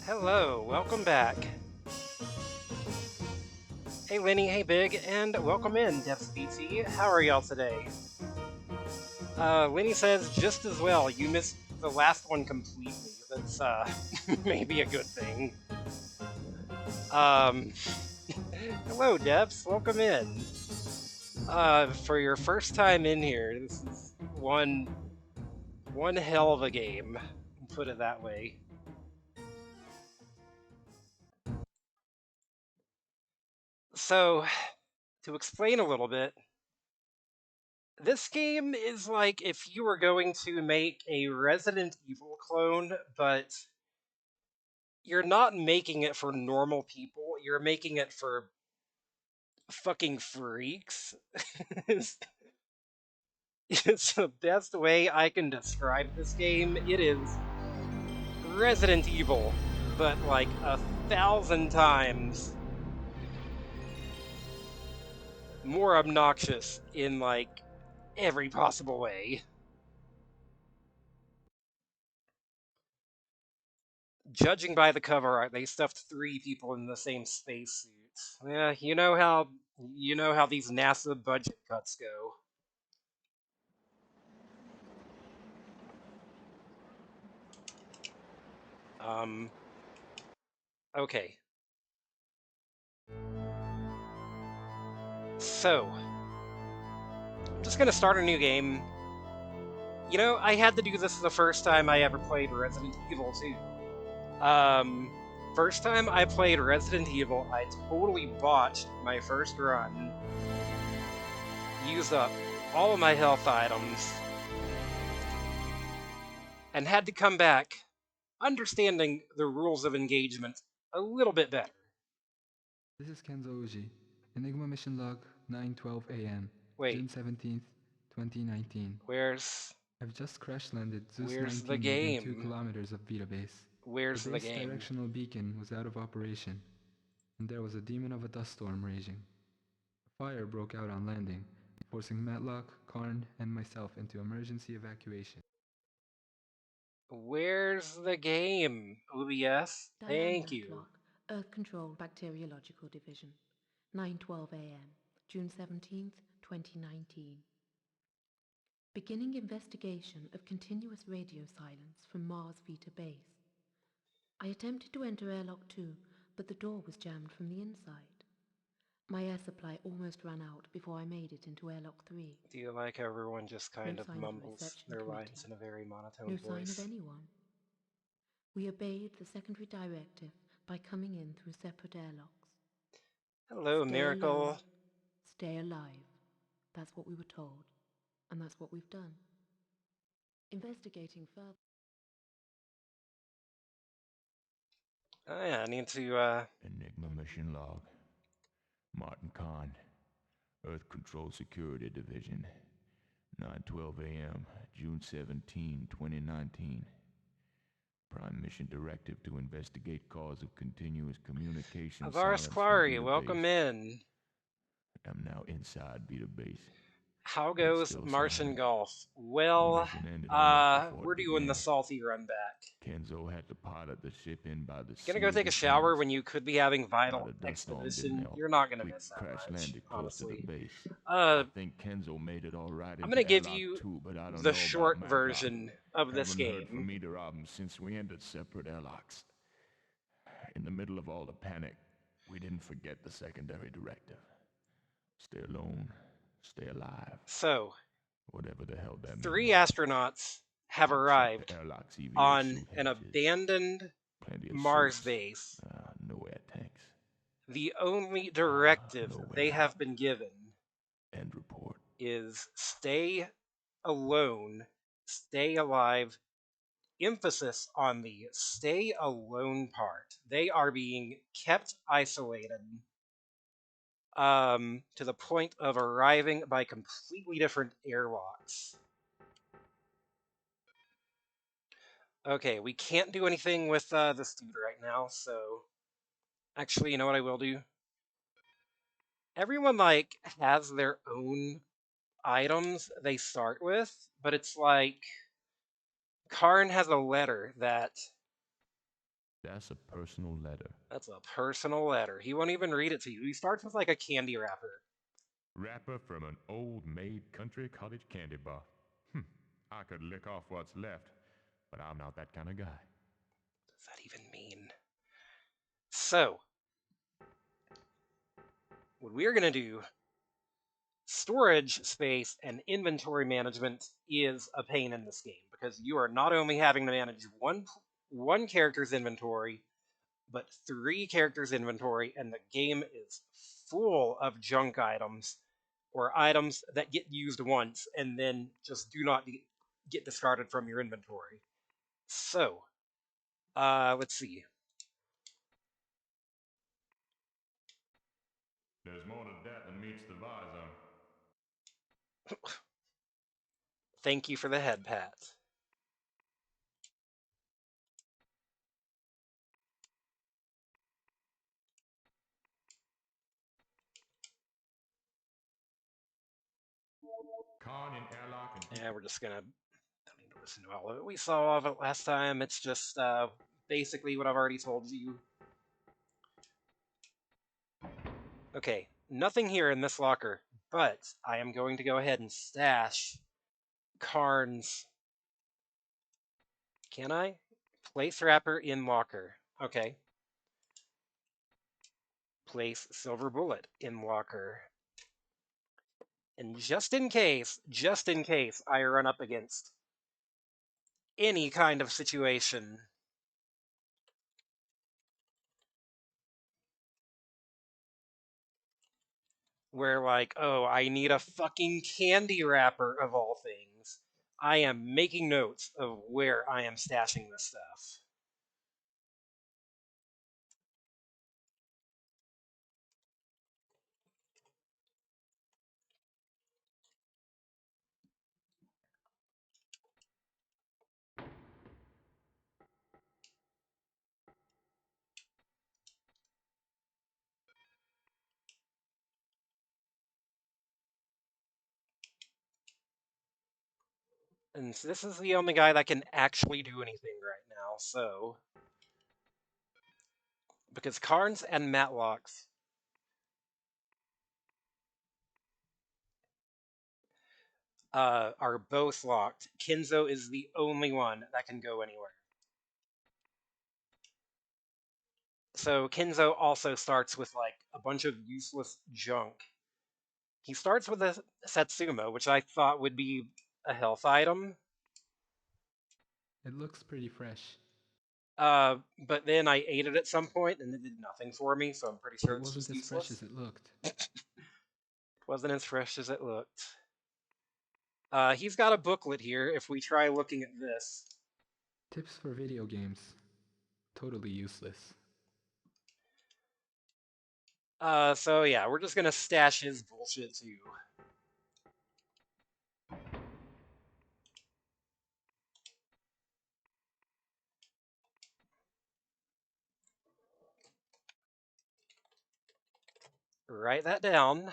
Hello, welcome back. Hey Lenny, hey Big, and welcome in, DevsBT. How are y'all today? Lenny says, just as well, you missed the last one completely. That's, maybe a good thing. Um, hello Devs, welcome in. For your first time in here, this is one hell of a game, put it that way. So, to explain a little bit, this game is like if you were going to make a Resident Evil clone, but you're not making it for normal people, you're making it for fucking freaks. it's, it's the best way I can describe this game. It is Resident Evil, but like 1,000 times more obnoxious in like every possible way. Judging by the cover art, they stuffed 3 people in the same spacesuit. Yeah, you know how these NASA budget cuts go. Okay. So, I'm just gonna start a new game. You know, I had to do this the first time I ever played Resident Evil 2. First time I played Resident Evil, I totally botched my first run. Used up all of my health items. And had to come back understanding the rules of engagement a little bit better. This is Kenzo Uji. Enigma Mission Log 9:12 a.m. Wait, June 17th, 2019. where's I've just crash landed Zeus the 19 within 2 game? kilometers of Beta Base. The Where's the base game? directional beacon was out of operation, and there was a demon of a dust storm raging. A fire broke out on landing, forcing Matlock, Karn, and myself into emergency evacuation. Where's the game? OBS? Diane Thank you. Matlock, Earth Control Bacteriological Division, 9:12 a.m., June 17th, 2019. Beginning investigation of continuous radio silence from Mars Vita Base. I attempted to enter airlock 2, but the door was jammed from the inside. My air supply almost ran out before I made it into airlock 3. Do you like how everyone just kind No of sign of mumbles reception their committee. lines in a very monotone No voice? sign of anyone. We obeyed the secondary directive by coming in through separate airlocks. Hello, Stay Miracle. alone, stay alive. That's what we were told, and that's what we've done. Investigating further. Oh yeah, I need to, Enigma Mission Log. Martin Kahn, Earth Control Security Division, 9:12 a.m., June 17, 2019. Prime Mission Directive to investigate cause of continuous communication Avaris silence from Quarry, Beta welcome Base. in. I'm now inside Beta Base. How but it's goes still Martian silent. Golf? The Well, mission ended almost before we're it doing the began. salty run back. Kenzo had to pilot the ship in by the Gonna sea go of take a his shower hands. when you could be having Now vital the dust storm didn't exposition. help. You're not gonna We miss that crash much, landed close to the honestly. base. Uh, I think Kenzo made it all right I'm into gonna give airlock you 2, but I don't the know about short Matlock. version of this Haven't heard game. from either of them since we entered separate airlocks. In the middle of all the panic, we didn't forget the secondary directive. Stay alone, stay alive. So, Whatever the hell that 3 means. astronauts have Check arrived the airlock's EVA on chute an hatches. abandoned Plenty of Mars suits. base. No air tanks. The only directive No they window. have been given End report. is stay alone, stay alive. Emphasis on the stay alone part. They are being kept isolated to the point of arriving by completely different airlocks. Okay, we can't do anything with this dude right now, so actually, you know what I will do? Everyone like has their own items they start with, but it's like Karn has a letter that That's a personal letter. That's a personal letter. He won't even read it to you. He starts with like a candy wrapper. Wrapper from an old maid country cottage candy bar. I could lick off what's left, but I'm not that kind of guy. What does that even mean? So, what we're going to do, storage space and inventory management is a pain in this game because you are not only having to manage one character's inventory, but 3 characters' inventory, and the game is full of junk items or items that get used once and then just do not get discarded from your inventory. So, let's see. There's more to that than meets the visor. Thank you for the head pat. Karn and airlock and And we're just gonna, don't need to listen to all of it. We saw all of it last time. It's just basically what I've already told you. Okay, nothing here in this locker, but I am going to go ahead and stash Karn's. Can I? Place wrapper in locker. Okay. Place silver bullet in locker. And just in case I run up against any kind of situation where, like, oh, I need a fucking candy wrapper of all things, I am making notes of where I am stashing this stuff. And this is the only guy that can actually do anything right now, so. Because Carnes and Matlocks are both locked, Kinzo is the only one that can go anywhere. So Kinzo also starts with like a bunch of useless junk. He starts with a Satsuma, which I thought would be a health item. It looks pretty fresh. But then I ate it at some point and it did nothing for me, so I'm pretty sure It it's wasn't just as fresh useless. as it looked. It wasn't as fresh as it looked. He's got a booklet here if we try looking at this. Tips for video games. Totally useless. So yeah, we're just gonna stash his bullshit too. Write that down.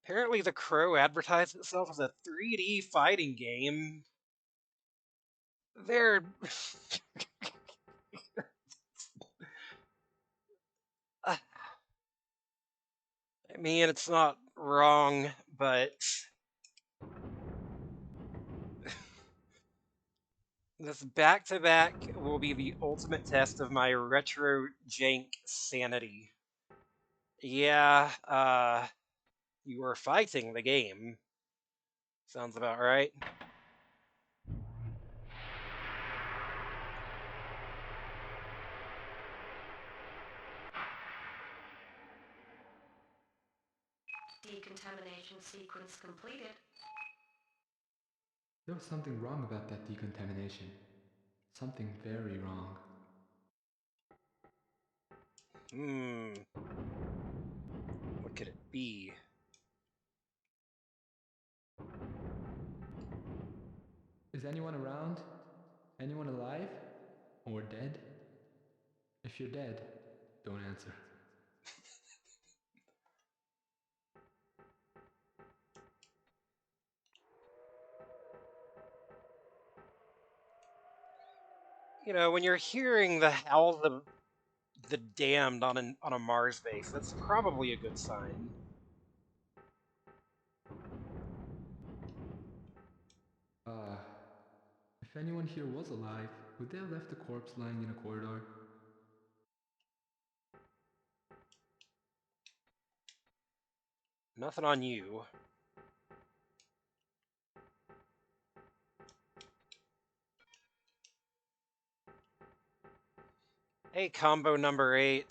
Apparently, The Crow advertised itself as a 3D fighting game. They're. I mean, it's not wrong, but. This back to back will be the ultimate test of my retro jank sanity. Yeah, you were fighting the game. Sounds about right. Decontamination sequence completed. There was something wrong about that decontamination. Something very wrong. What could it be? Is anyone around? Anyone alive? Or dead? If you're dead, don't answer. You know, when you're hearing the howls of the damned on a Mars base, that's probably a good sign. Uh, if anyone here was alive, would they have left the corpse lying in a corridor? Nothing on you. Hey, combo number 8.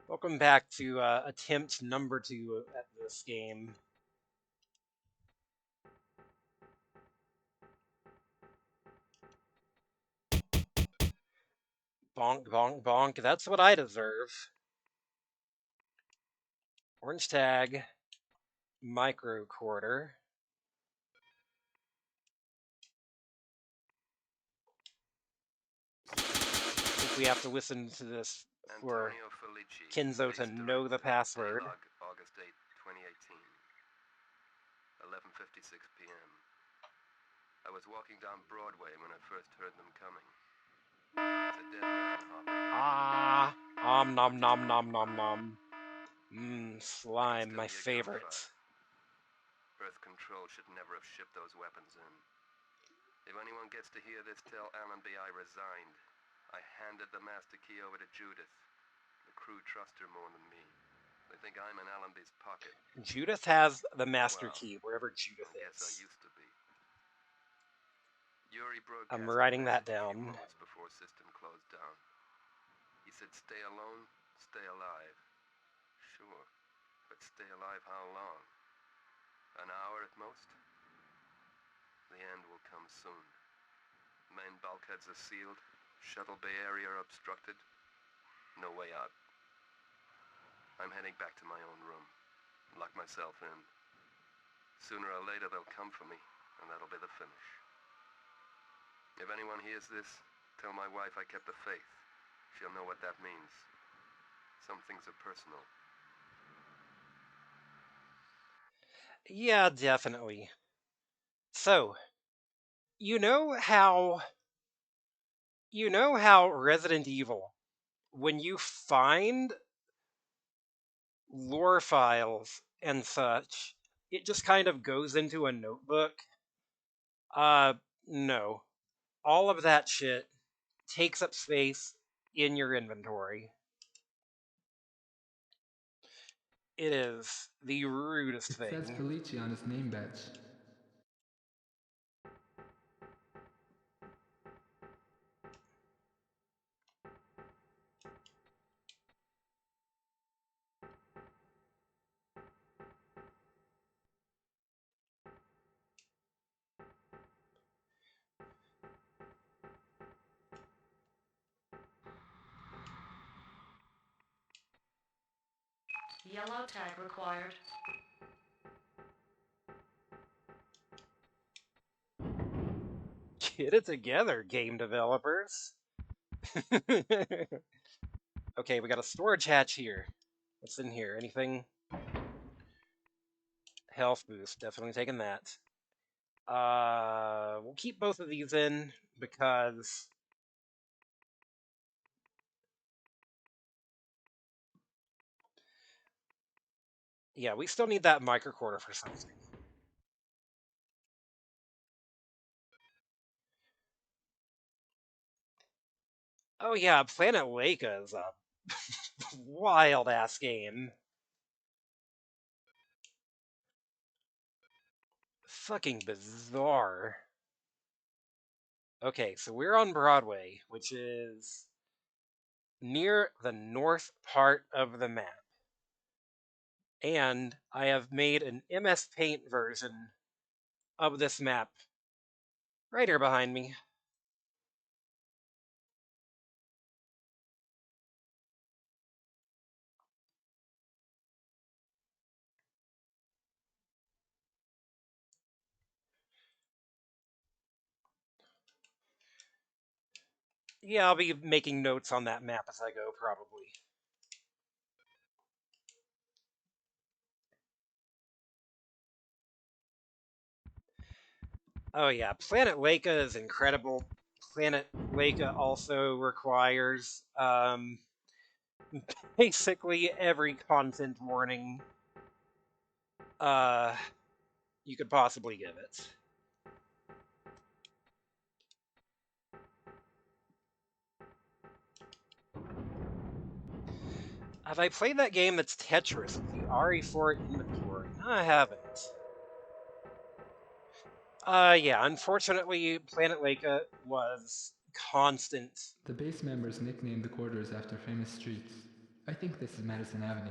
Welcome back to attempt number 2 at this game. Bonk, bonk, bonk. That's what I deserve. Orange tag. Micro quarter. I think we have to listen to this for Kenzo to know the password. Log, August 8, 2018. 11:56 p.m. I was walking down Broadway when I first heard them coming. It's a dead man hopping. Ah, nom nom nom nom nom. Mmm, slime, my favorite. Earth Control should never have shipped those weapons in. If anyone gets to hear this, tell Allenby I resigned. I handed the master key over to Judith. The crew trust her more than me. They think I'm in Allenby's pocket. Judith has the master key, wherever Judith I guess I is. used to be. Yuri I'm broadcast writing a that message a few down. moments before system closed down. He said, stay alone, stay alive. Sure, but stay alive how long? An hour at most? The end will come soon. Main bulkheads are sealed, shuttle bay area obstructed. No way out. I'm heading back to my own room. Lock myself in. Sooner or later they'll come for me, and that'll be the finish. If anyone hears this, tell my wife I kept the faith. She'll know what that means. Some things are personal. Yeah, definitely. So, you know how Resident Evil, when you find lore files and such, it just kind of goes into a notebook? No. All of that shit takes up space in your inventory. It is the rudest It says thing. Felici on his name badge. Yellow tag required. Get it together, game developers. Okay, we got a storage hatch here. What's in here? Anything? Health boost. Definitely taking that. We'll keep both of these in because yeah, we still need that microcorder for something. Oh yeah, Planet Leica is a wild ass game. Fucking bizarre. Okay, so we're on Broadway, which is near the north part of the map. And I have made an MS Paint version of this map right here behind me. Yeah, I'll be making notes on that map as I go, probably. Oh yeah, Planet Leica is incredible. Planet Leica also requires basically every content warning uh, you could possibly give it. Have I played that game that's Tetris with the RE4 inventory? No, I haven't. Yeah, unfortunately, Planet Leica was constant. The base members nicknamed the corridors after famous streets. I think this is Madison Avenue.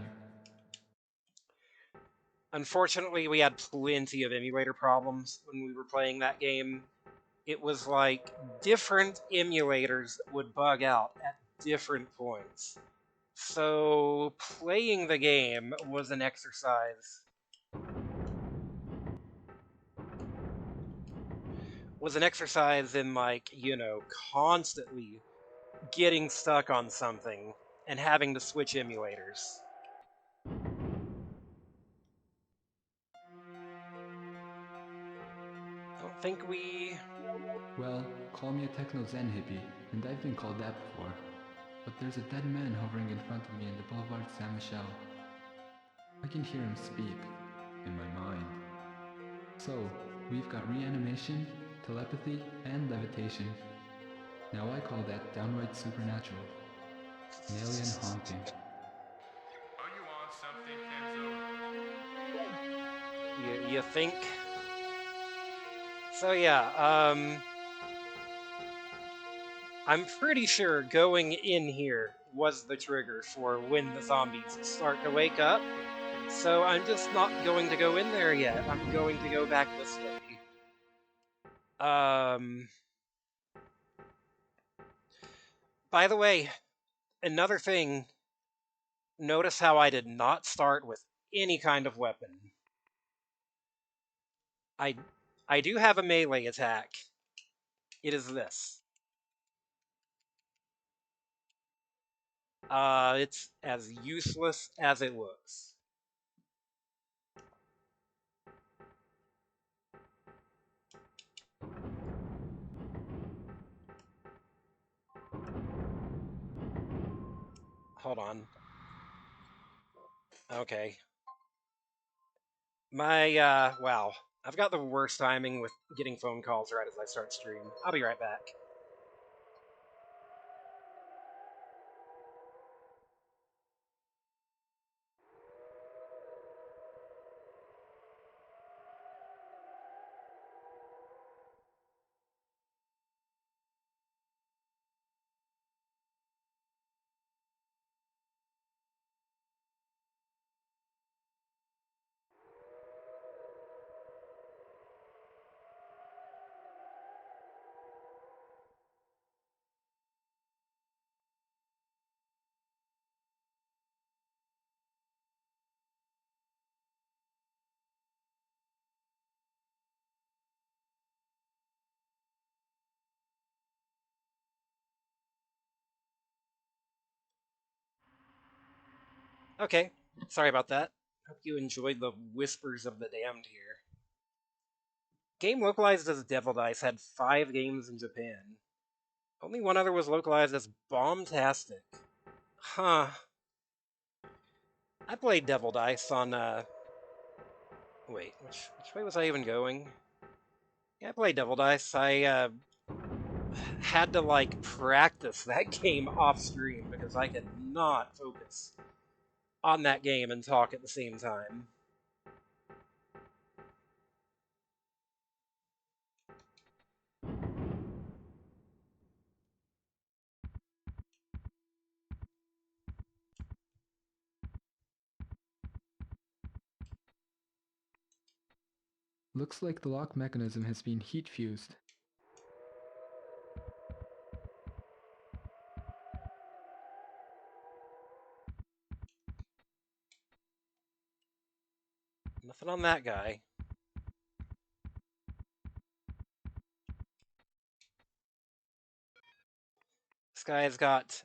Unfortunately, we had plenty of emulator problems when we were playing that game. It was like different emulators would bug out at different points. So playing the game was an exercise. Was an exercise in like, constantly getting stuck on something and having to switch emulators. I don't think we... Well, call me a techno zen hippie, and I've been called that before. But there's a dead man hovering in front of me in the Boulevard Saint Michel. I can hear him speak, in my mind. So, we've got reanimation, telepathy, and levitation. Now I call that downright supernatural. An alien haunting. Are you on something, Kenzo? You think? So yeah, I'm pretty sure going in here was the trigger for when the zombies start to wake up. So I'm just not going to go in there yet. I'm going to go back this way. By the way, another thing, notice how I did not start with any kind of weapon. I do have a melee attack. It is this. It's as useless as it looks. Hold on. Okay. Wow. I've got the worst timing with getting phone calls right as I start stream. I'll be right back. Okay. Sorry about that. Hope you enjoyed the whispers of the damned here. Game localized as Devil Dice had 5 games in Japan. Only one other was localized as Bombtastic. Huh. I played Devil Dice on, Wait, which way was I even going? Yeah, I played Devil Dice. I, had to, like, practice that game off stream because I could not focus on that game and talk at the same time. Looks like the lock mechanism has been heat fused. Nothing on that guy. This guy's got...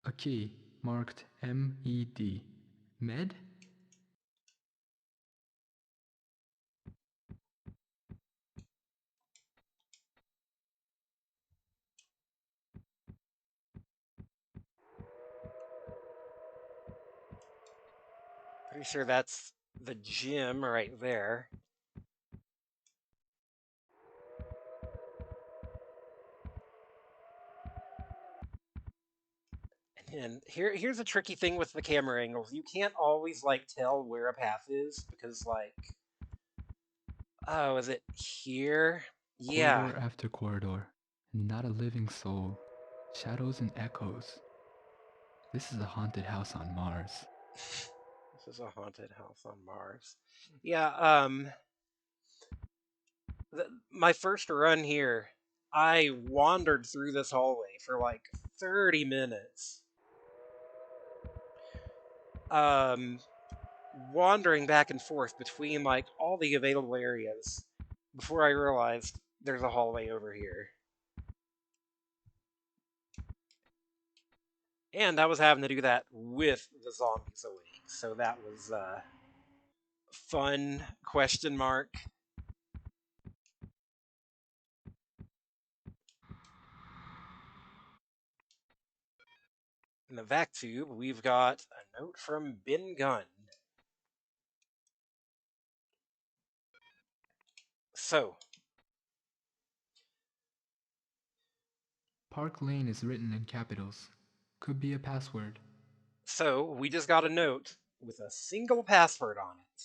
A key marked MED. Med? Pretty sure that's the gym right there. And here's a tricky thing with the camera angles. You can't always, like, tell where a path is, because, like... Oh, is it here? Yeah. Corridor after corridor. Not a living soul. Shadows and echoes. This is a haunted house on Mars. This is a haunted house on Mars. Yeah, my first run here, I wandered through this hallway for like 30 minutes. Wandering back and forth between like all the available areas before I realized there's a hallway over here. And I was having to do that with the zombies awake, so that was fun, question mark. In the vac tube, we've got a note from Ben Gunn. So, Park Lane is written in capitals. Could be a password. we just got a note with a single password on it.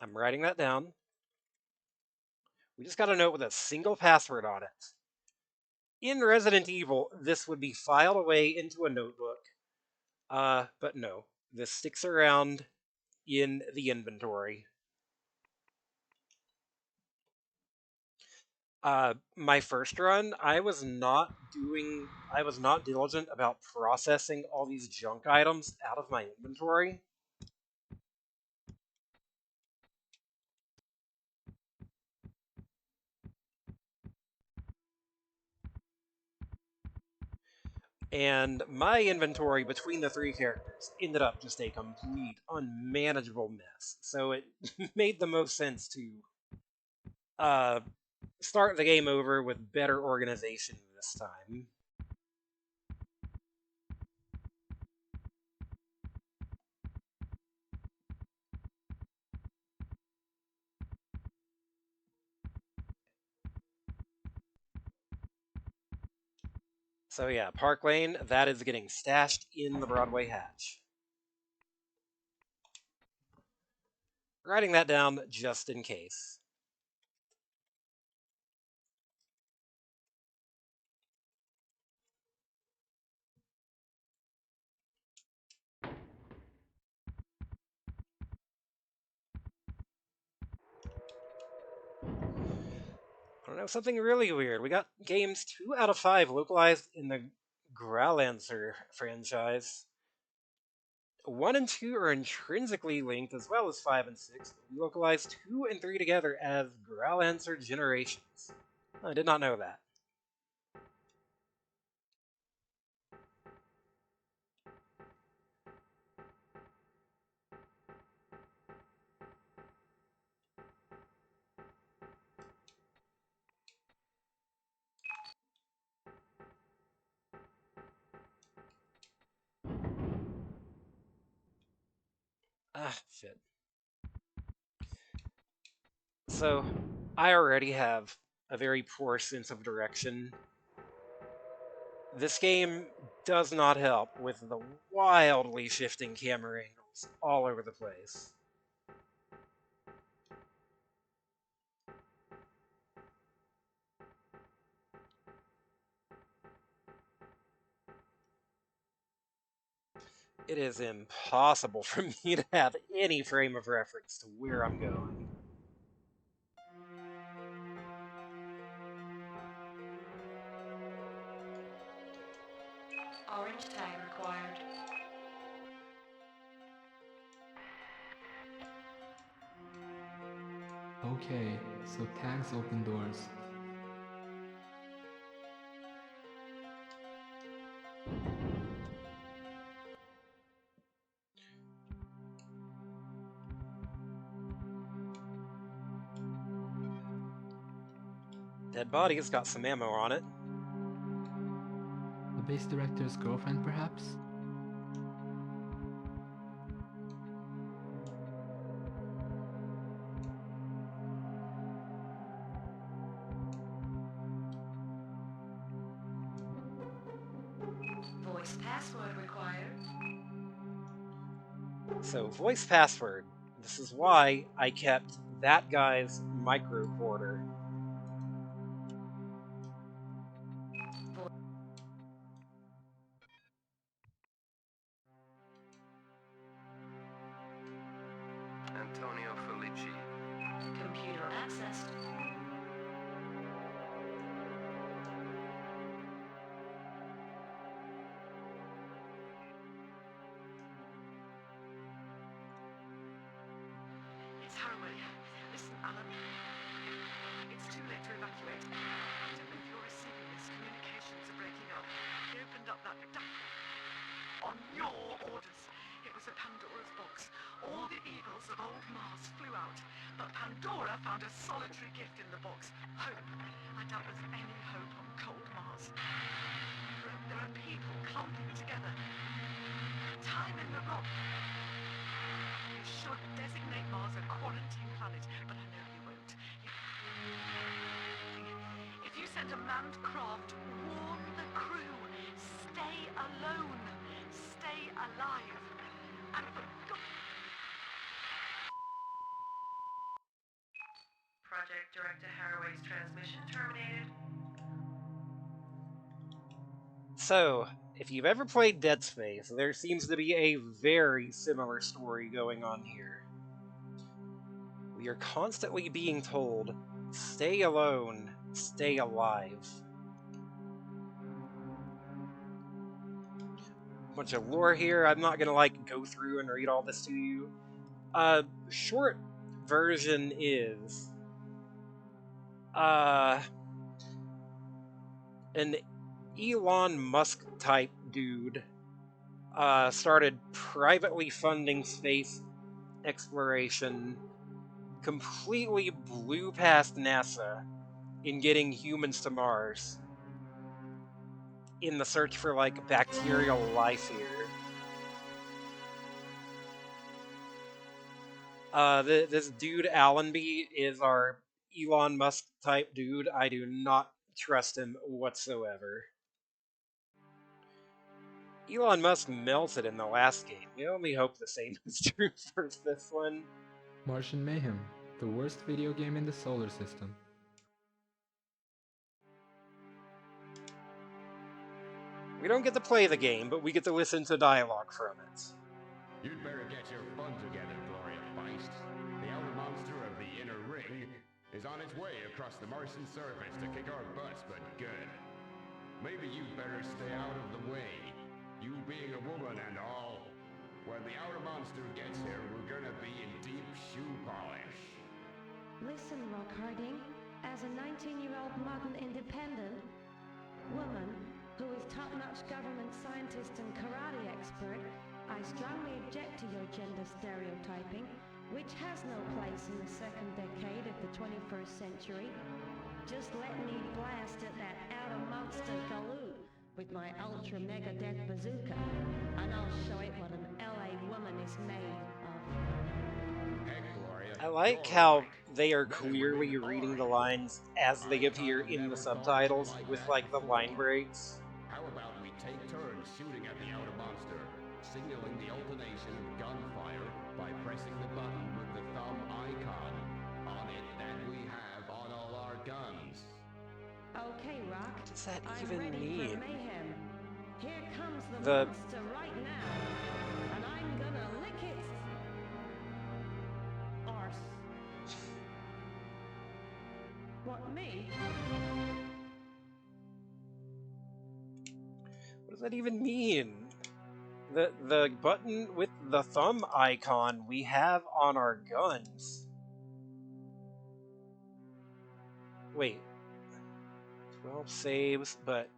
I'm writing that down. We just got a note with a single password on it. In Resident Evil, this would be filed away into a notebook. But no, this sticks around in the inventory. My first run, I was not diligent about processing all these junk items out of my inventory. And my inventory between the three characters ended up just a complete, unmanageable mess. So it made the most sense to start the game over with better organization this time. So yeah, Park Lane, that is getting stashed in the Broadway hatch. Writing that down just in case. I don't know, something really weird. We got games 2 out of 5 localized in the Growlancer franchise. 1 and 2 are intrinsically linked, as well as 5 and 6. We localized 2 and 3 together as Growlancer Generations. I did not know that. Ah, shit. So, I already have a very poor sense of direction. This game does not help with the wildly shifting camera angles all over the place. It is impossible for me to have any frame of reference to where I'm going. Orange tag required. Okay, so tags open doors. Dead body's got some ammo on it. The base director's girlfriend, perhaps? Voice password required. So, voice password. This is why I kept that guy's microcorder. Antonio Felici. Computer accessed. It's Haraway. Listen, Alan. It's too late to evacuate. I don't know if you're receiving this. Communications are breaking up. They opened up that on your orders. It was a Pandora's box. All the eagles of old Mars flew out, but Pandora found a solitary gift in the box. Hope. I doubt there's any hope on cold Mars. There are people clumping together. Time in the rock. You should designate Mars a quarantine planet, but I know you won't. If you send a manned craft, warn the crew. Stay alone. Stay alive. And for God... Project Director Haraway's transmission terminated. So, if you've ever played Dead Space, there seems to be a very similar story going on here. We are constantly being told, stay alone, stay alive. Bunch of lore here. I'm not gonna go through and read all this to you. Short version is an Elon Musk type dude started privately funding space exploration, completely blew past NASA in getting humans to Mars in the search for bacterial life here. This dude Allenby is our Elon Musk type dude. I do not trust him whatsoever. Elon Musk melted in the last game. We only hope the same is true for this one. Martian Mayhem, the worst video game in the solar system. We don't get to play the game, but we get to listen to dialogue from it. You'd better get your fun together, Gloria Feist. The outer monster of the inner ring is on its way across the Martian surface to kick our butts, but good. Maybe you'd better stay out of the way. You being a woman and all. When the outer monster gets here, we're gonna be in deep shoe polish. Listen, Rock Harding, as a 19-year-old modern independent woman who is top-notch government scientist and karate expert, I strongly object to your gender stereotyping, which has no place in the second decade of the 21st century. Just let me blast at that outer monster galoot with my ultra-mega death bazooka, and I'll show it what an LA woman is made of. Heck, Gloria, I like you're how right. they are Men and clearly women reading the are. lines as they appear in the subtitles with the line breaks. How about we take turns shooting at the outer monster, signaling the alternation of gunfire by pressing the button with the thumb icon on it that we have on all our guns. Okay, Rock. What does that I'm even ready mean? for mayhem. Here comes the The- monster right now, and I'm gonna lick its arse. What, me? What does that even mean? The button with the thumb icon we have on our guns. Wait. 12 saves, but...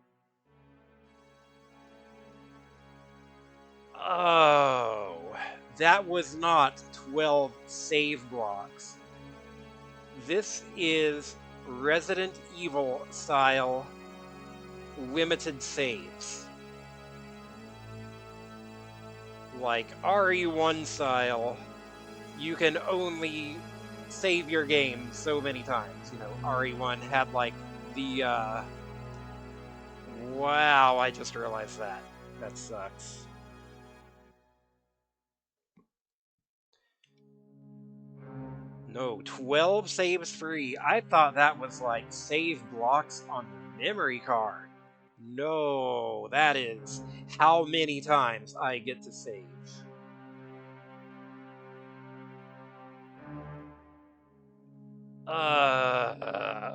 Oh, that was not 12 save blocks. This is Resident Evil style limited saves. Like RE1 style, you can only save your game so many times. You know, RE1 had like the, wow, I just realized that. That sucks. No, 12 saves free. I thought that was like save blocks on the memory card. No, that is how many times I get to save.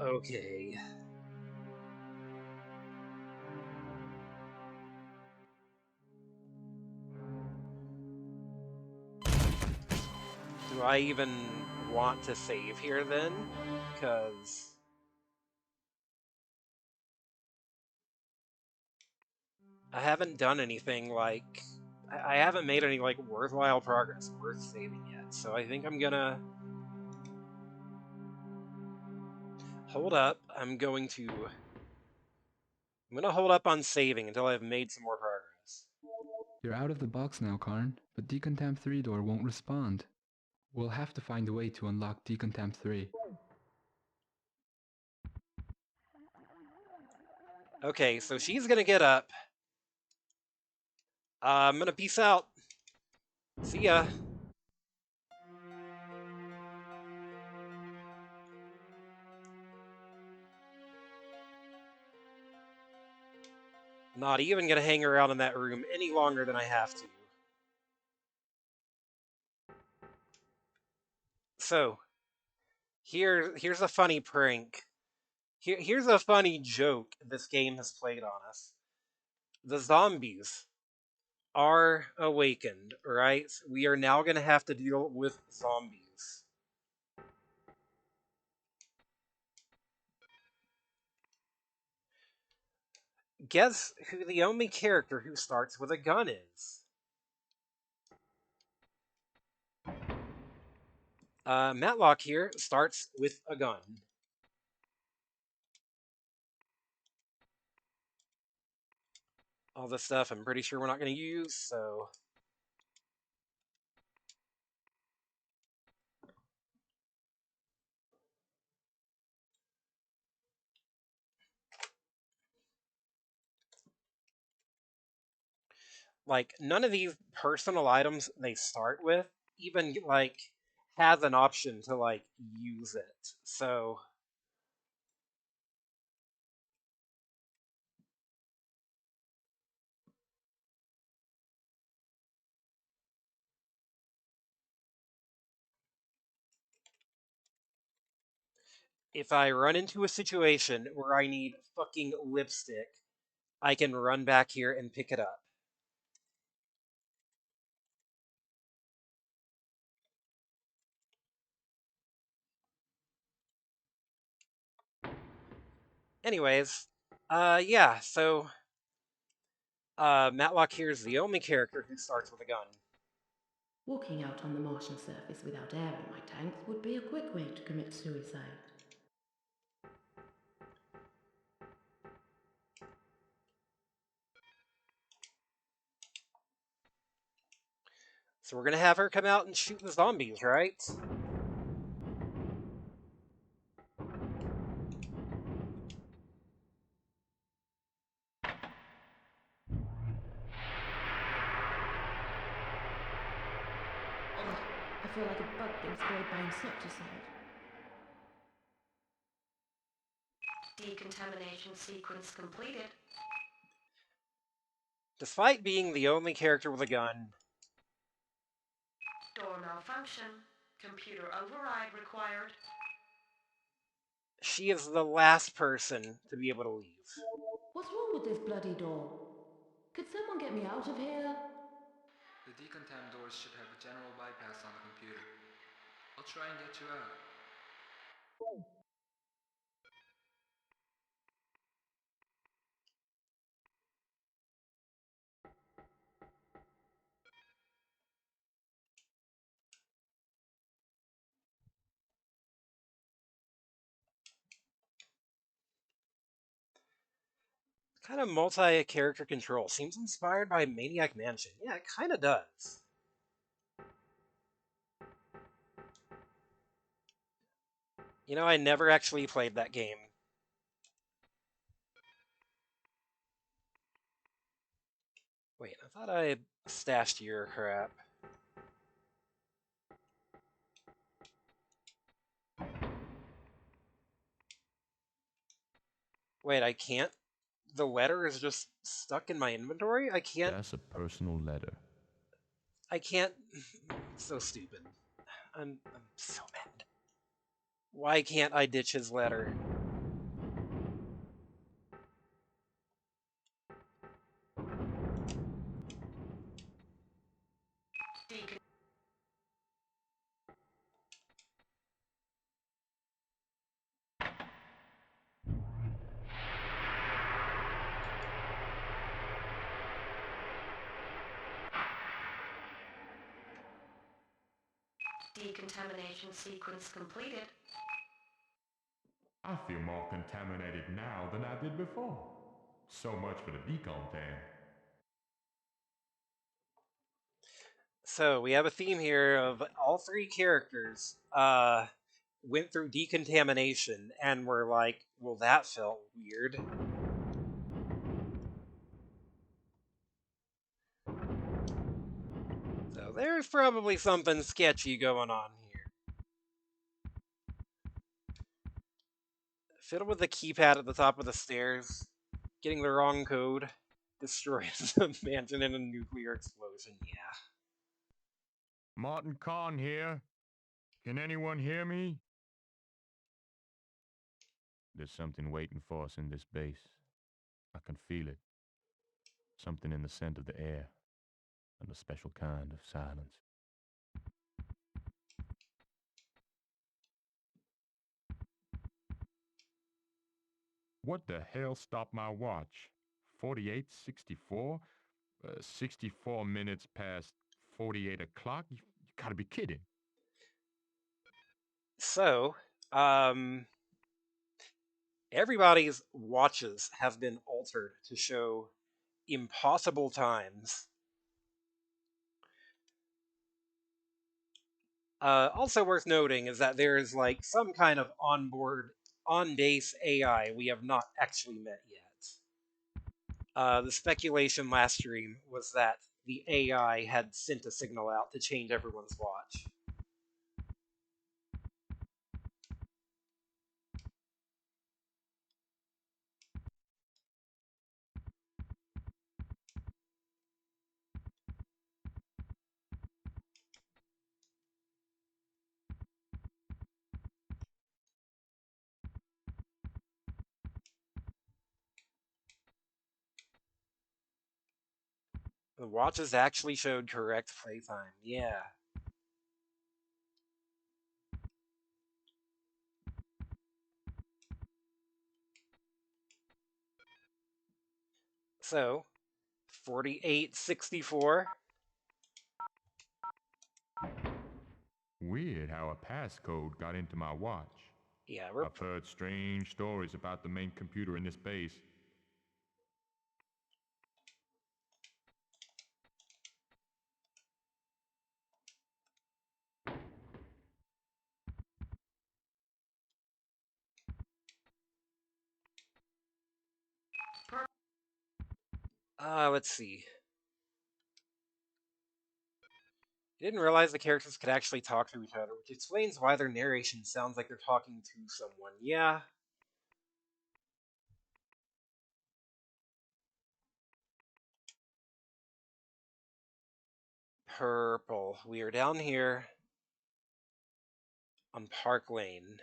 Okay. Do I even want to save here then? Because... I haven't done anything like... I haven't made any like worthwhile progress worth saving yet, so I think I'm gonna... Hold up, I'm gonna hold up on saving until I've made some more progress. You're out of the box now, Karn, but Decontam 3 door won't respond. We'll have to find a way to unlock Decontam 3. Okay, so she's gonna get up. I'm gonna peace out. See ya. Not even gonna hang around in that room any longer than I have to. So, here's a funny prank. Here's a funny joke this game has played on us. The zombies are awakened, right? We are now gonna have to deal with zombies. Guess who the only character who starts with a gun is? Matlock here starts with a gun. All this stuff I'm pretty sure we're not going to use, so... Like, none of these personal items they start with even, like, has an option to, like, use it. So... if I run into a situation where I need fucking lipstick, I can run back here and pick it up. Anyways, yeah, so... Matlock here is the only character who starts with a gun. Walking out on the Martian surface without air in my tanks would be a quick way to commit suicide. So we're gonna have her come out and shoot the zombies, right? I feel like a bug being sprayed by insecticide. Decontamination sequence completed. Despite being the only character with a gun, Door malfunction. Computer override required. she is the last person to be able to leave. What's wrong with this bloody door? Could someone get me out of here? The Decontam doors should have a general bypass on the computer. I'll try and get you out. Kind of multi-character control. Seems inspired by Maniac Mansion. Yeah, it kind of does. You know, I never actually played that game. Wait, I thought I stashed your crap. Wait, I can't? The letter is just stuck in my inventory? I can't... That's a personal letter. I can't... So stupid. I'm so mad. Why can't I ditch his letter? Decontamination sequence completed. I feel more contaminated now than I did before. So much for the decontam. So, we have a theme here of all three characters went through decontamination and were like, well, that felt weird. So there's probably something sketchy going on here. Fiddle with the keypad at the top of the stairs, getting the wrong code, destroys the mansion in a nuclear explosion. Yeah. Martin Kahn here. Can anyone hear me? There's something waiting for us in this base. I can feel it. Something in the scent of the air, and a special kind of silence. What the hell stopped my watch? 48:64? 64 minutes past 48 o'clock? You gotta be kidding. So, everybody's watches have been altered to show impossible times. Also worth noting is that there is like some kind of onboard, on-base AI we have not actually met yet. The speculation last stream was that the AI had sent a signal out to change everyone's watch. The watches actually showed correct playtime. Yeah. So, 4864. Weird how a passcode got into my watch. Yeah, I've heard strange stories about the main computer in this base. let's see. Didn't realize the characters could actually talk to each other, which explains why their narration sounds like they're talking to someone. Yeah. Purple. We are down here on Park Lane.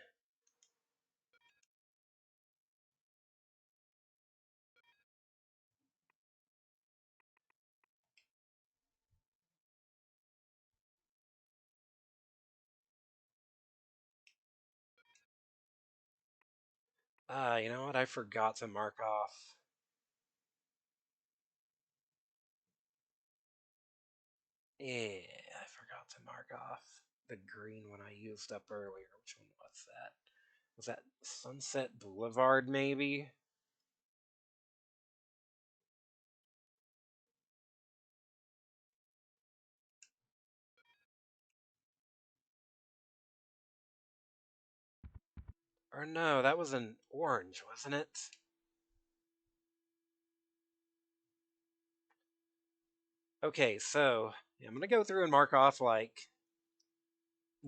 You know what? I forgot to mark off. Yeah, I forgot to mark off the green one I used up earlier. Which one was that? Was that Sunset Boulevard, maybe? Or no, that was an orange, wasn't it? Okay, so yeah, I'm gonna go through and mark off like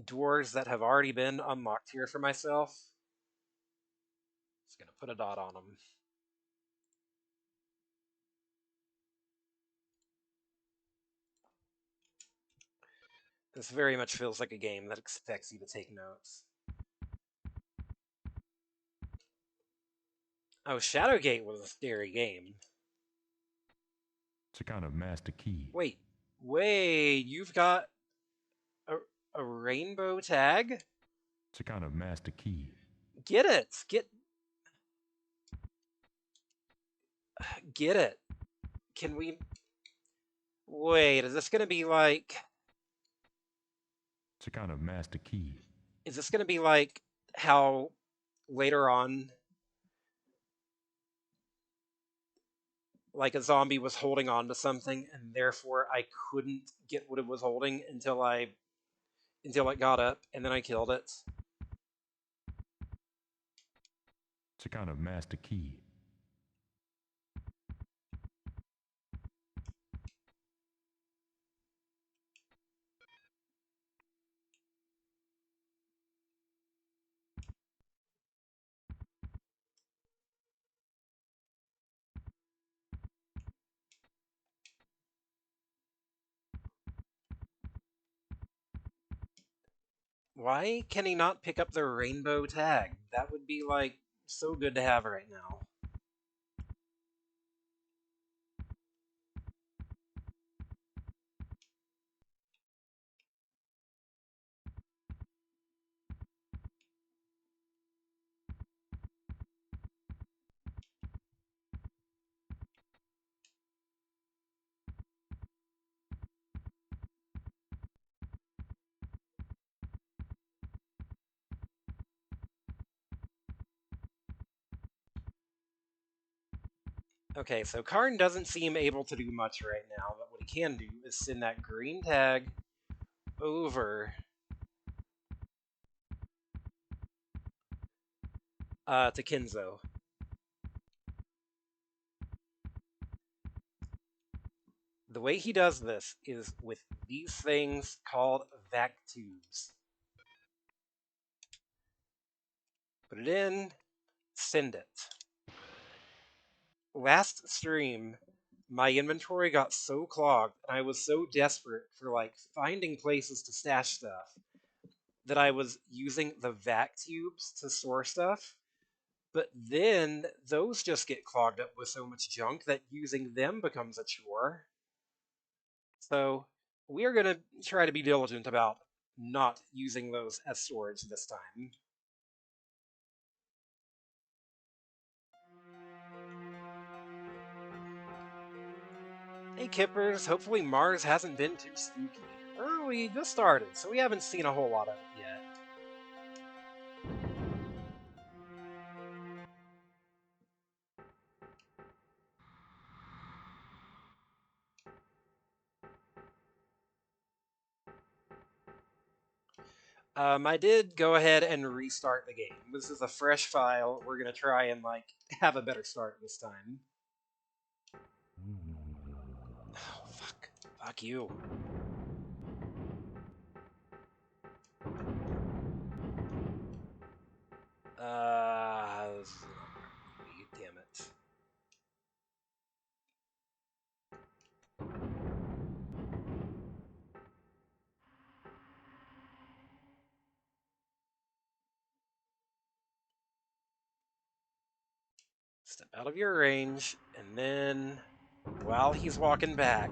doors that have already been unlocked here for myself. Just gonna put a dot on them. This very much feels like a game that expects you to take notes. Oh, Shadowgate was a scary game. It's a kind of master key. Wait, you've got a, a rainbow tag? It's a kind of master key. Get it! Get it! Can we... Wait, is this gonna be like... It's a kind of master key. Is this gonna be like how later on, like a zombie was holding on to something and therefore I couldn't get what it was holding until it got up and then I killed it? It's a kind of master key. Why can he not pick up the rainbow tag? That would be like so good to have right now. Okay, so Karn doesn't seem able to do much right now, but what he can do is send that green tag over to Kenzo. The way he does this is with these things called vac tubes. Put it in, send it. Last stream, my inventory got so clogged and I was so desperate for like finding places to stash stuff that I was using the vac tubes to store stuff. But then those just get clogged up with so much junk that using them becomes a chore. So we are going to try to be diligent about not using those as storage this time. Hey Kippers, hopefully Mars hasn't been too spooky. We just started, so we haven't seen a whole lot of it yet. I did go ahead and restart the game. This is a fresh file. We're gonna try and like have a better start this time. Oh, fuck. Fuck you. This is not where I want to be. Damn it. Step out of your range, and then, while he's walking back,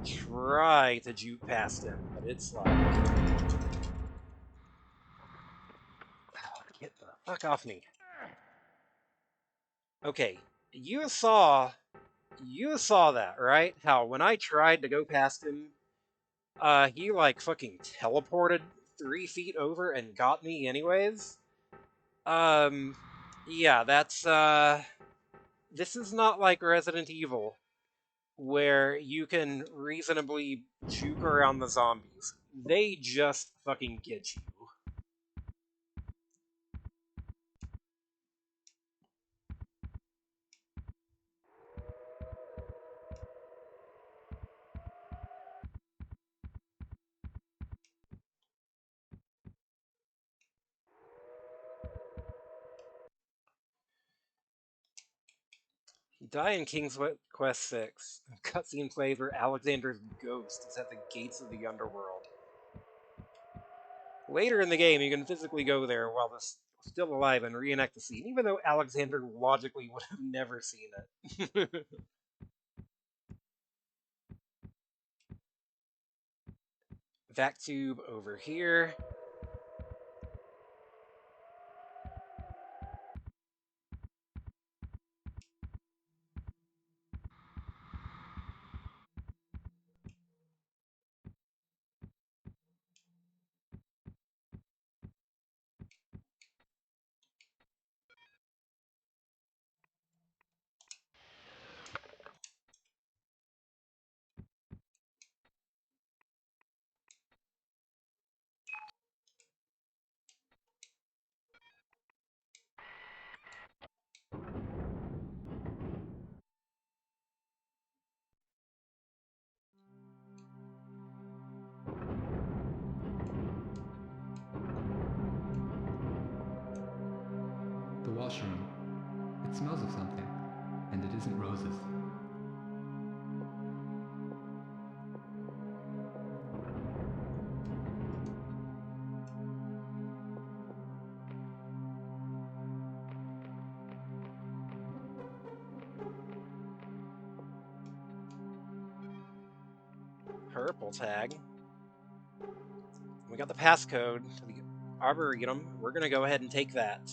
try to juke past him, but it's like... Get the fuck off me. Okay, you saw that, right? How when I tried to go past him, he like fucking teleported 3 feet over and got me anyways? Yeah, that's, this is not like Resident Evil, where you can reasonably juke around the zombies. They just fucking get you. Die in King's Quest 6. Cutscene plays where Alexander's ghost is at the gates of the underworld. Later in the game, you can physically go there while this still alive and reenact the scene, even though Alexander logically would have never seen it. Vac tube over here. The washroom. It smells of something, and it isn't roses. Purple tag. We got the passcode to the Arboretum. We're going to go ahead and take that.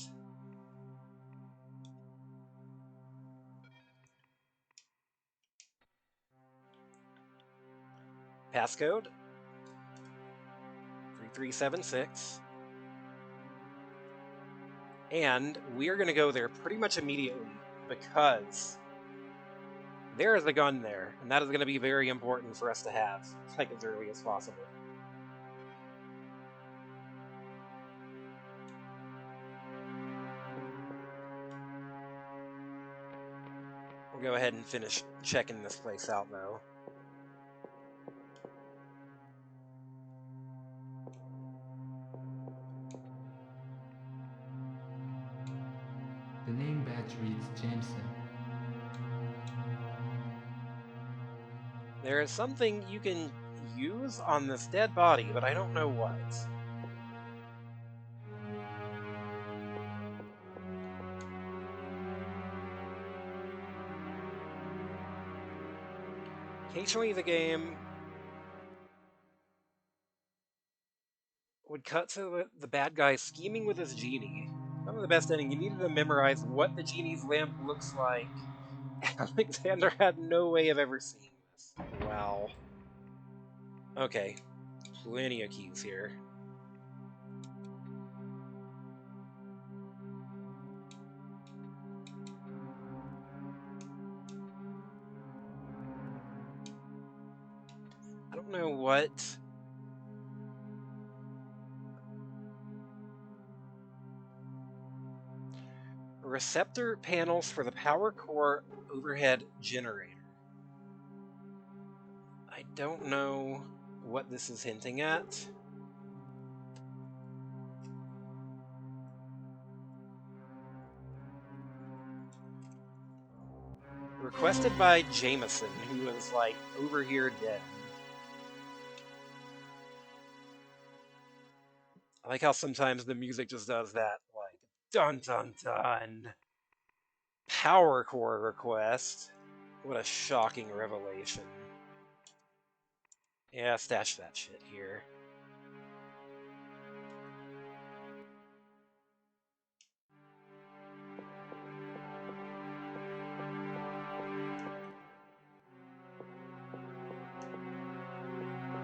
Passcode 3376. And we are going to go there pretty much immediately because there is a gun there, and that is going to be very important for us to have, like, as early as possible. We'll go ahead and finish checking this place out, though. The name badge reads Jameson. There is something you can use on this dead body, but I don't know what. Occasionally the game would cut to the bad guy scheming with his genie. Some of the best ending, you needed to memorize what the genie's lamp looks like. Alexander had no way of ever seeing this. Wow. Okay. Plenty of keys here. I don't know what... Receptor panels for the power core overhead generator. I don't know what this is hinting at. Requested by Jameson, who was, like, over here dead. I like how sometimes the music just does that, like, dun dun dun. Power core request. What a shocking revelation. Yeah, stash that shit here.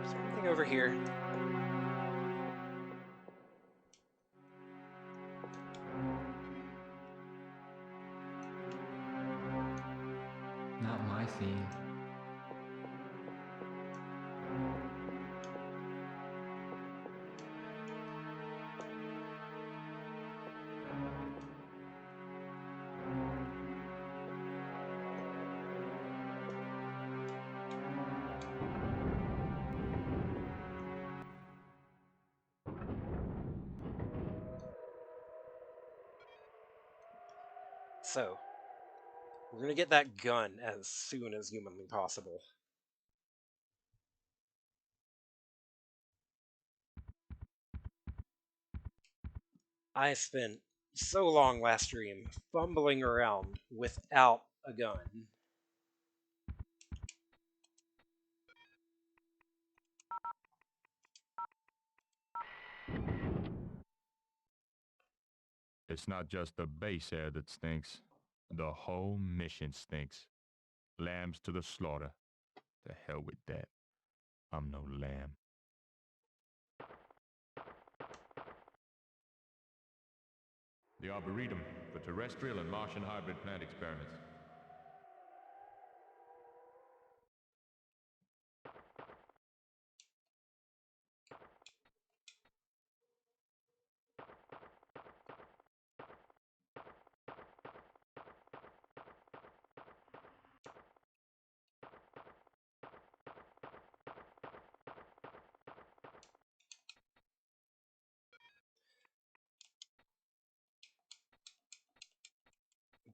Is there anything over here? Not my scene. So, We're gonna get that gun as soon as humanly possible. I spent so long last stream fumbling around without a gun. It's not just the base air that stinks. The whole mission stinks. Lambs to the slaughter. To hell with that. I'm no lamb. The Arboretum for terrestrial and Martian hybrid plant experiments.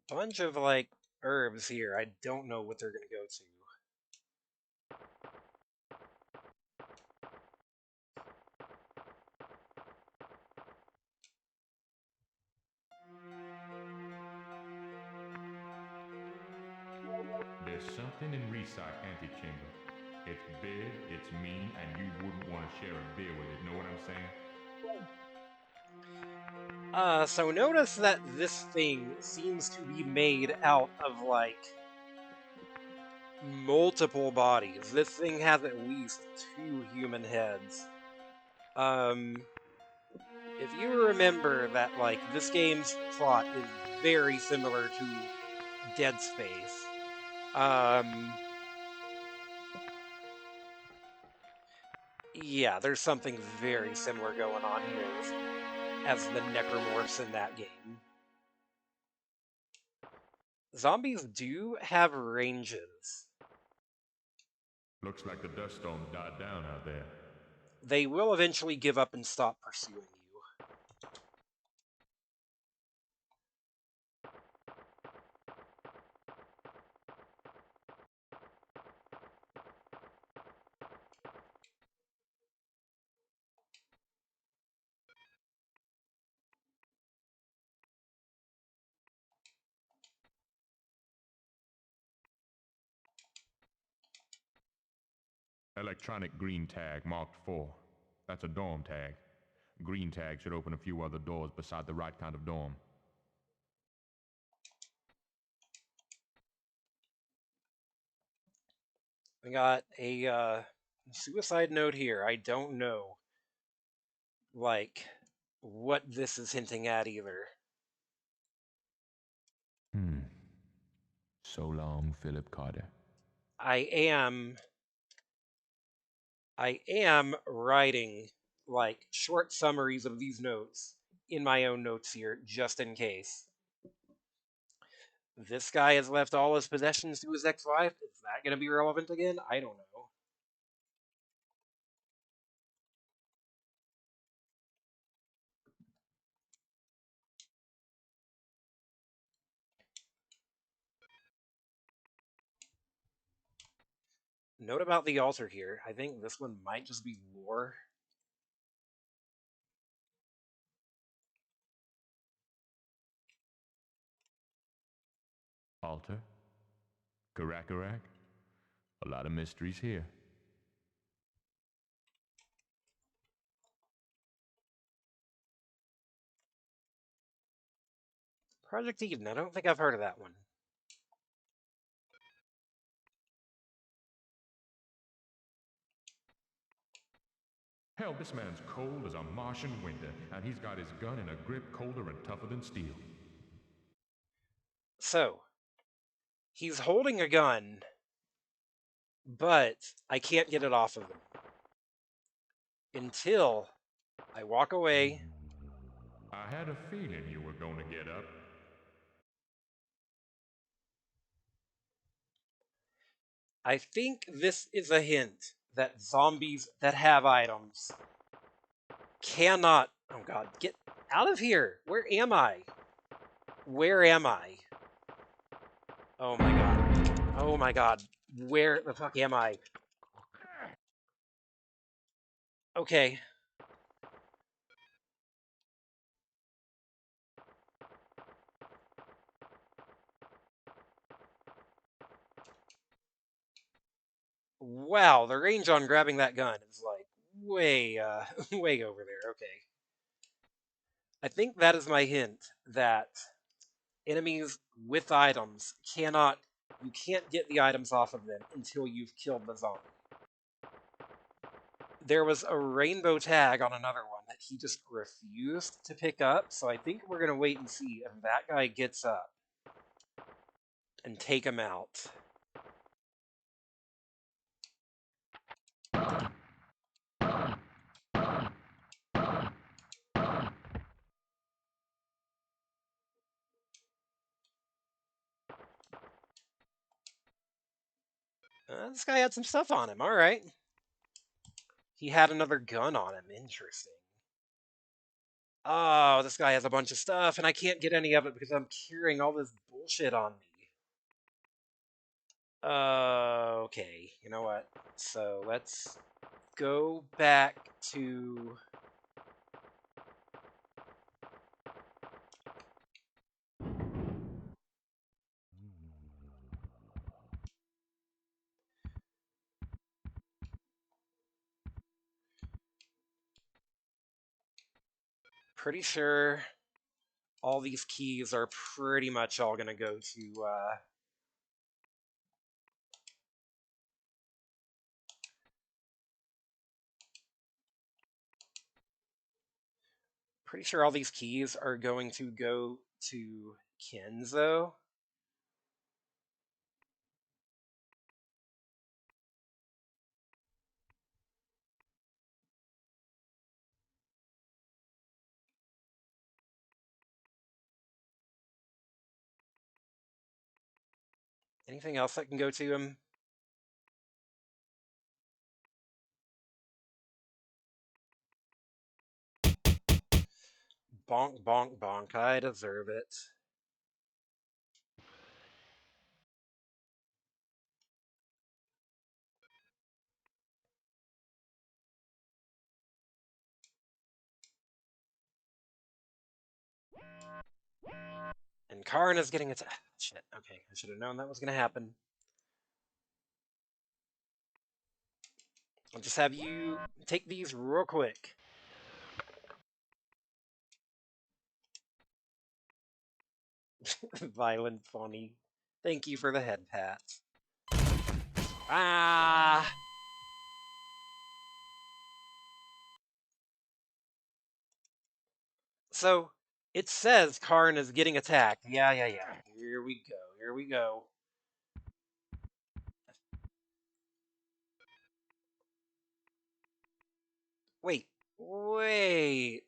Bunch of like herbs here. I don't know what they're gonna go to. There's something in Recyc antechamber. It's big, it's mean, and you wouldn't want to share a beer with it. Know what I'm saying? So notice that this thing seems to be made out of like multiple bodies. This thing has at least 2 human heads. If you remember that, like, this game's plot is very similar to Dead Space. Yeah, there's something very similar going on here as the necromorphs in that game. Zombies do have ranges. Looks like the dust storm died down out there. They will eventually give up and stop pursuing you. Electronic green tag marked 4. That's a dorm tag. Green tag should open a few other doors beside the right kind of dorm. We got a suicide note here. I don't know, like, what this is hinting at either. So long, Philip Carter. I am writing, like, short summaries of these notes in my own notes here, just in case. This guy has left all his possessions to his ex-wife. Is that going to be relevant again? I don't know. Note about the altar here. I think this one might just be lore. Altar? Karakarak? A lot of mysteries here. Project Eden. I don't think I've heard of that one. Hell, this man's cold as a Martian winter, and he's got his gun in a grip colder and tougher than steel. So, he's holding a gun, but I can't get it off of him until I walk away. I had a feeling you were going to get up. I think this is a hint that zombies that have items cannot... Oh god, get out of here! Where am I? Where am I? Oh my god. Oh my god. Where the fuck am I? Okay. Wow, the range on grabbing that gun is like way, way over there. Okay. I think that is my hint that enemies with items you can't get the items off of them until you've killed the zombie. There was a rainbow tag on another one that he just refused to pick up, so I think we're gonna wait and see if that guy gets up and take him out. This guy had some stuff on him, alright. He had another gun on him, interesting. Oh, this guy has a bunch of stuff, and I can't get any of it because I'm carrying all this bullshit on me. Okay, you know what? So let's go back to... Pretty sure all these keys are pretty much all gonna go to, pretty sure all these keys are going to go to Kenzo. Anything else that can go to him? Bonk, bonk, bonk. I deserve it. And Karn is getting its... Shit, okay. I should have known that was gonna happen. I'll just have you take these real quick. Violent funny. Thank you for the head pat. Ah! So, it says Karn is getting attacked. Yeah. Here we go. Here we go. Wait. Wait.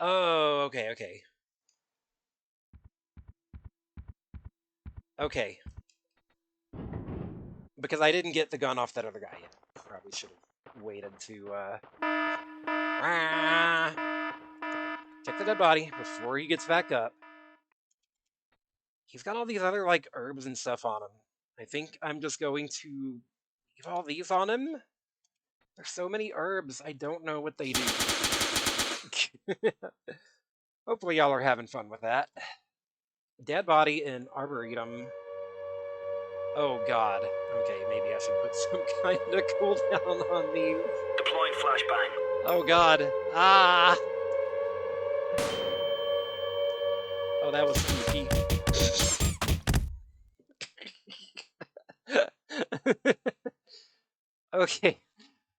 Oh, okay. Okay. Because I didn't get the gun off that other guy yet. Probably should have waited to, check the dead body before he gets back up. He's got all these other, like, herbs and stuff on him. I think I'm just going to leave all these on him. There's so many herbs, I don't know what they do. Hopefully y'all are having fun with that. Dead body in Arboretum. Oh god. Okay, maybe I should put some kind of cooldown on these. Deploying flashbang. Oh god. Ah! Oh, that was spooky. Okay.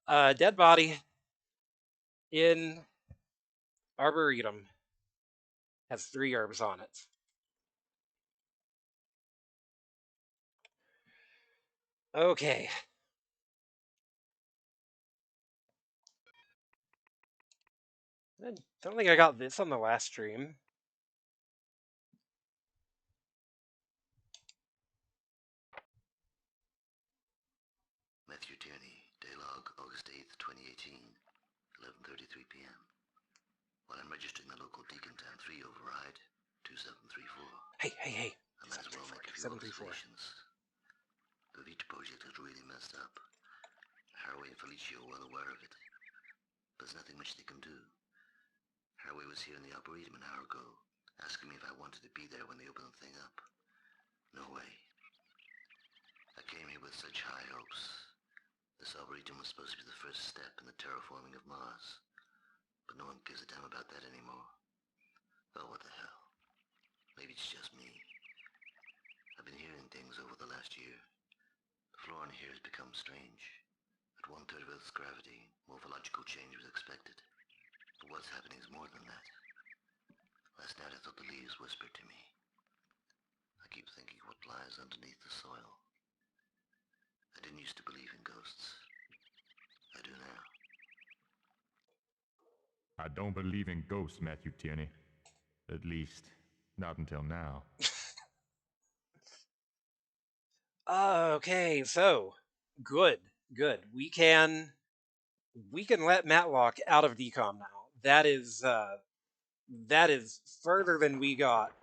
Dead body in Arboretum has 3 herbs on it. Okay. I don't think I got this on the last stream. Matthew Tierney, Daylog, August 8th, 2018, 11:33 p.m. While I'm registering the local Deacon Town 3 override, 2734. Hey. I might as well make a few 734. observations. The Vita project has really messed up. Haraway and Felicio are well aware of it. But there's nothing much they can do. Haraway was here in the Arboretum an hour ago, asking me if I wanted to be there when they open the thing up. No way. I came here with such high hopes. This Arboretum was supposed to be the first step in the terraforming of Mars. But no one gives a damn about that anymore. Oh, what the hell. Maybe it's just me. I've been hearing things over the last year. The flora in here has become strange. At 1/3 of Earth's gravity, morphological change was expected. But what's happening is more than that. Last night I thought the leaves whispered to me. I keep thinking what lies underneath the soil. I didn't used to believe in ghosts. I do now. I don't believe in ghosts, Matthew Tierney. At least, not until now. Okay, so good. We can let Matlock out of decom now. That is further than we got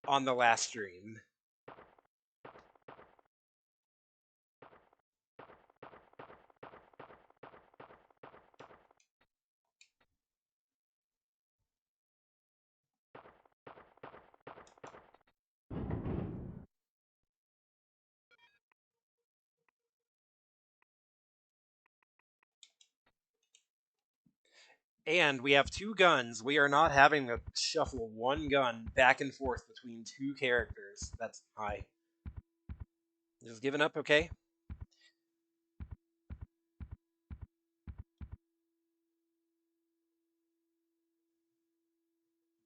on the last stream. And we have two guns. We are not having to shuffle one gun back and forth between two characters. That's high. Just giving up, okay?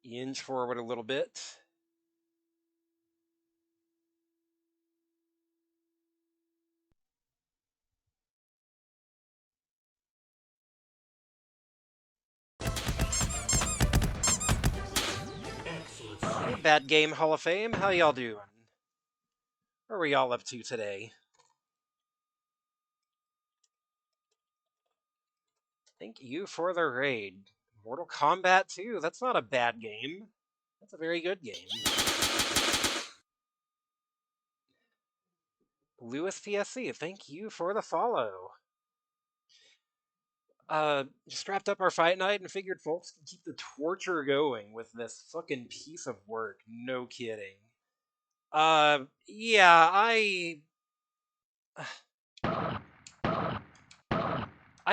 Inch forward a little bit. Hey, Bad Game Hall of Fame, how y'all doing? What are we all up to today? Thank you for the raid. Mortal Kombat 2, that's not a bad game. That's a very good game. Lewis PSC, thank you for the follow. Just wrapped up our fight night and figured folks can keep the torture going with this fucking piece of work. No kidding. Yeah, I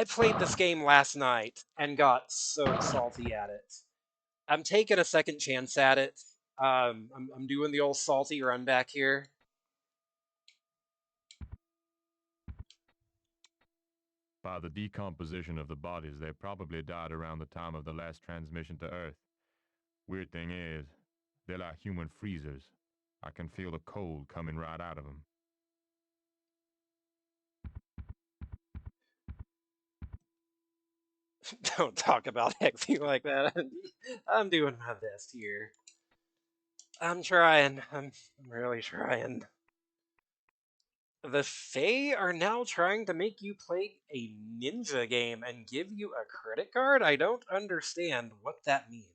played this game last night and got so salty at it. I'm taking a second chance at it. I'm doing the old salty run back here. By the decomposition of the bodies, they probably died around the time of the last transmission to Earth. Weird thing is, they're like human freezers. I can feel the cold coming right out of them. Don't talk about hexing like that. I'm doing my best here. I'm trying. I'm really trying. The Fae are now trying to make you play a ninja game and give you a credit card? I don't understand what that means.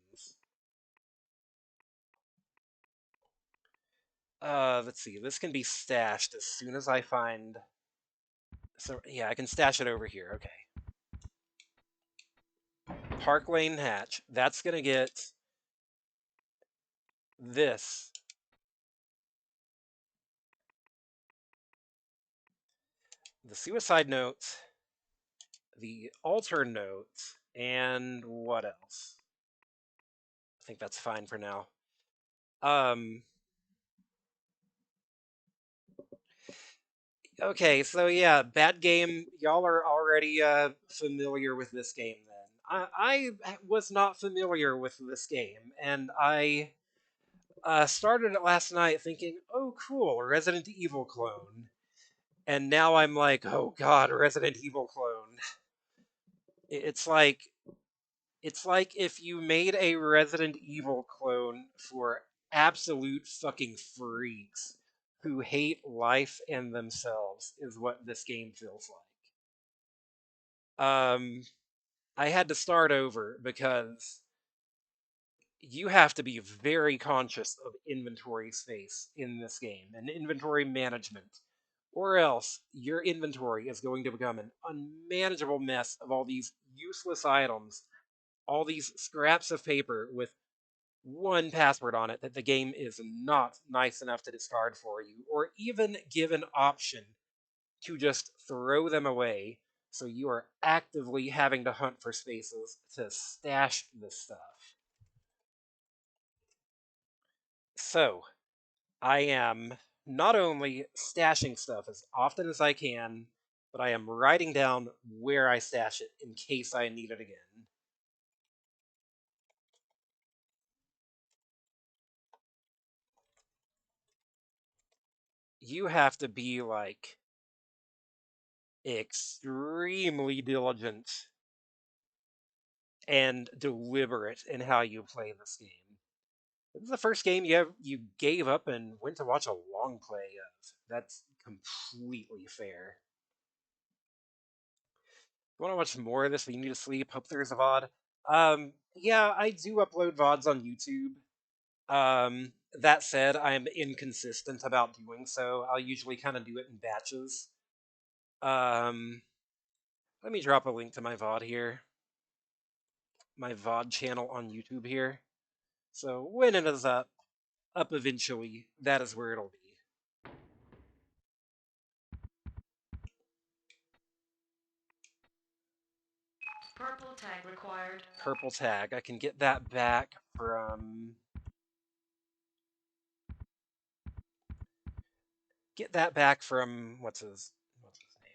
Let's see. This can be stashed as soon as I find... So, yeah, I can stash it over here. Okay. Park Lane Hatch. That's gonna get... this. The suicide note. The altar note. And what else? I think that's fine for now. Okay, so yeah, bad game. Y'all are already familiar with this game then. I was not familiar with this game, and I started it last night thinking, oh cool, Resident Evil clone. And now I'm like, oh god, Resident Evil clone. It's like if you made a Resident Evil clone for absolute fucking freaks who hate life and themselves is what this game feels like. I had to start over because you have to be very conscious of inventory space in this game and inventory management, or else your inventory is going to become an unmanageable mess of all these useless items, all these scraps of paper with one password on it that the game is not nice enough to discard for you, or even give an option to just throw them away. So you are actively having to hunt for spaces to stash this stuff. So I am not only stashing stuff as often as I can, but I am writing down where I stash it in case I need it again. You have to be like extremely diligent and deliberate in how you play this game. This is the first game you gave up and went to watch a long play of. That's completely fair. You want to watch more of this when you need to sleep? Hope there's a VOD. Yeah, I do upload VODs on YouTube. That said, I'm inconsistent about doing so. I'll usually kind of do it in batches. Um, Let me drop a link to my VOD here. My VOD channel on YouTube here. So when it is up eventually, that is where it'll be. Purple tag required. Purple tag. I can get that back from... Get that back from... What's his name?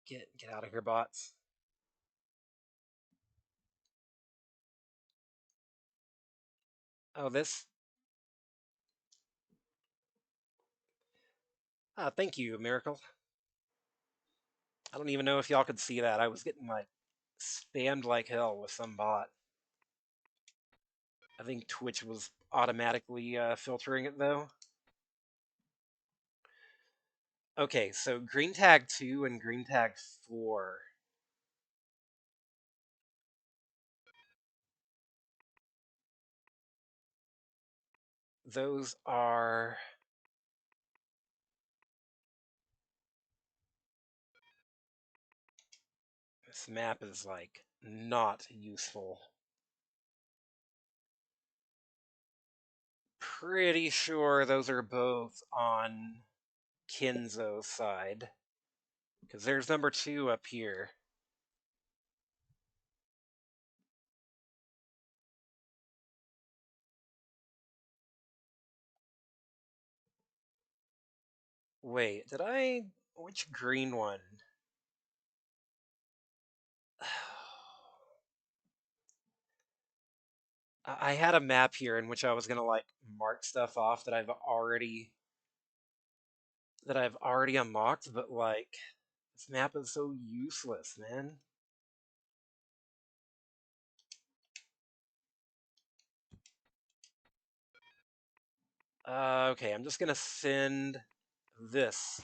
Get out of here, bots. Oh, this? Ah, thank you, Miracle. I don't even know if y'all could see that. I was getting, like, spammed like hell with some bot. I think Twitch was automatically filtering it, though. Okay, so green tag 2 and green tag 4. Those are... This map is, like, not useful. Pretty sure those are both on Kinzo's side. Because there's number 2 up here. Wait, did I... Which green one? I had a map here in which I was gonna, like, mark stuff off that I've already unlocked, but, like, this map is so useless, man. Okay, I'm just gonna send this.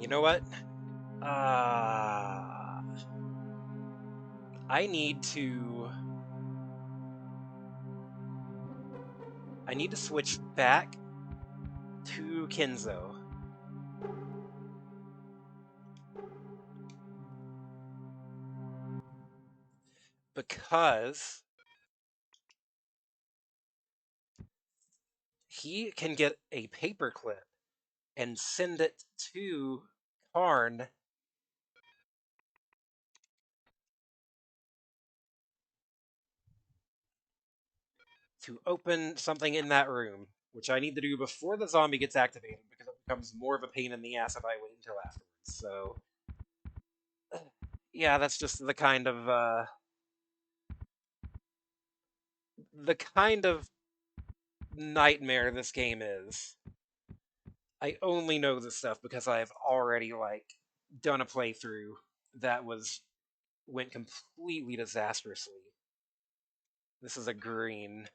You know what? I need to switch back to Kenzo. Because he can get a paperclip and send it to Karn to open something in that room, which I need to do before the zombie gets activated because it becomes more of a pain in the ass if I wait until afterwards. So, yeah, that's just the kind of nightmare this game is. I only know this stuff because I've already done a playthrough that went completely disastrously. This is a green.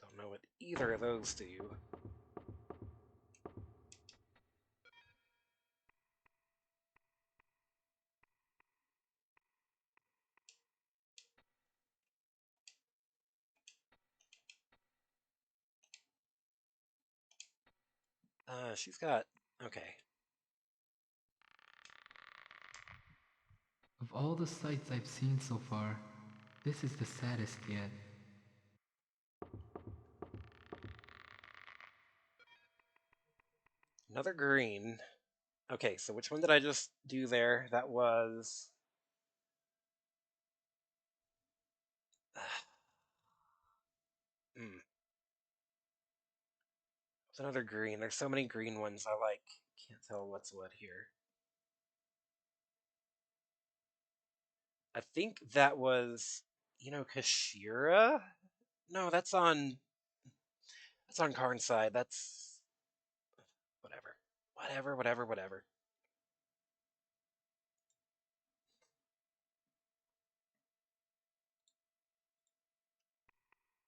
Don't know what either of those do. She's got. Okay. Of all the sights I've seen so far, this is the saddest yet. Another green. Okay, so which one did I just do there? That was. Hmm. It's another green. There's so many green ones. I can't tell what's what here. I think that was Kashira. No, that's on Karn's side. That's whatever. Whatever.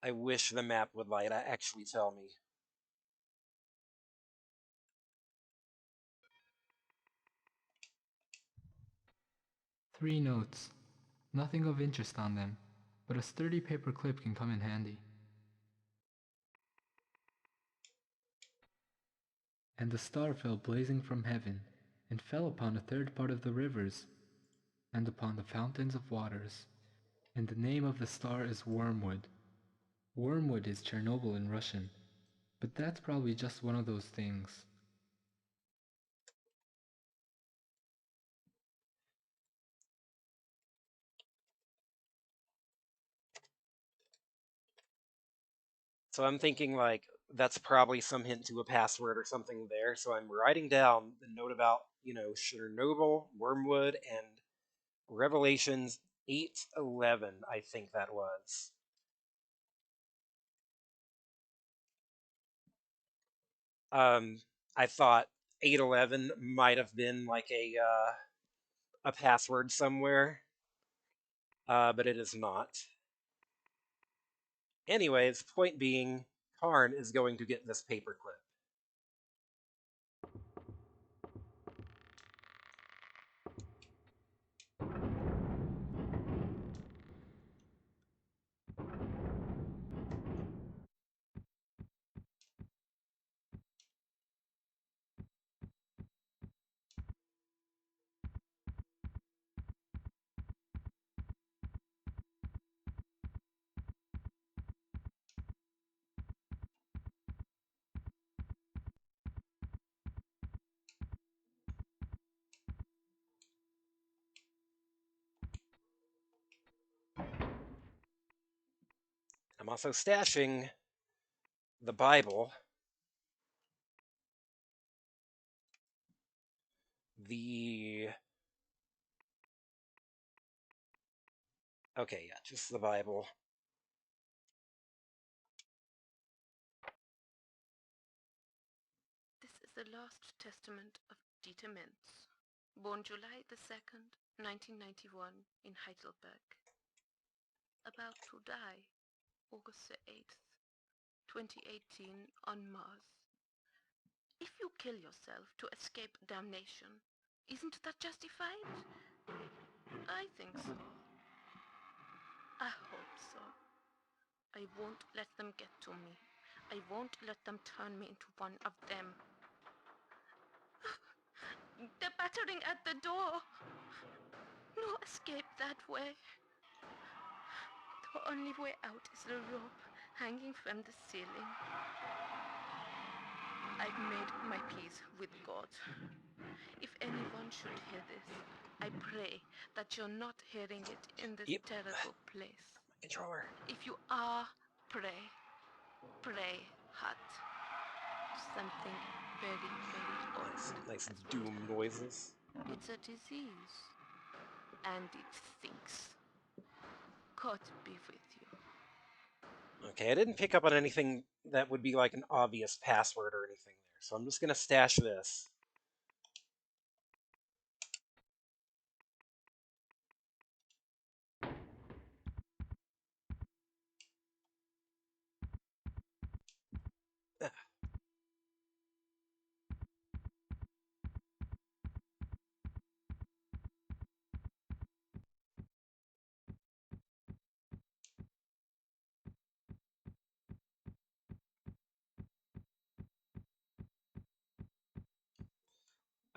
I wish the map would actually tell me. 3 notes. Nothing of interest on them, but a sturdy paper clip can come in handy. And the star fell blazing from heaven, and fell upon a third part of the rivers, and upon the fountains of waters. And the name of the star is Wormwood. Wormwood is Chernobyl in Russian, but that's probably just one of those things. So I'm thinking that's probably some hint to a password or something there. So I'm writing down the note about, Chernobyl, Wormwood, and Revelations 8:11, I think that was. Um, I thought 8:11 might have been a password somewhere, but it is not. Anyways, point being, Karn is going to get this paperclip. I'm also stashing the Bible, the okay, yeah, just the Bible. This is the last testament of Dieter Mintz, born July the 2nd, 1991, in Heidelberg. About to die, August the 8th, 2018, on Mars. If you kill yourself to escape damnation, Isn't that justified? I think so. I hope so. I won't let them get to me. I won't let them turn me into one of them. They're battering at the door. No escape that way. The only way out is the rope hanging from the ceiling. I've made my peace with God. If anyone should hear this, I pray that you're not hearing it in this Yep. terrible place. Controller. If you are, pray. Pray hard. Something very, very old. Nice has doom returned. noises. It's a disease. And it stinks. God be with you. Okay, I didn't pick up on anything that would be like an obvious password or anything there, so I'm just gonna stash this.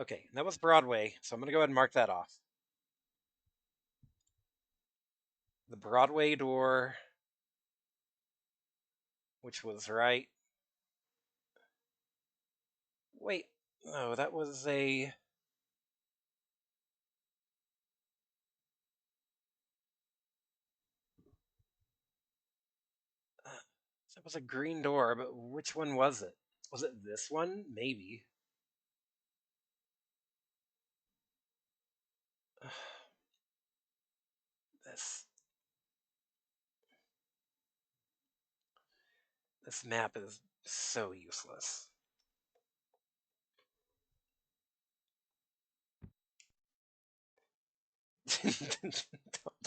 Okay, that was Broadway, so I'm gonna go ahead and mark that off. The Broadway door, which was right. Wait, no, that was a... That was a green door, but which one was it? Was it this one? Maybe. This... This map is so useless. Don't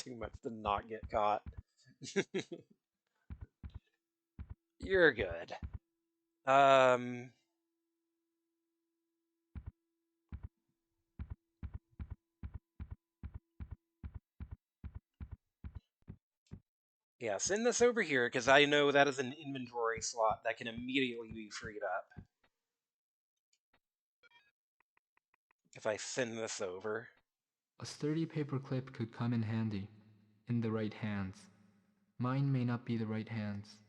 do much to not get caught. You're good. Yeah, send this over here, because I know that is an inventory slot that can immediately be freed up. If I send this over. A sturdy paperclip could come in handy, in the right hands. Mine may not be the right hands.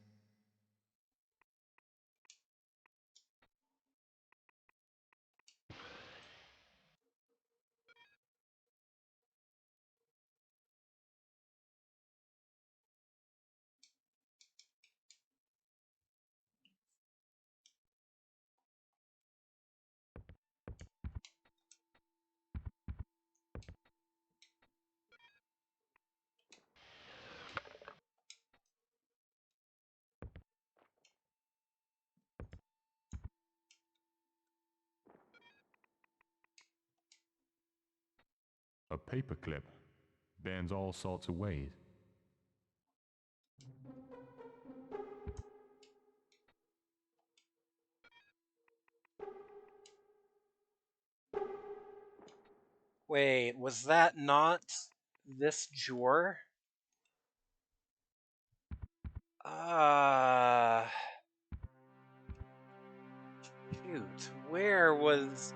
A paperclip bends all sorts of ways. Wait, was that not this drawer? Shoot, where was...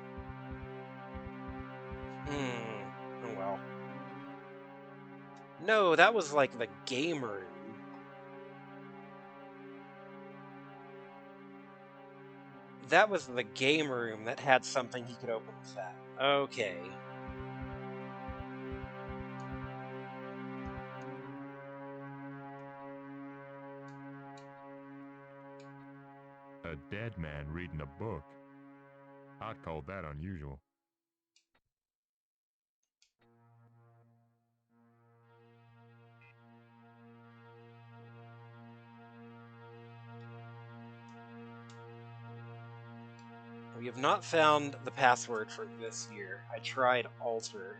Oh well. No, that was like the game room. That was the game room that had something he could open with that. Okay. A dead man reading a book. I'd call that unusual. We have not found the password for this year. I tried alter.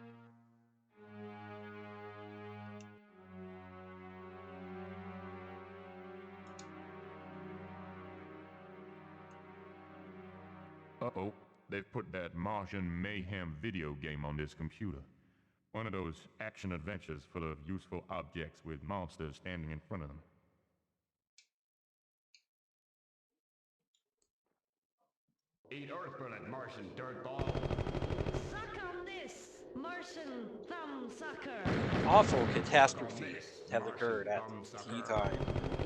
Uh-oh, they've put that Martian Mayhem video game on this computer. One of those action adventures full of useful objects with monsters standing in front of them. Eat Earth bullet, Martian dirtball. Suck on this, Martian thumb sucker. Awful catastrophe has occurred at tea time.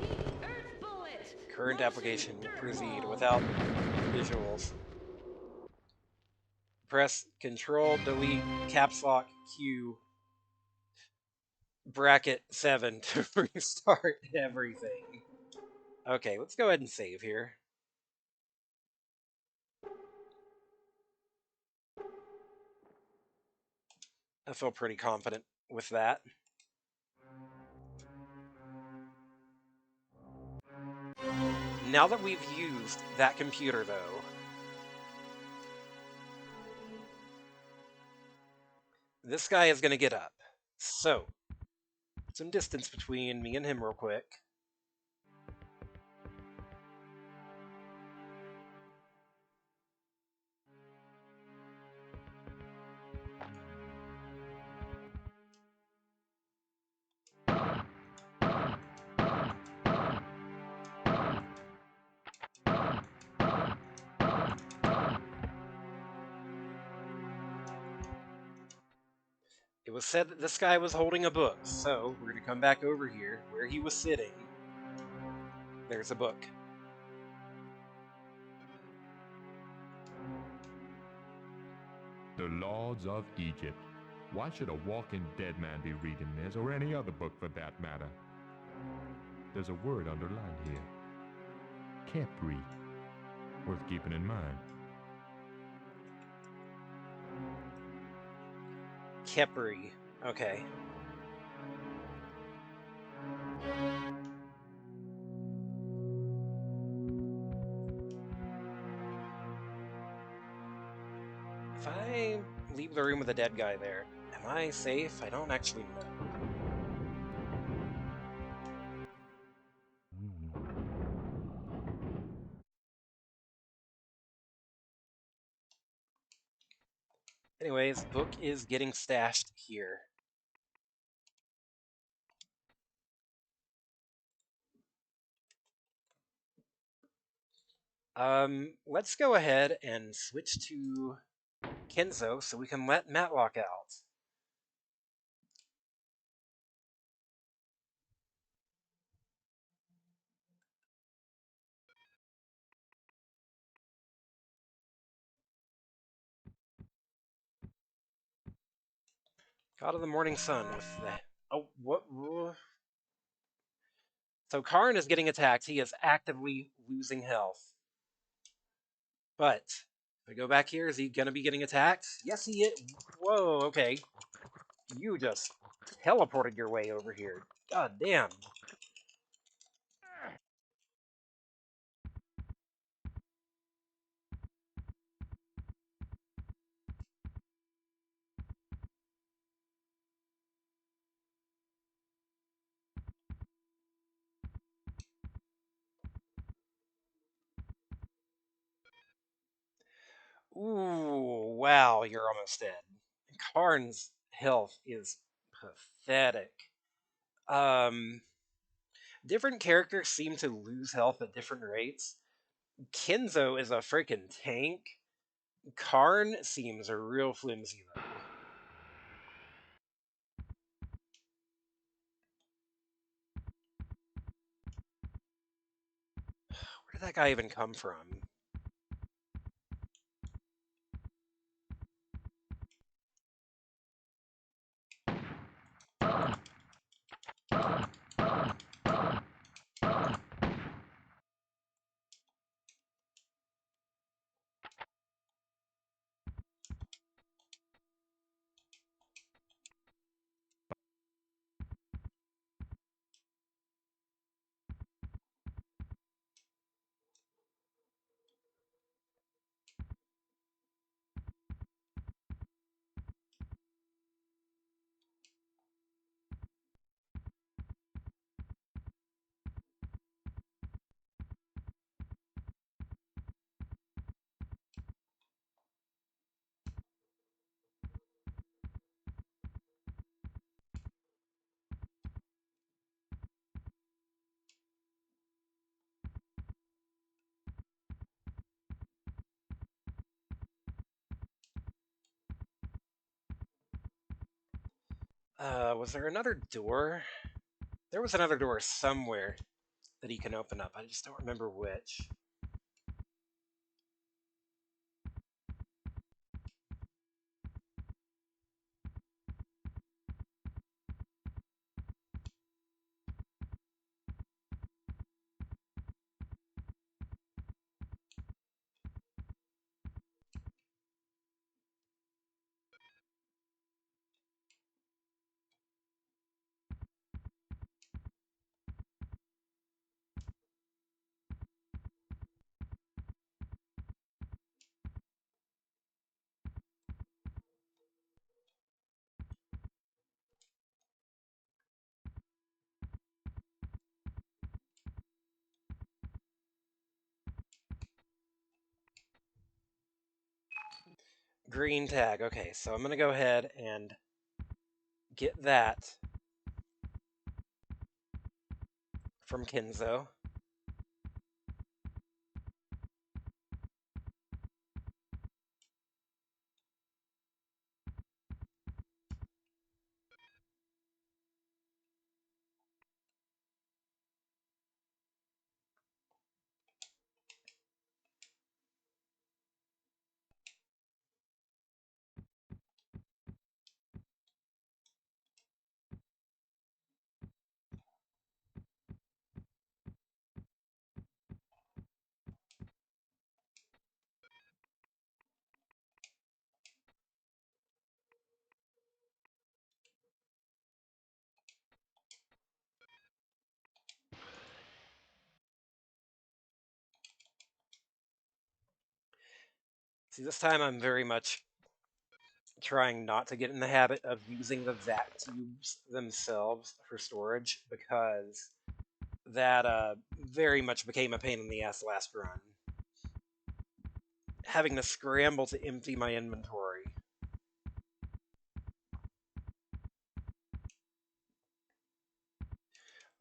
Eat Earth bullet. Current Martian application will proceed dirtball. without visuals. Press Control, Delete, Caps Lock, Q, bracket 7 to restart everything. Okay, let's go ahead and save here. I feel pretty confident with that. Now that we've used that computer, though, this guy is going to get up. So, some distance between me and him real quick. It was said that this guy was holding a book, so we're going to come back over here where he was sitting. There's a book. The Lords of Egypt. Why should a walking dead man be reading this, or any other book for that matter? There's a word underlined here. Kepri. Worth keeping in mind. Kepri. Okay. If I leave the room with the dead guy there, am I safe? I don't actually know. Anyways, book is getting stashed here. Let's go ahead and switch to Kenzo so we can let Matlock out. God of the Morning Sun with the... Oh, what? So Karn is getting attacked. He is actively losing health. But, if I go back here, is he going to be getting attacked? Yes, he is. Whoa, okay. You just teleported your way over here. God damn. Ooh, wow, you're almost dead. Karn's health is pathetic. Different characters seem to lose health at different rates. Kenzo is a freaking tank. Karn seems real flimsy, though. Where did that guy even come from? Was there another door? There was another door somewhere that he can open up. I just don't remember which. Green tag. Okay, so I'm going to go ahead and get that from Kenzo. See, this time I'm very much trying not to get in the habit of using the vac tubes themselves for storage because that very much became a pain in the ass last run. Having to scramble to empty my inventory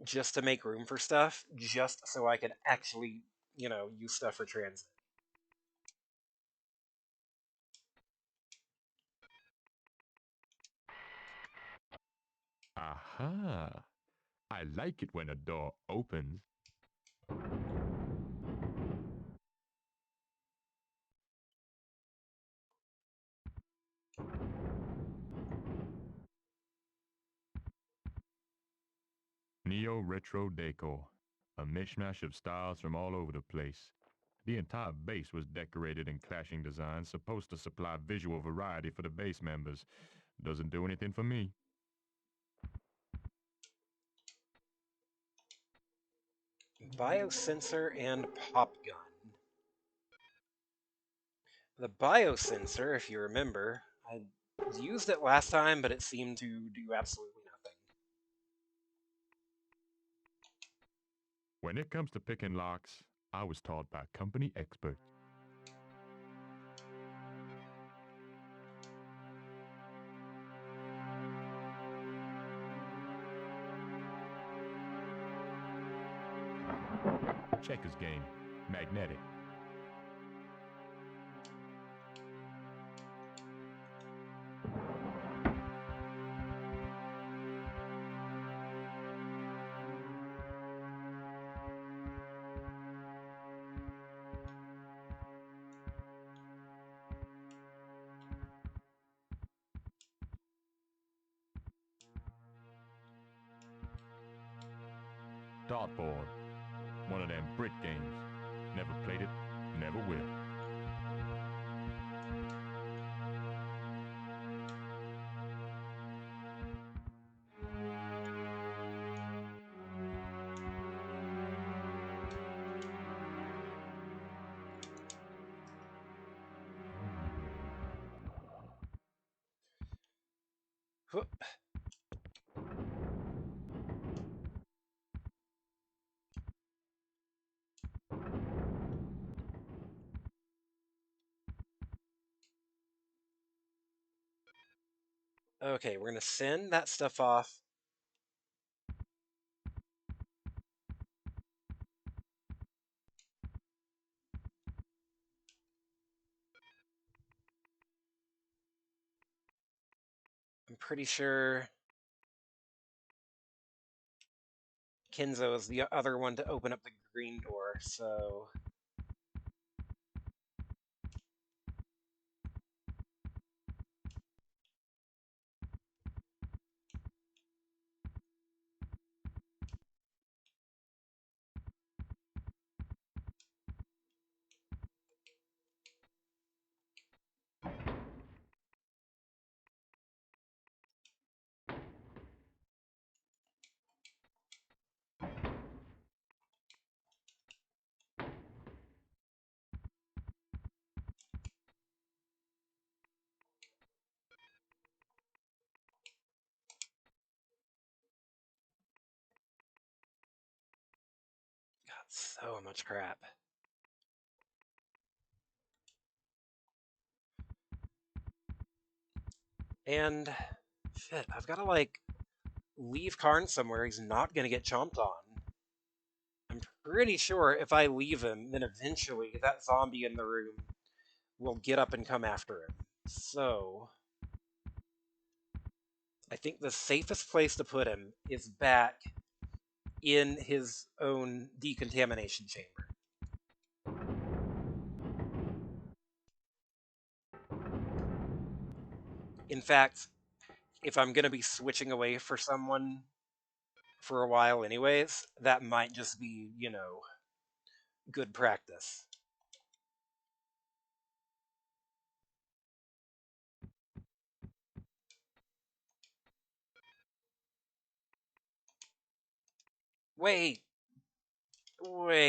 just to make room for stuff, just so I could actually, use stuff for transit. Aha! I like it when a door opens. Neo-retro decor. A mishmash of styles from all over the place. The entire base was decorated in clashing designs supposed to supply visual variety for the base members. Doesn't do anything for me. Biosensor and pop gun. The biosensor, if you remember, I used it last time, but it seemed to do absolutely nothing. When it comes to picking locks, I was taught by company experts. Checkers game. Magnetic. Dartboard. One of them Brit games. Never played it, never will. Whoop. Okay, we're going to send that stuff off. I'm pretty sure Kenzo is the other one to open up the green door, so... God, so much crap. And... shit, I've gotta, like, leave Karn somewhere he's not gonna get chomped on. I'm pretty sure if I leave him, then eventually that zombie in the room will get up and come after him. So... I think the safest place to put him is back in his own decontamination chamber. In fact, if I'm going to be switching away for someone for a while anyways, that might just be, good practice. Wait,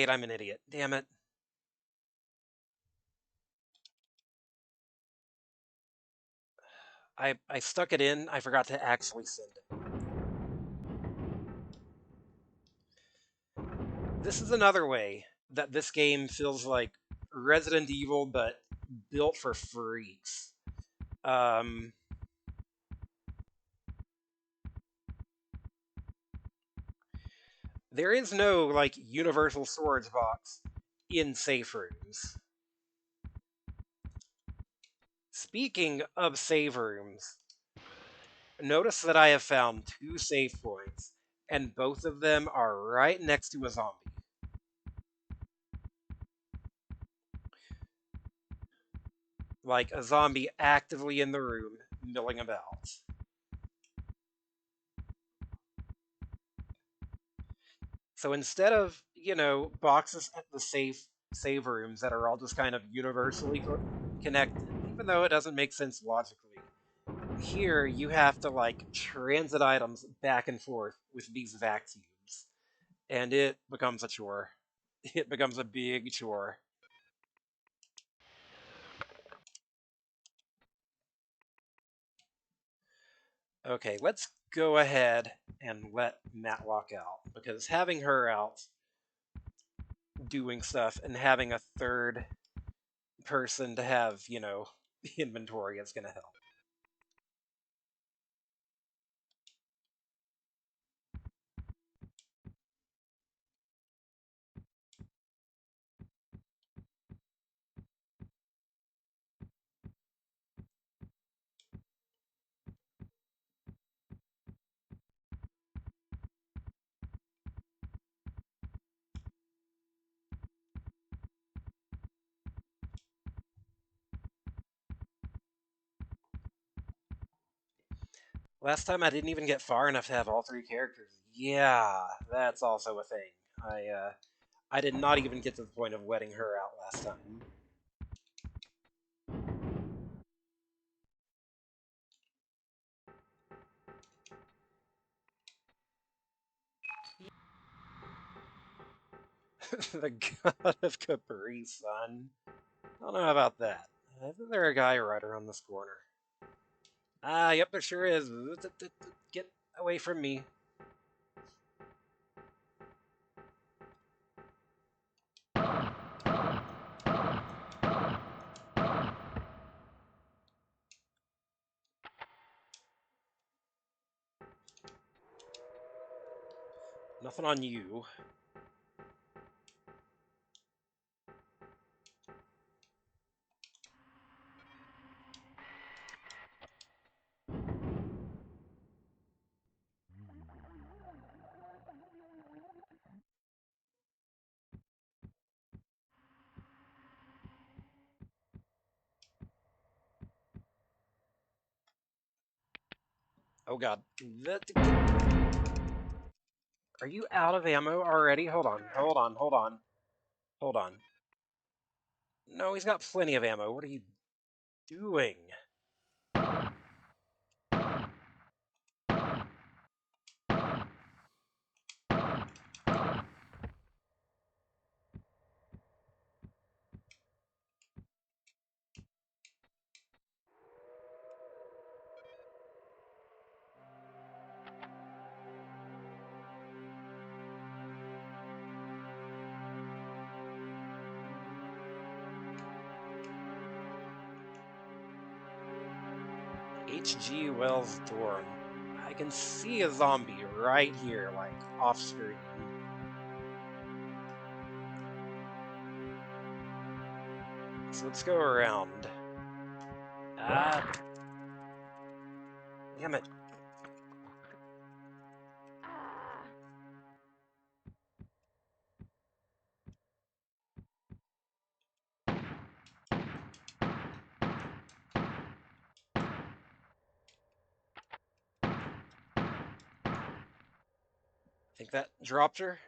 I'm an idiot. Damn it. I stuck it in, I forgot to actually send it. This is another way that this game feels like Resident Evil, but built for freaks. There is no, like, universal storage box in safe rooms. Speaking of save rooms, notice that I have found 2 save points, and both of them are right next to a zombie. Like, a zombie actively in the room, milling about. So instead of, boxes at the save rooms that are all just kind of universally connected, even though it doesn't make sense logically, here you have to, like, transit items back and forth with these vacuums. And it becomes a chore. It becomes a big chore. Okay, let's go ahead and let Matlock out, because having her out doing stuff and having a third person to have, inventory is going to help. Last time I didn't even get far enough to have all 3 characters. Yeah, that's also a thing. I did not even get to the point of wetting her out last time. The God of Capri Sun. I don't know about that. Isn't there a guy right around this corner? Ah, yep, there sure is. Get away from me. Nothing on you. Oh god. Are you out of ammo already? Hold on, hold on, hold on. Hold on. No, he's got plenty of ammo. What are you doing? H.G. Wells Dorn. I can see a zombie right here, like, off screen. So let's go around. Ah. Damn it. Think that dropped her?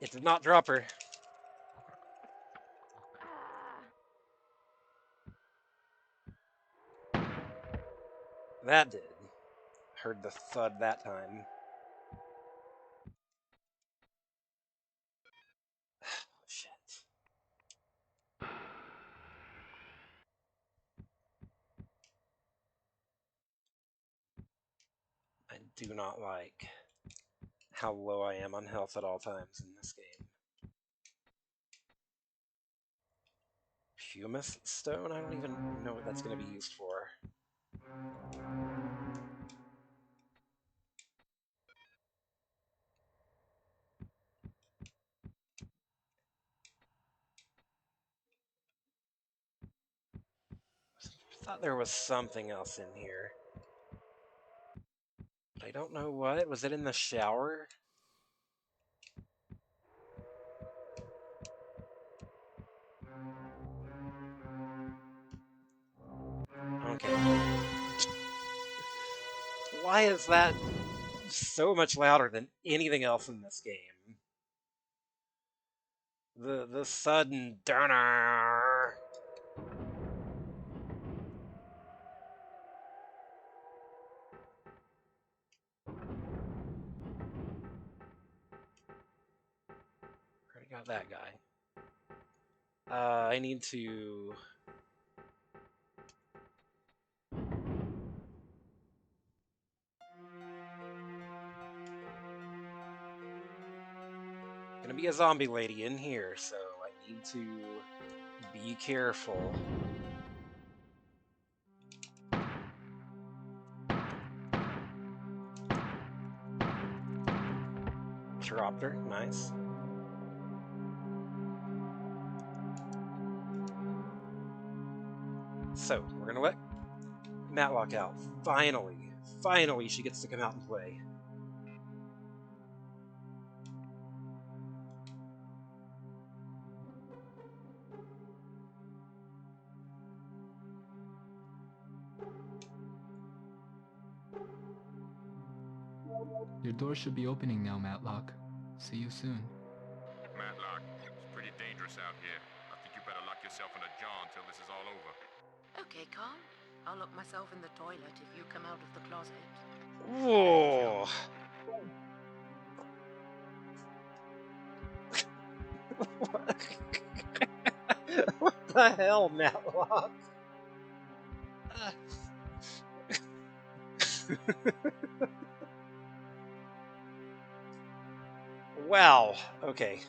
It did not drop her. That did. Heard the thud that time. Shit. I do not like how low I am on health at all times in this game. Pumice stone? I don't even know what that's going to be used for. I thought there was something else in here. But I don't know what. Was it in the shower? Okay. Why is that so much louder than anything else in this game? The sudden dunner. Already got that guy. I need to... Gonna be a zombie lady in here, so I need to be careful. Dropped her, nice. So, we're gonna let Matlock out. Finally, finally she gets to come out and play. Your door should be opening now, Matlock. See you soon. Matlock, it's pretty dangerous out here. I think you better lock yourself in a jar until this is all over. Okay, Carl. I'll lock myself in the toilet if you come out of the closet. Whoa! What the hell, Matlock? Wow, okay.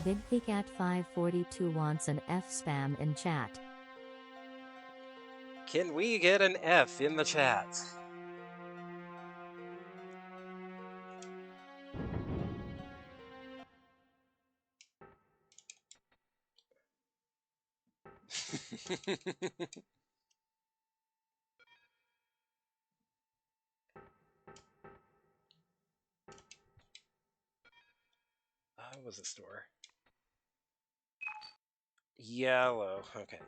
BigPicat542 wants an F spam in chat. Can we get an F in the chat? was the store? Yellow. Okay.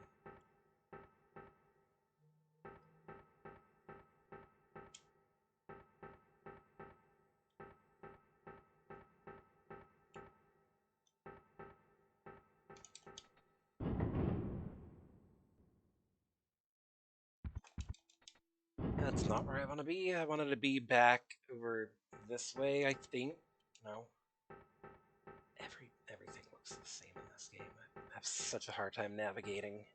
That's not where I want to be. I wanted to be back over this way, I think. No. Everything looks the same in this game. I have such a hard time navigating.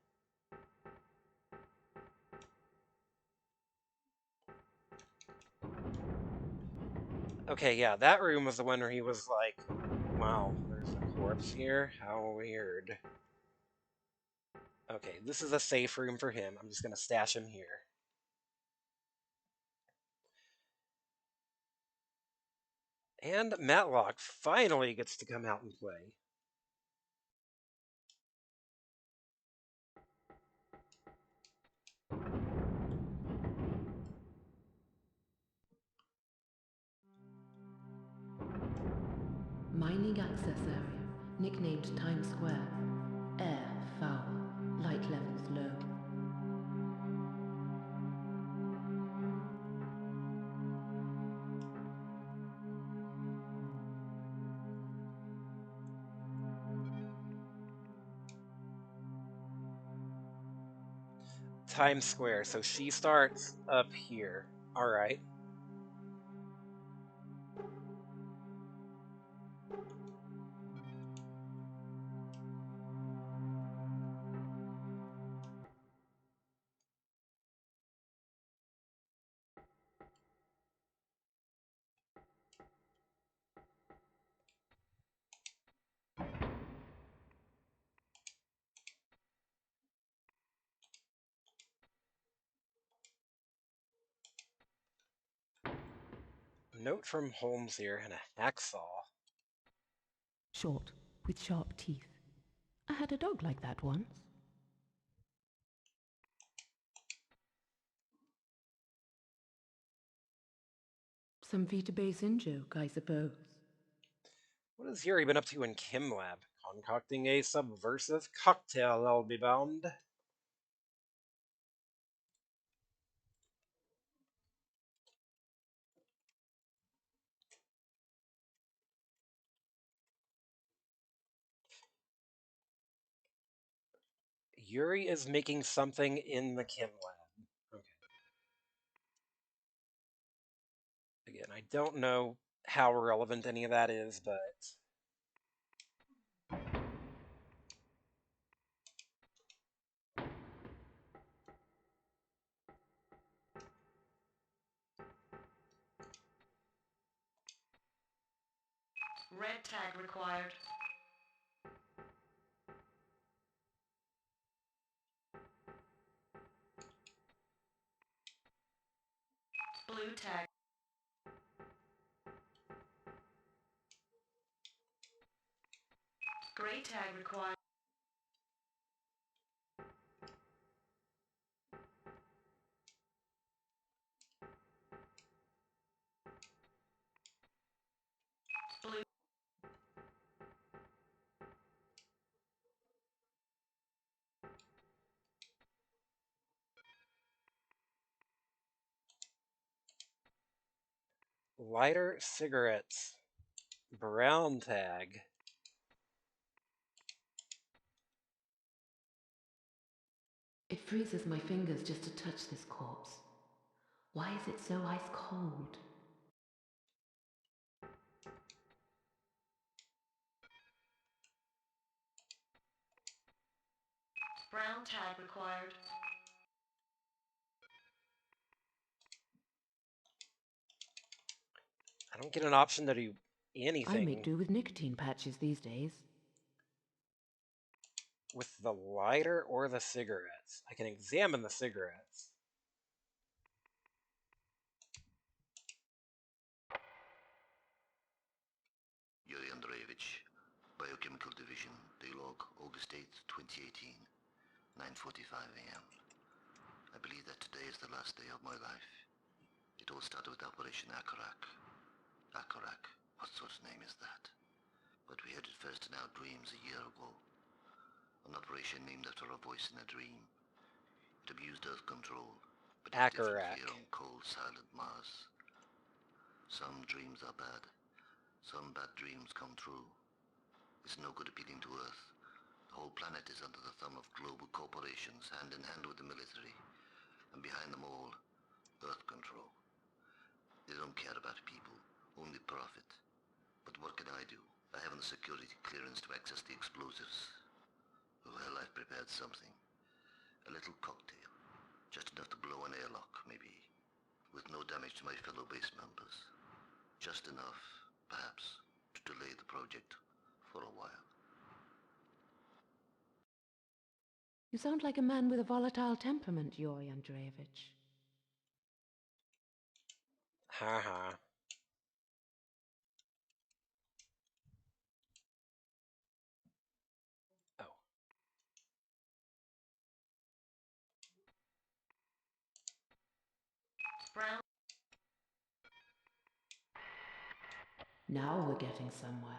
Okay, yeah, that room was the one where he was like, wow, there's a corpse here? How weird. Okay, this is a safe room for him. I'm just gonna stash him here. And Matlock finally gets to come out and play. Mining access area, nicknamed Times Square. Air foul, light levels low. Times Square, so she starts up here. Alright. Note from Holmes here and a hacksaw. Short, with sharp teeth. I had a dog like that once. Some Vita-based joke, I suppose. What has Yuri been up to in Chem Lab? Concocting a subversive cocktail, I'll be bound. Yuri is making something in the Chem Lab. Okay. Again, I don't know how relevant any of that is, but... Red tag required. Blue tag. Gray tag required. Blue. Lighter cigarettes. Brown tag. It freezes my fingers just to touch this corpse. Why is it so ice cold? Brown tag required. I don't get an option to do I make anything do with nicotine patches these days. with the lighter or the cigarettes. I can examine the cigarettes. Yuri Andreevich, Biochemical Division, Daylog, August 8th, 2018, 9:45 a.m. I believe that today is the last day of my life. It all started with Operation Akarak. Akarak? What sort of name is that? but we headed first in our dreams a year ago. An operation named after a voice in a dream. It abused Earth control, but it's different here on cold, silent Mars. Some dreams are bad. Some bad dreams come true. It's no good appealing to Earth. The whole planet is under the thumb of global corporations, hand in hand with the military. And behind them all, Earth control. They don't care about people, only profit. But what can I do? I haven't the security clearance to access the explosives. Well, I've prepared something. A little cocktail. Just enough to blow an airlock, maybe. With no damage to my fellow base members. Just enough, perhaps, to delay the project for a while. You sound like a man with a volatile temperament, Yuri Andreevich. Ha ha. Oh. Now we're getting somewhere.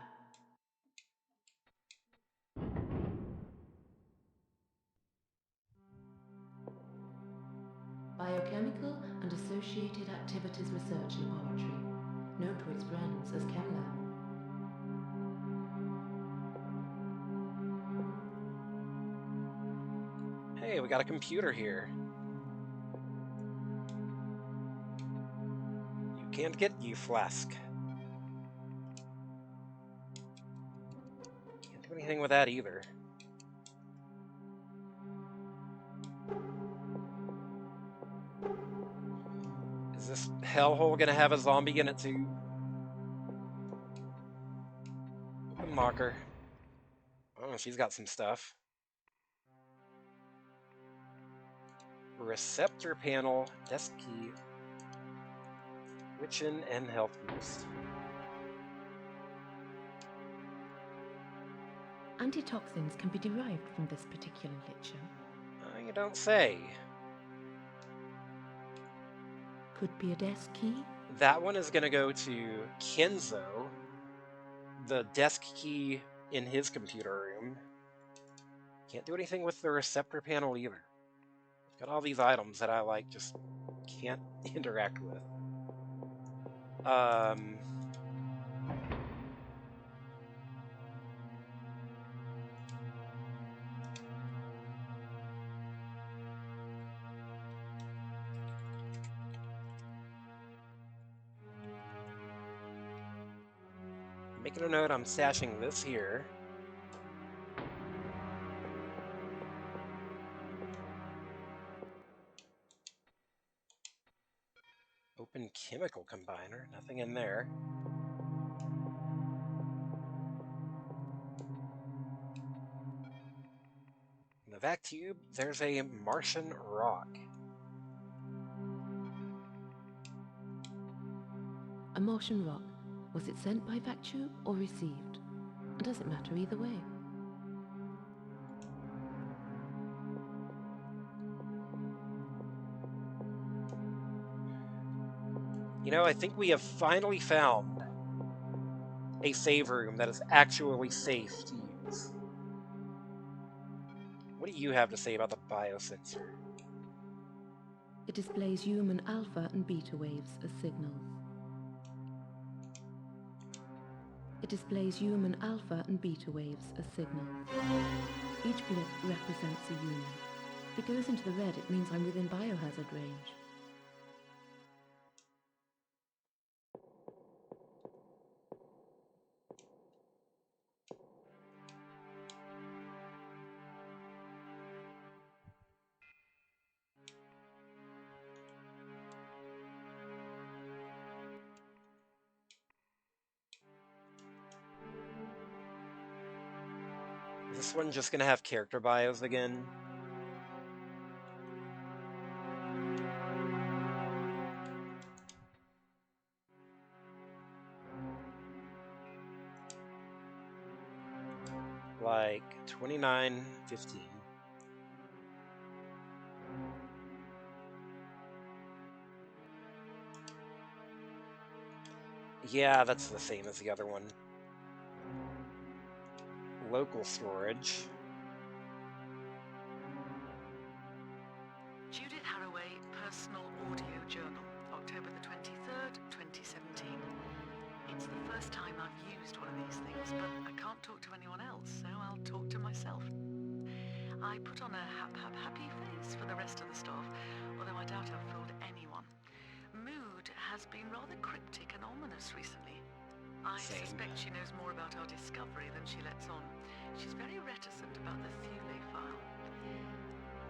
Biochemical and Associated Activities Research Laboratory, known to its friends as ChemLab. Hey, we got a computer here. You can't get you, Flask. Can't do anything with that either. Is this hellhole gonna have a zombie in it too? Open locker. Oh, she's got some stuff. Receptor panel, desk key, Witchin, and health boost. Antitoxins can be derived from this particular lichen. You don't say. Could be a desk key. That one is gonna go to Kenzo, the desk key in his computer room. Can't do anything with the receptor panel either. Got all these items that I like, just can't interact with. Making a note, I'm stashing this here. Open chemical combiner, nothing in there. In the vac tube, there's a Martian rock. A Martian rock. Was it sent by vac tube or received? Does it matter either way? You know, I think we have finally found a save room that is actually safe to use. What do you have to say about the biosensor? It displays human alpha and beta waves as signals. It displays human alpha and beta waves as signals. Each blip represents a human. If it goes into the red, it means I'm within biohazard range. Is this one just gonna have character bios again? Like 29:15. Yeah, that's the same as the other one. local storage. Judith Haraway, Personal Audio Journal, October the 23rd, 2017. It's the first time I've used one of these things, but I can't talk to anyone else, so I'll talk to myself. I put on a happy face for the rest of the staff, although I doubt I've fooled anyone. Mood has been rather cryptic and ominous recently. I suspect she knows more about our discovery than she lets on. She's very reticent about the Thule file.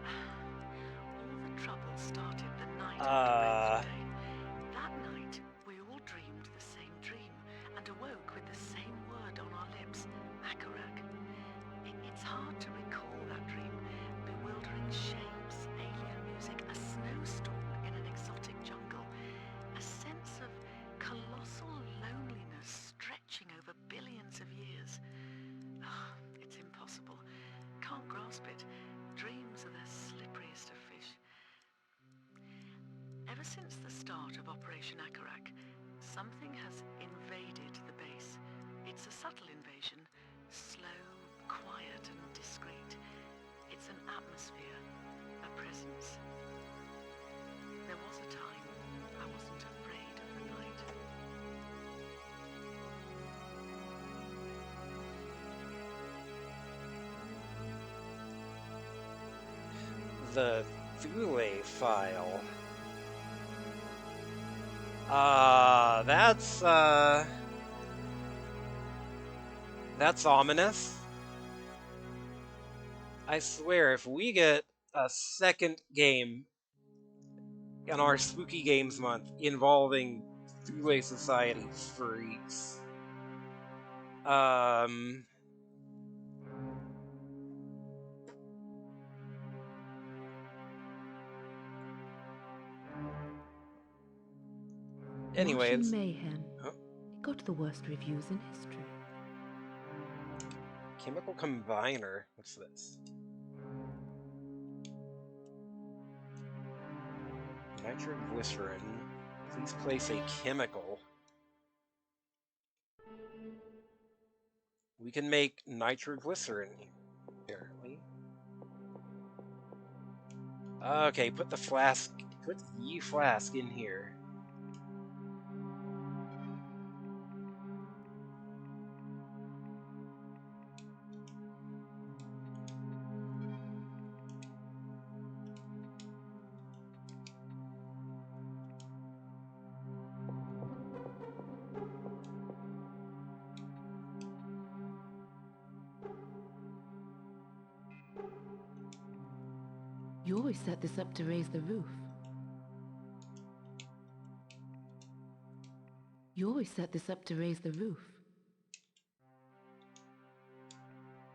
All the trouble started the night after Wednesday. That night, we all dreamed the same dream and awoke with the same word on our lips, Akarak. It's hard to recall that dream. Bewildering shapes, alien music, a snowstorm in an exotic jungle, a sense of colossal loneliness stretching over billions of years. It's impossible. Can't grasp it. Dreams are the slipperiest of fish. Ever since the start of Operation Akarak, something has invaded the base. It's a subtle invasion, slow, quiet and discreet. It's an atmosphere, a presence. There was a time I wasn't afraid of the night. The Thule file. That's ominous. I swear, if we get a second game in our Spooky Games month involving Thule Society freaks, anyways. Martian Mayhem. It got the worst reviews in history. Chemical combiner. What's this? Nitroglycerin. Please place a chemical. We can make nitroglycerin, apparently. Okay, put the flask in here. You always set this up to raise the roof. You always set this up to raise the roof.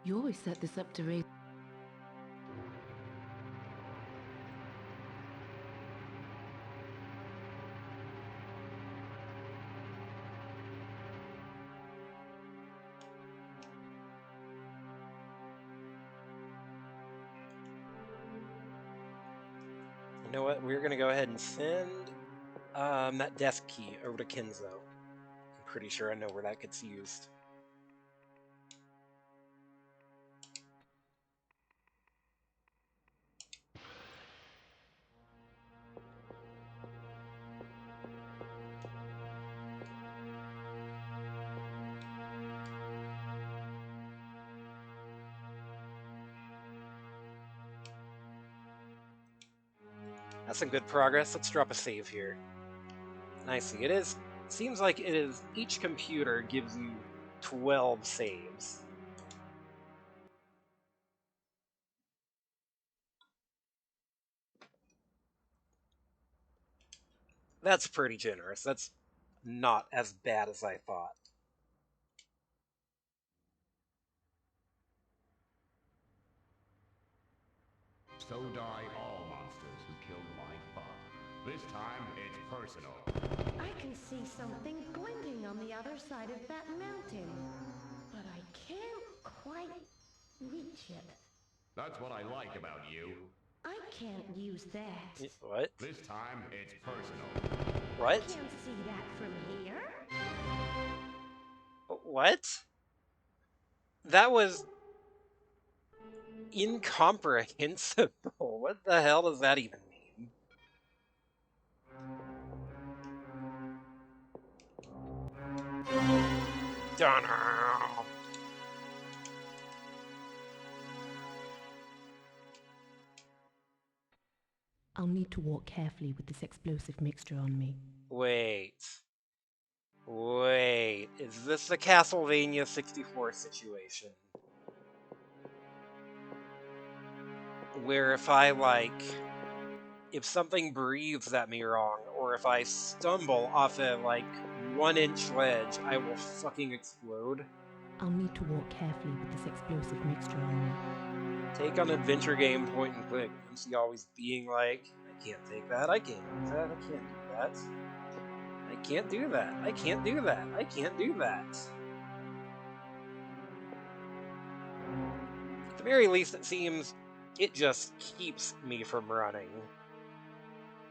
You always set this up to raise... You know what? We're going to go ahead and send that desk key over to Kenzo. I'm pretty sure I know where that gets used. That's some good progress. Let's drop a save here. Nicely. Seems like it is, each computer gives you 12 saves. That's pretty generous. That's not as bad as I thought. So die all monsters who killed my father. This time, it's personal. I can see something glinting on the other side of that mountain, but I can't quite reach it. That's what I like about you. I can't use that. What? This time, it's personal. What? I can't see that from here. What? That was Incomprehensible. What the hell does that even mean? Dunno. I'll need to walk carefully with this explosive mixture on me. Wait. Is this the Castlevania 64 situation? Where if if something breathes at me wrong, or if I stumble off a, 1-inch ledge, I will fucking explode? I'll need to walk carefully with this explosive mixture on me. Take on adventure game point and click. MC always being like, I can't take that, I can't do that, I can't do that. I can't do that, I can't do that, I can't do that. At the very least, it seems it just keeps me from running.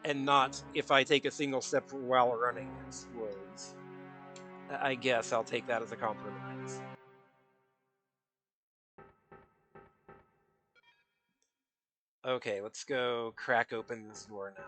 And not, if I take a single step while running, it explodes. I guess I'll take that as a compromise. Okay, let's go crack open this door now.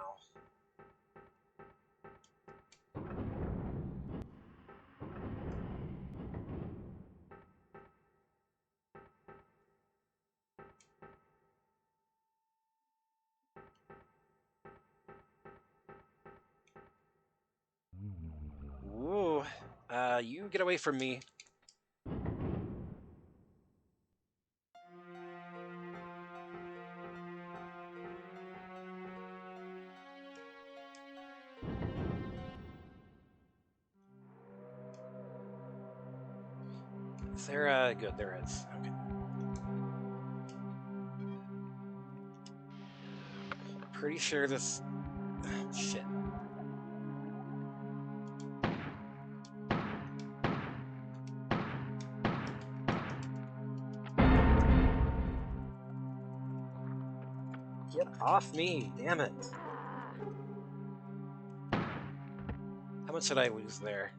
Ooh, you get away from me. Is there good, there is. Okay. Pretty sure this... shit. Get off me, damn it. How much did I lose there?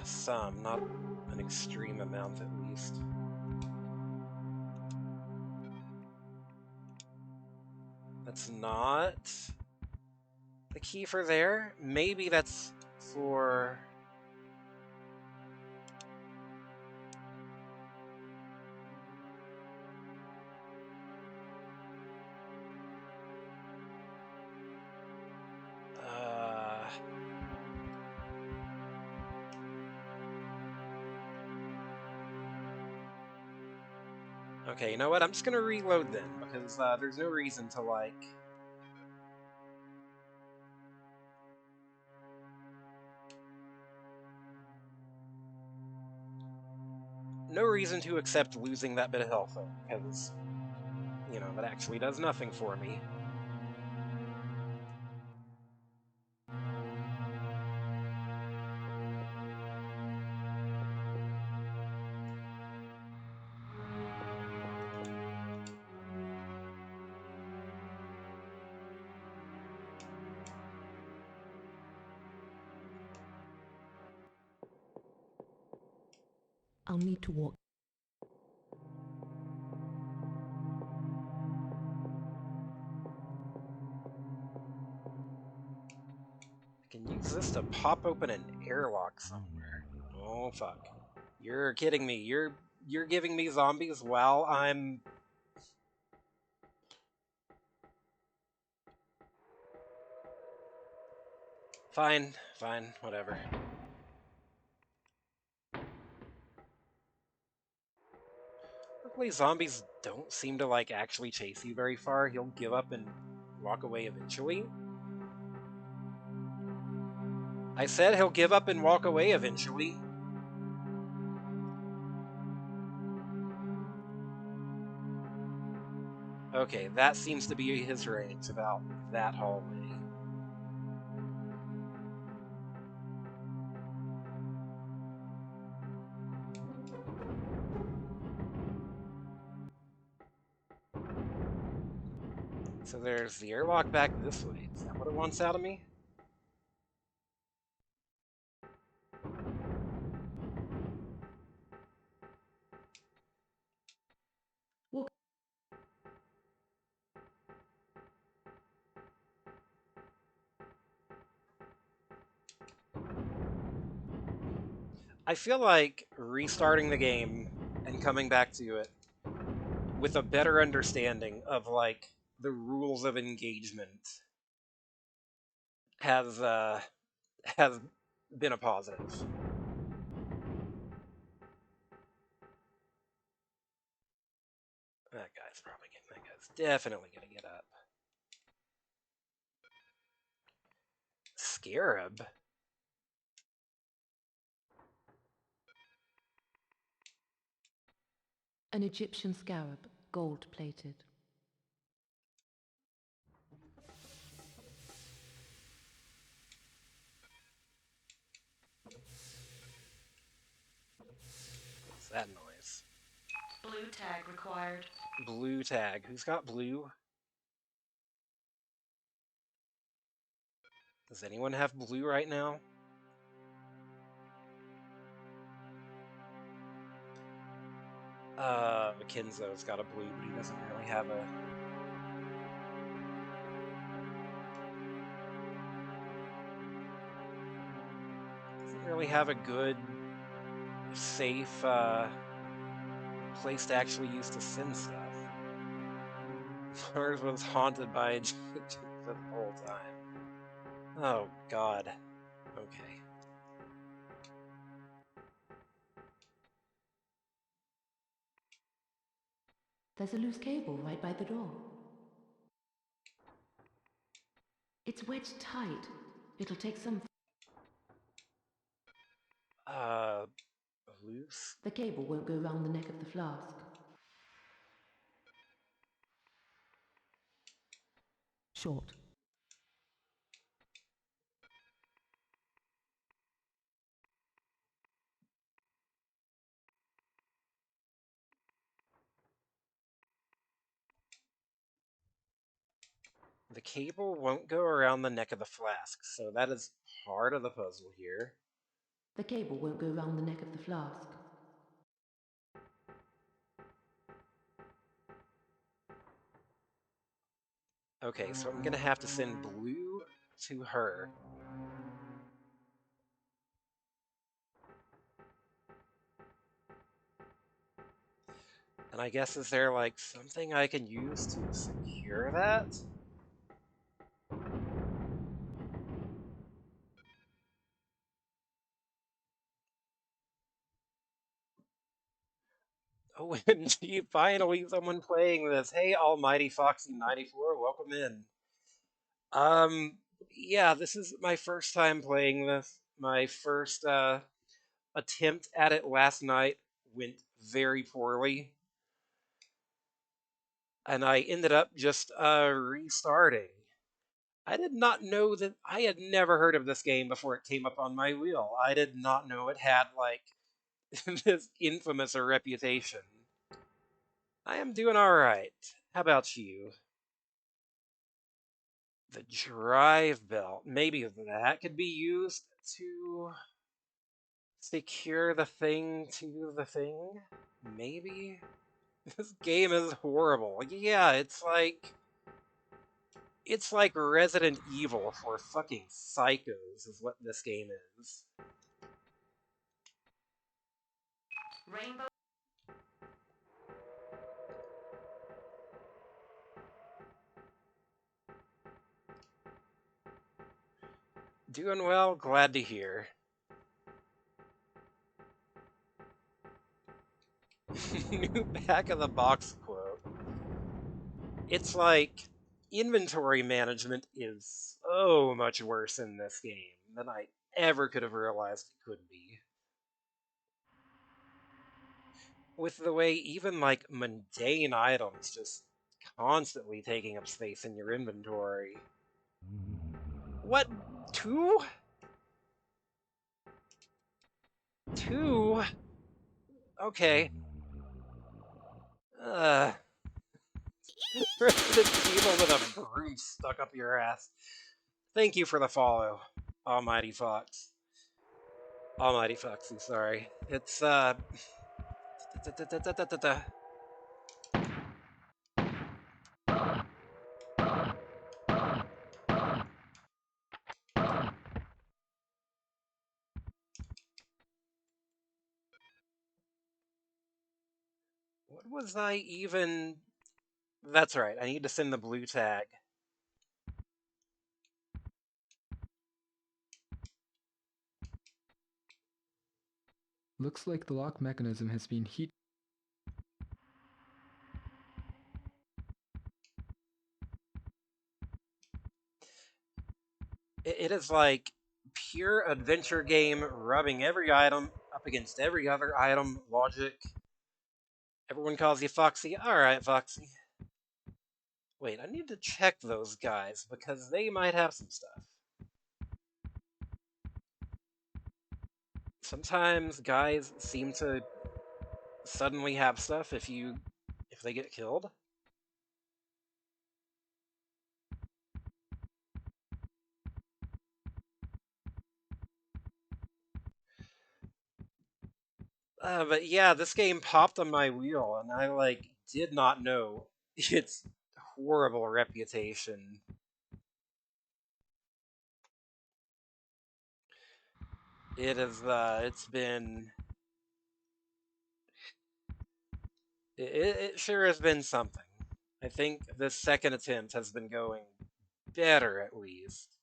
Some, not an extreme amount at least. That's not the key for there. Maybe that's for... Okay, you know what? I'm just gonna reload then, because there's no reason to, no reason to accept losing that bit of health, because, you know, that actually does nothing for me. I'll need to walk. I can use this to pop open an airlock somewhere. Oh, fuck. You're kidding me. You're giving me zombies while I'm... Fine, whatever. Luckily, zombies don't seem to, actually chase you very far. He'll give up and walk away eventually. I said he'll give up and walk away eventually. Okay, that seems to be his range, about that hallway. So there's the airlock back this way. Is that what it wants out of me? I feel like restarting the game and coming back to it with a better understanding of like the rules of engagement has has been a positive. That guy's definitely gonna get up. Scarab? An Egyptian scarab, gold-plated. What's that noise? Blue tag required. Blue tag. Who's got blue? Does anyone have blue right now? Makenzo's got a blue, but he doesn't really have a... Doesn't really have a good, safe, place to actually use to send stuff. Mars was haunted by Egyptians the whole time. Oh, God. Okay. There's a loose cable right by the door. It's wedged tight. It'll take some... Loose? The cable won't go round the neck of the flask. Short. The cable won't go around the neck of the flask, so that is part of the puzzle here. The cable won't go round the neck of the flask. Okay, so I'm gonna have to send blue to her. And I guess, is there like something I can use to secure that? OMG, finally someone playing this. Hey, Almighty Foxy94, welcome in. Yeah, this is my first time playing this. My first attempt at it last night went very poorly. And I ended up just restarting. I did not know that I had never heard of this game before it came up on my wheel. I did not know it had like this infamous a reputation. I am doing alright. How about you? The drive belt. Maybe that could be used to secure the thing to the thing? Maybe? This game is horrible. Yeah, it's like Resident Evil for fucking psychos is what this game is. Rainbow. Doing well, glad to hear. New back of the box quote. It's like inventory management is so much worse in this game than I ever could have realized it could be. With the way even like mundane items just constantly taking up space in your inventory. What? Two? Two? Okay. Resident Evil with a broom stuck up your ass. Thank you for the follow, Almighty Fox. Almighty Foxy, sorry. It's, What was I even... That's right, I need to send the blue tag. Looks like the lock mechanism has been heat. It is like pure adventure game rubbing every item up against every other item logic. Everyone calls you Foxy. Alright, Foxy. Wait, I need to check those guys because they might have some stuff. Sometimes guys seem to suddenly have stuff if they get killed. But yeah, this game popped on my wheel, and I did not know its horrible reputation. It's been it sure has been something. I think this second attempt has been going better at least,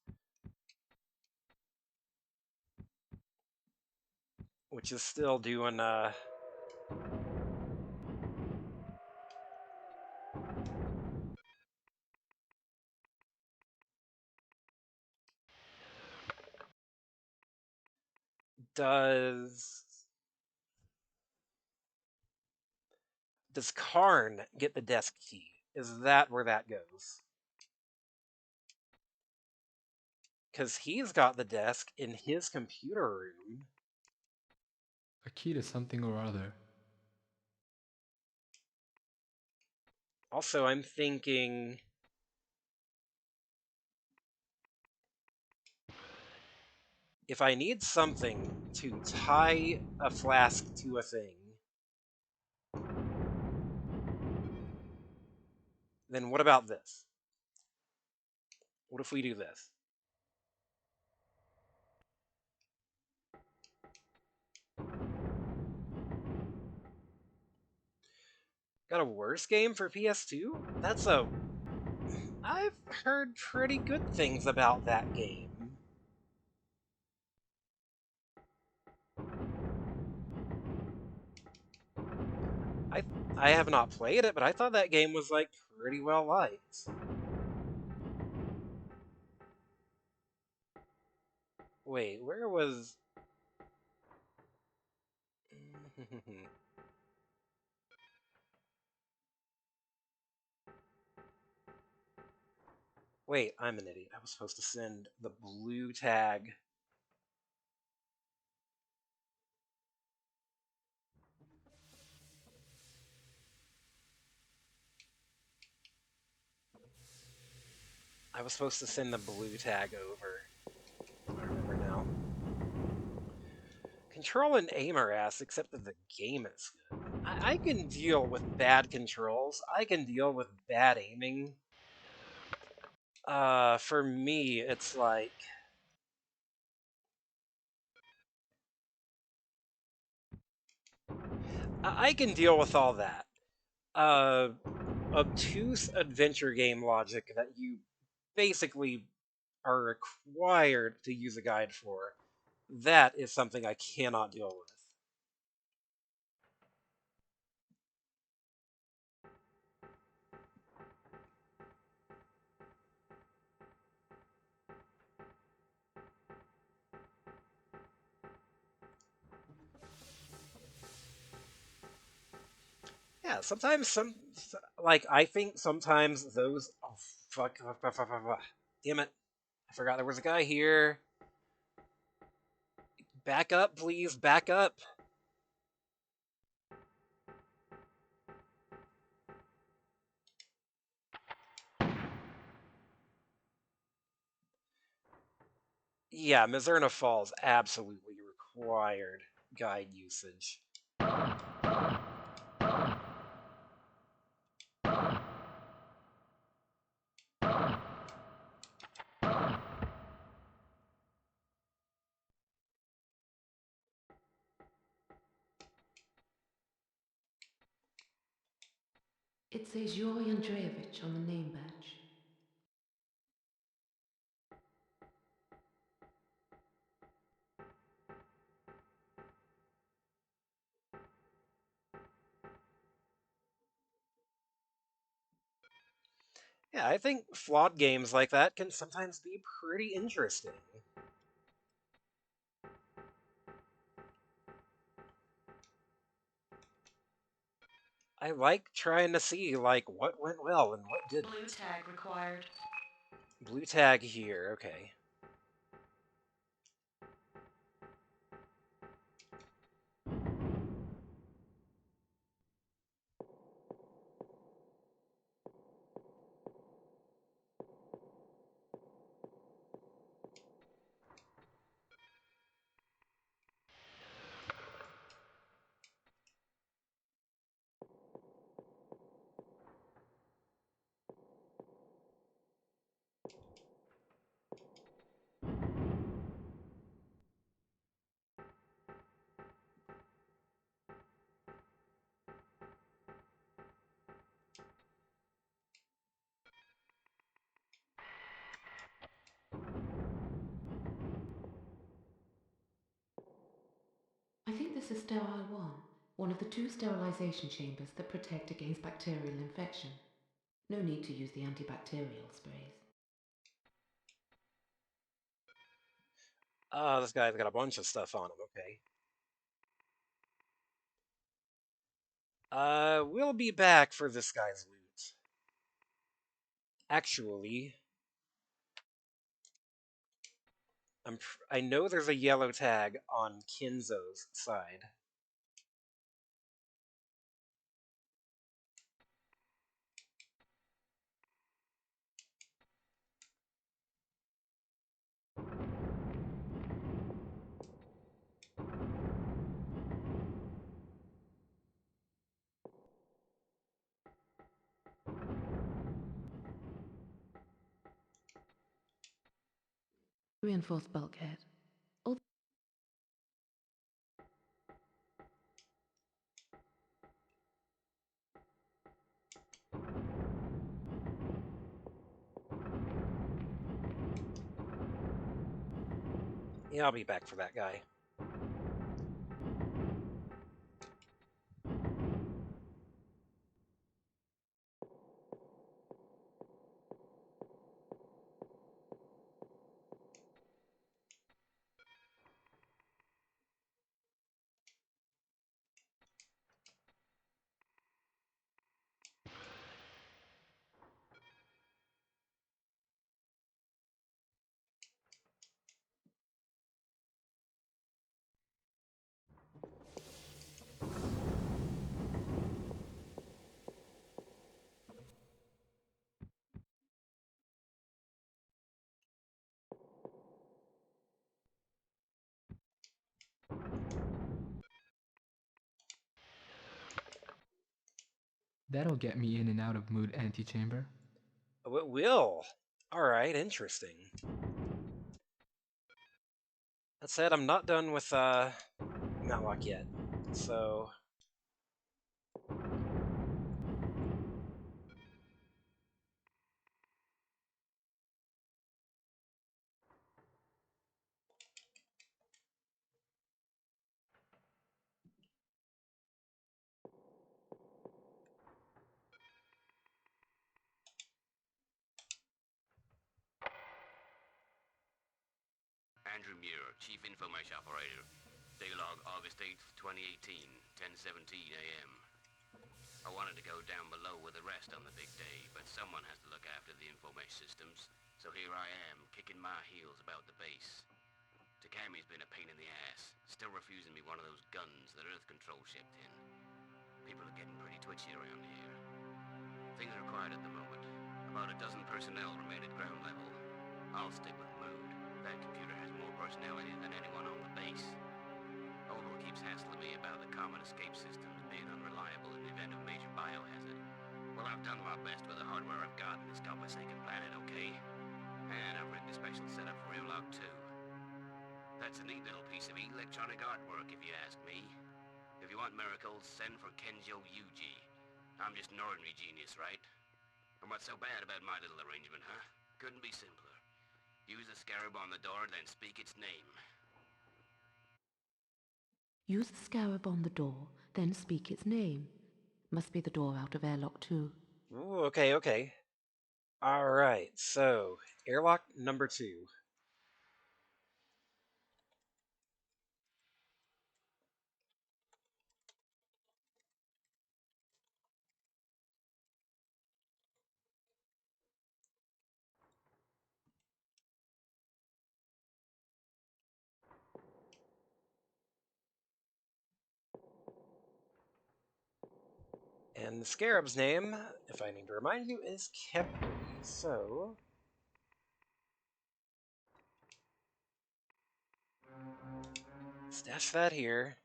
which is still doing does does Karn get the desk key? Is that where that goes? Because he's got the desk in his computer room. A key to something or other. Also, I'm thinking if I need something to tie a flask to a thing, then what about this? What if we do this? Got a worse game for PS2? I've heard pretty good things about that game. I I have not played it, but I thought that game was pretty well liked. Wait, where was Wait, I'm an idiot. I was supposed to send the blue tag. I was supposed to send the blue tag over. I remember now. Control and aim are ass, except that the game is good. I can deal with bad controls. I can deal with bad aiming. For me, it's I can deal with all that. Uh, Obtuse adventure game logic that you basically are required to use a guide for. That is something I cannot deal with. Yeah, sometimes I think sometimes those. Oh fuck. Damn it! I forgot there was a guy here. Back up, please. Back up. Yeah, Mizerna Falls absolutely required guide usage. It says Yuri Andreevich on the name badge. Yeah, I think flawed games like that can sometimes be pretty interesting. I like trying to see, like, what went well and what didn't. Blue tag required. Blue tag here, okay. I think this is Sterile 1, one of the 2 sterilization chambers that protect against bacterial infection. No need to use the antibacterial sprays. Oh, this guy's got a bunch of stuff on him, okay. We'll be back for this guy's loot. Actually, I know there's a yellow tag on Kinzo's side. Reinforced bulkhead. Yeah, I'll be back for that guy. That'll get me in and out of mood antechamber. Oh, it will. Alright, interesting. That said, I'm not done with, Matlock yet. So... Andrew Muir, Chief Infomesh Operator. Daylog August 8th, 2018, 10:17 a.m. I wanted to go down below with the rest on the big day, but someone has to look after the infomesh systems, so here I am, kicking my heels about the base. Takami's been a pain in the ass, still refusing me one of those guns that Earth Control shipped in. People are getting pretty twitchy around here. Things are quiet at the moment. About a dozen personnel remain at ground level. I'll stick with Mood. That computer has more personality than anyone on the base. Ogle keeps hassling me about the common escape systems being unreliable in the event of major biohazard. Well, I've done my best with the hardware I've got in this godforsaken planet, okay? And I've rigged a special setup for Imlog 2. That's a neat little piece of electronic artwork, if you ask me. If you want miracles, send for Kenjo Yuji. I'm just an ordinary genius, right? And what's so bad about my little arrangement, huh? Couldn't be simpler. Use the scarab on the door, then speak its name. Use the scarab on the door, then speak its name. Must be the door out of airlock 2. Ooh, okay, okay. Alright, so, airlock number 2. And the scarab's name, if I need to remind you, is Kepri, so... stash that here.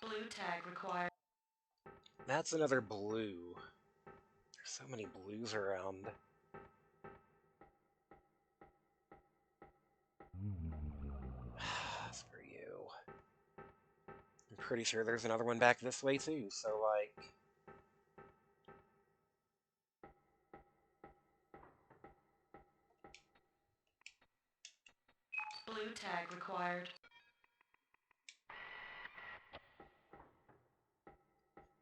Blue tag required. That's another blue. There's so many blues around. Screw you. I'm pretty sure there's another one back this way too, so like... Blue tag required.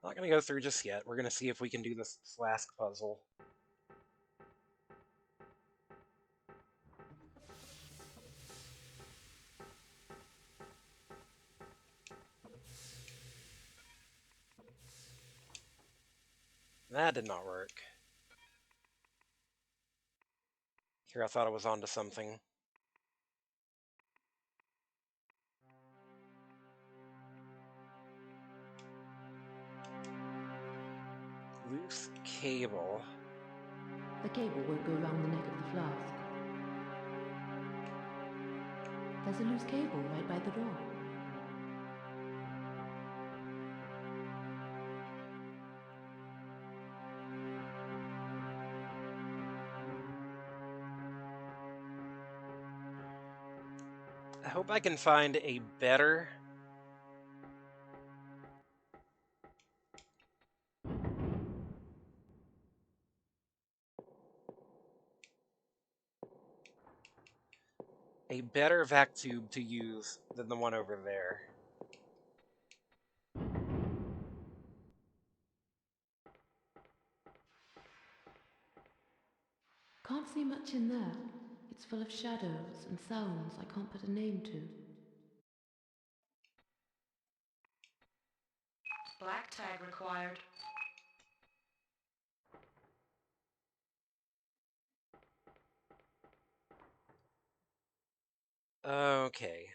Not gonna go through just yet. We're gonna see if we can do this flask puzzle. That did not work. Here I thought I was onto something. Loose cable. The cable won't go round the neck of the flask. There's a loose cable right by the door. I hope I can find a better... vac tube to use than the one over there. Can't see much in there. It's full of shadows and sounds I can't put a name to. Black tag required. Okay.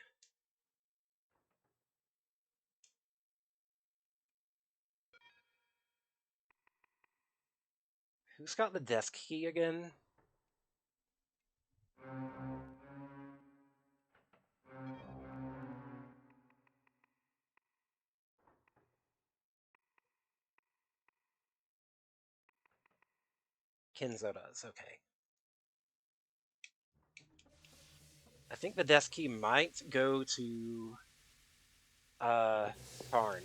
Who's got the desk key again? Kenzo does, okay. I think the desk key might go to... Tarn.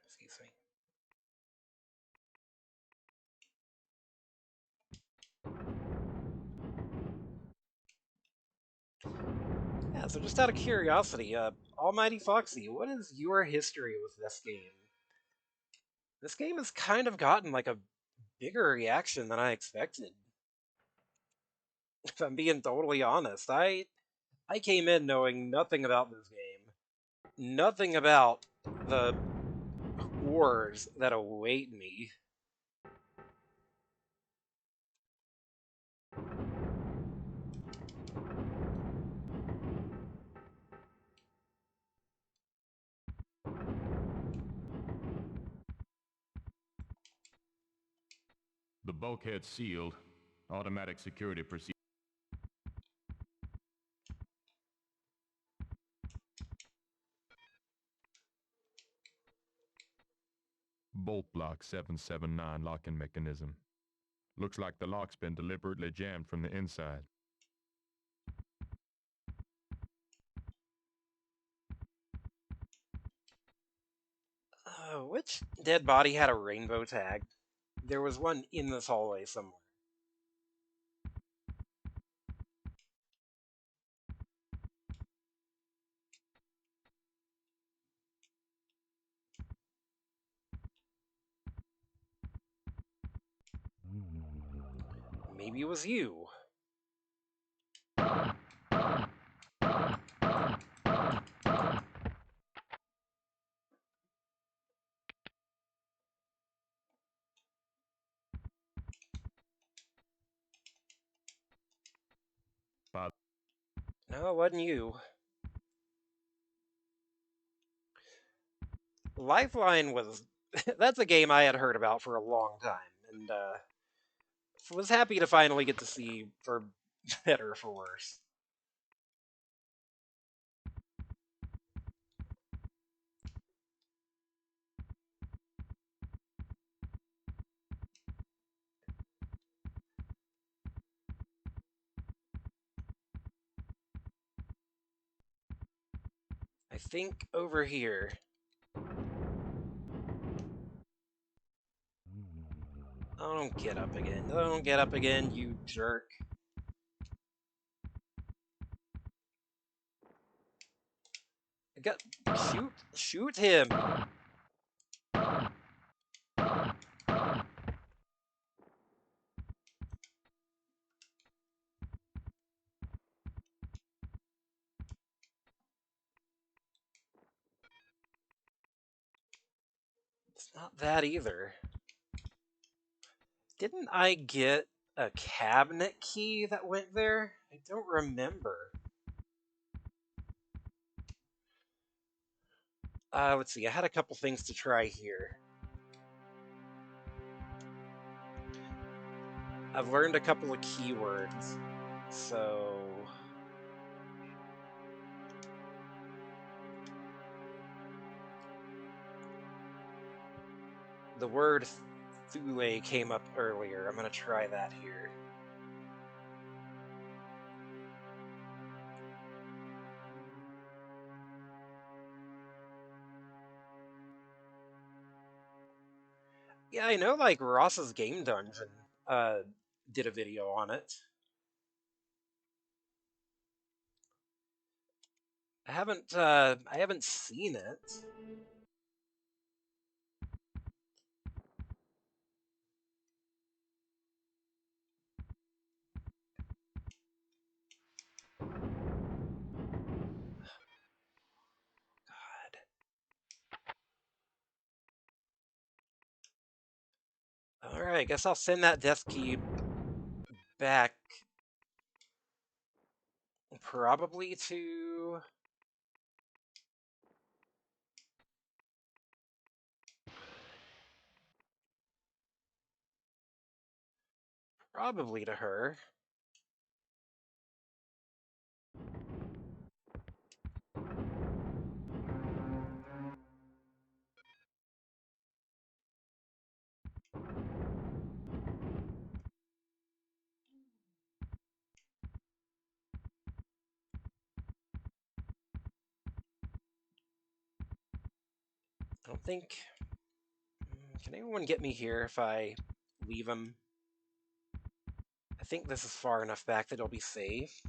Excuse me. Yeah, so just out of curiosity, Almighty Foxy, what is your history with this game? This game has kind of gotten like a bigger reaction than I expected. If I'm being totally honest, I came in knowing nothing about this game. nothing about the horrors that await me. The bulkhead's sealed. Automatic security procedure. Bolt block 779 locking mechanism. Looks like the lock's been deliberately jammed from the inside. Which dead body had a rainbow tag? There was one in this hallway somewhere. Maybe it was you. No, it wasn't you. Lifeline was... that's a game I had heard about for a long time, and was happy to finally get to see, for better or for worse. I think over here. Oh, don't get up again. Don't get up again, you jerk. I got... shoot him! It's not that either. Didn't I get a cabinet key that went there? I don't remember. Let's see, I had a couple things to try here. I've learned a couple of keywords, so... the word Thule came up earlier. I'm gonna try that here. Yeah, I know, like, Ross's Game Dungeon did a video on it. I haven't seen it. Alright, I guess I'll send that death key back. Probably to... probably to her. I don't think... can anyone get me here if I leave him? I think this is far enough back that it'll be safe.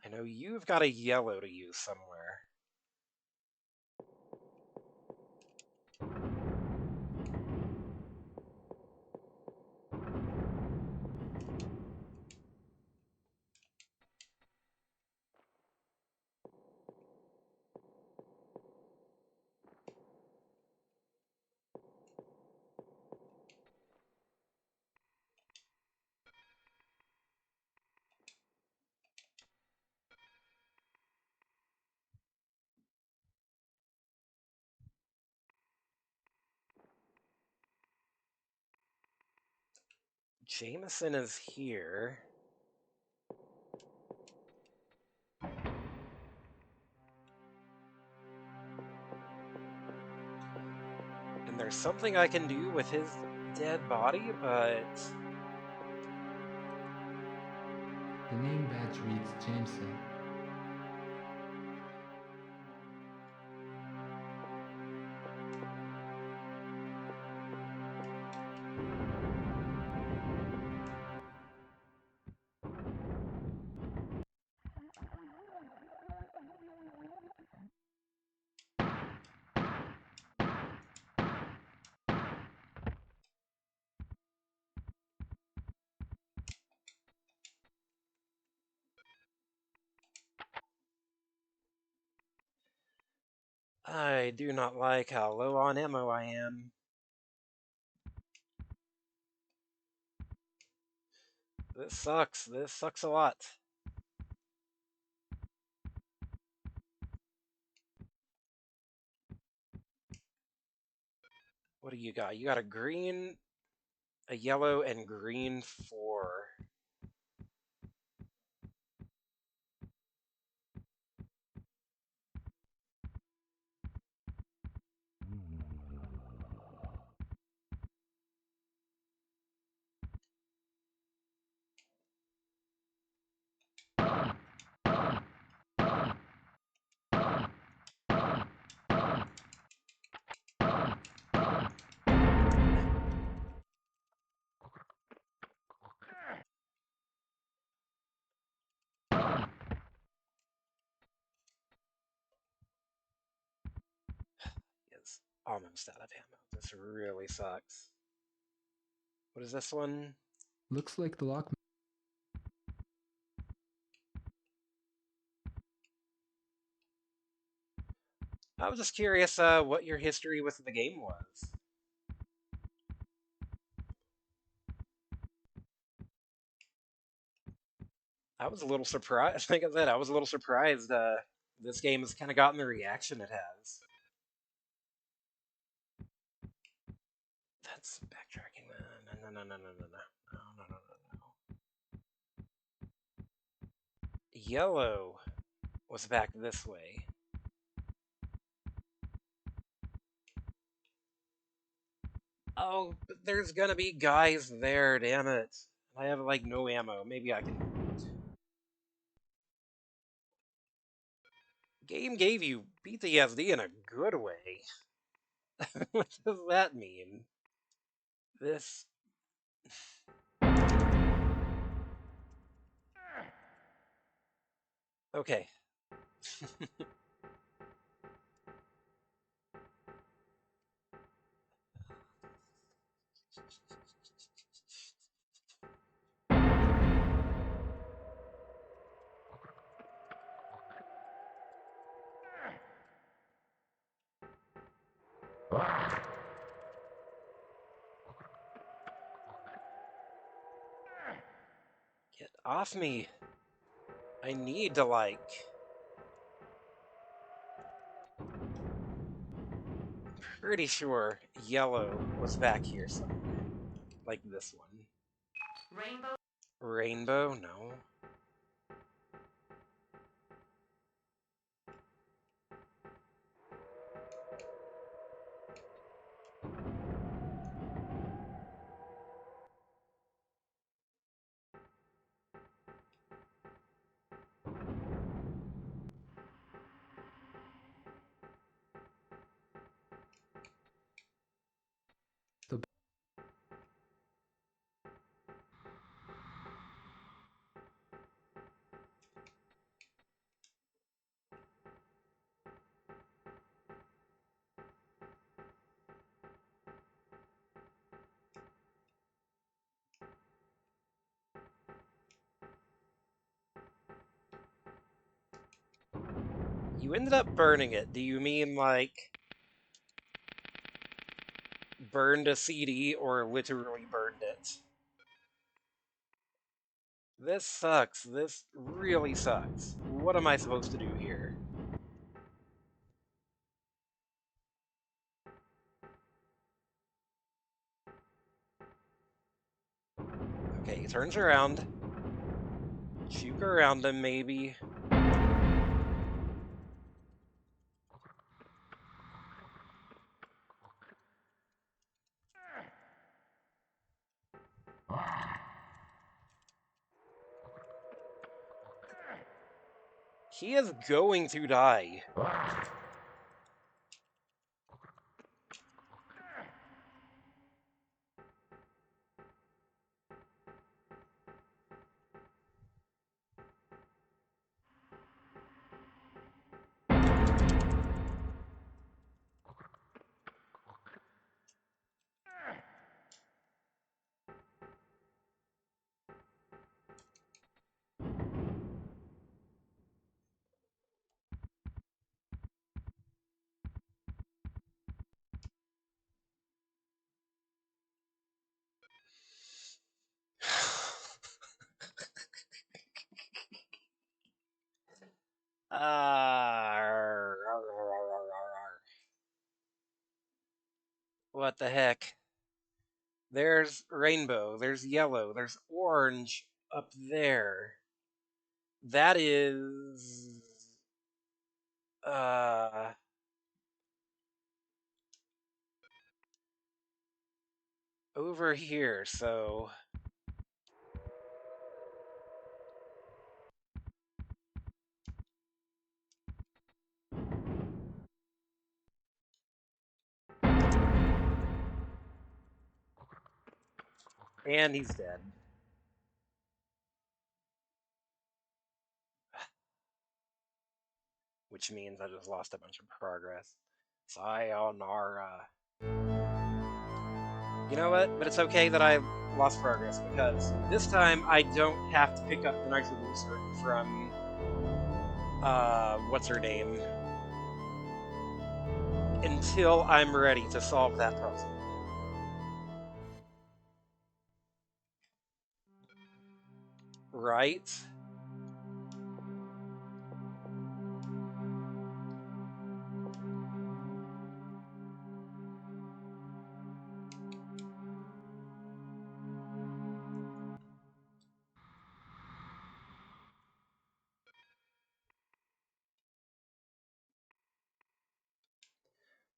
I know you've got a yellow to use somewhere. Jameson is here. And there's something I can do with his dead body, but... The name badge reads Jameson. I do not like how low on ammo I am. This sucks. This sucks a lot. What do you got? You got a green, a yellow, and green 4. Is almost out of ammo. This really sucks. What is this one? Looks like the lock. I was just curious what your history with the game was. I was a little surprised. Like I said, I was a little surprised this game has kind of gotten the reaction it has. That's backtracking. No, no, no, no, no, no, no. No, no, no, no, no. Yellow was back this way. Oh, but there's gonna be guys there, damn it. I have like no ammo. Maybe I can... Game gave you PTSD in a good way. What does that mean? This... Okay. Get off me. I need to, like... Pretty sure yellow was back here somewhere. Like this one. Rainbow. Rainbow? No. The You ended up burning it. Do you mean, like... burned a CD or literally burned it? This sucks. This really sucks. What am I supposed to do here? Okay, he turns around. Juke around him, maybe. He is going to die. What the heck? There's rainbow, there's yellow, there's orange up there. That is... Uh... over here, so... And he's dead. Which means I just lost a bunch of progress. Sayonara. You know what? But it's okay that I lost progress, because this time I don't have to pick up the nitro booster from, what's her name? Until I'm ready to solve that puzzle. Right?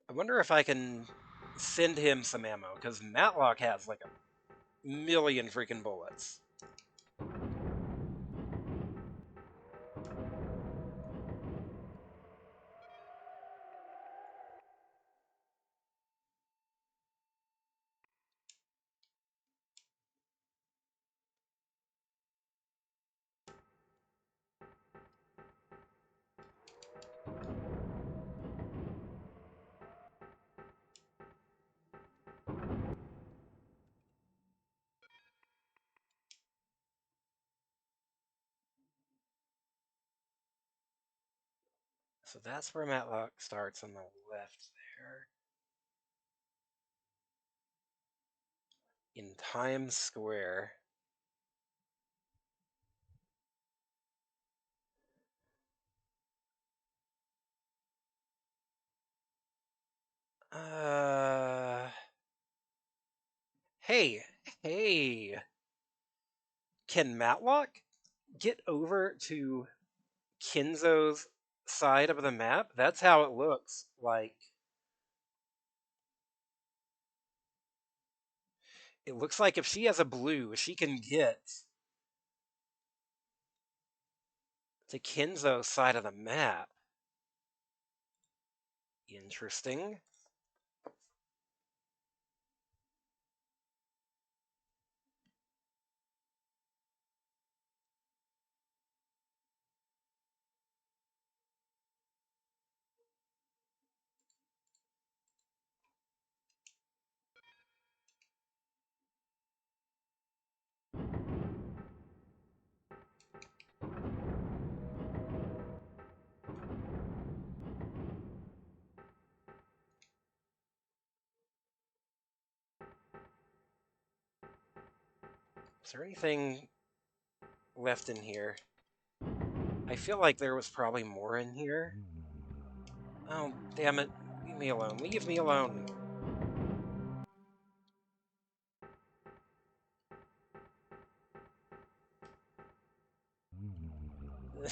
I wonder if I can send him some ammo, because Matlock has like a million freaking bullets. So that's where Matlock starts on the left there. In Times Square. Hey, hey. Can Matlock get over to Kinzo's side of the map? That's how it looks like. It looks like if she has a blue, she can get to Kinzo's side of the map. Interesting. Is there anything left in here? I feel like there was probably more in here. Oh, damn it. Leave me alone. Leave me alone.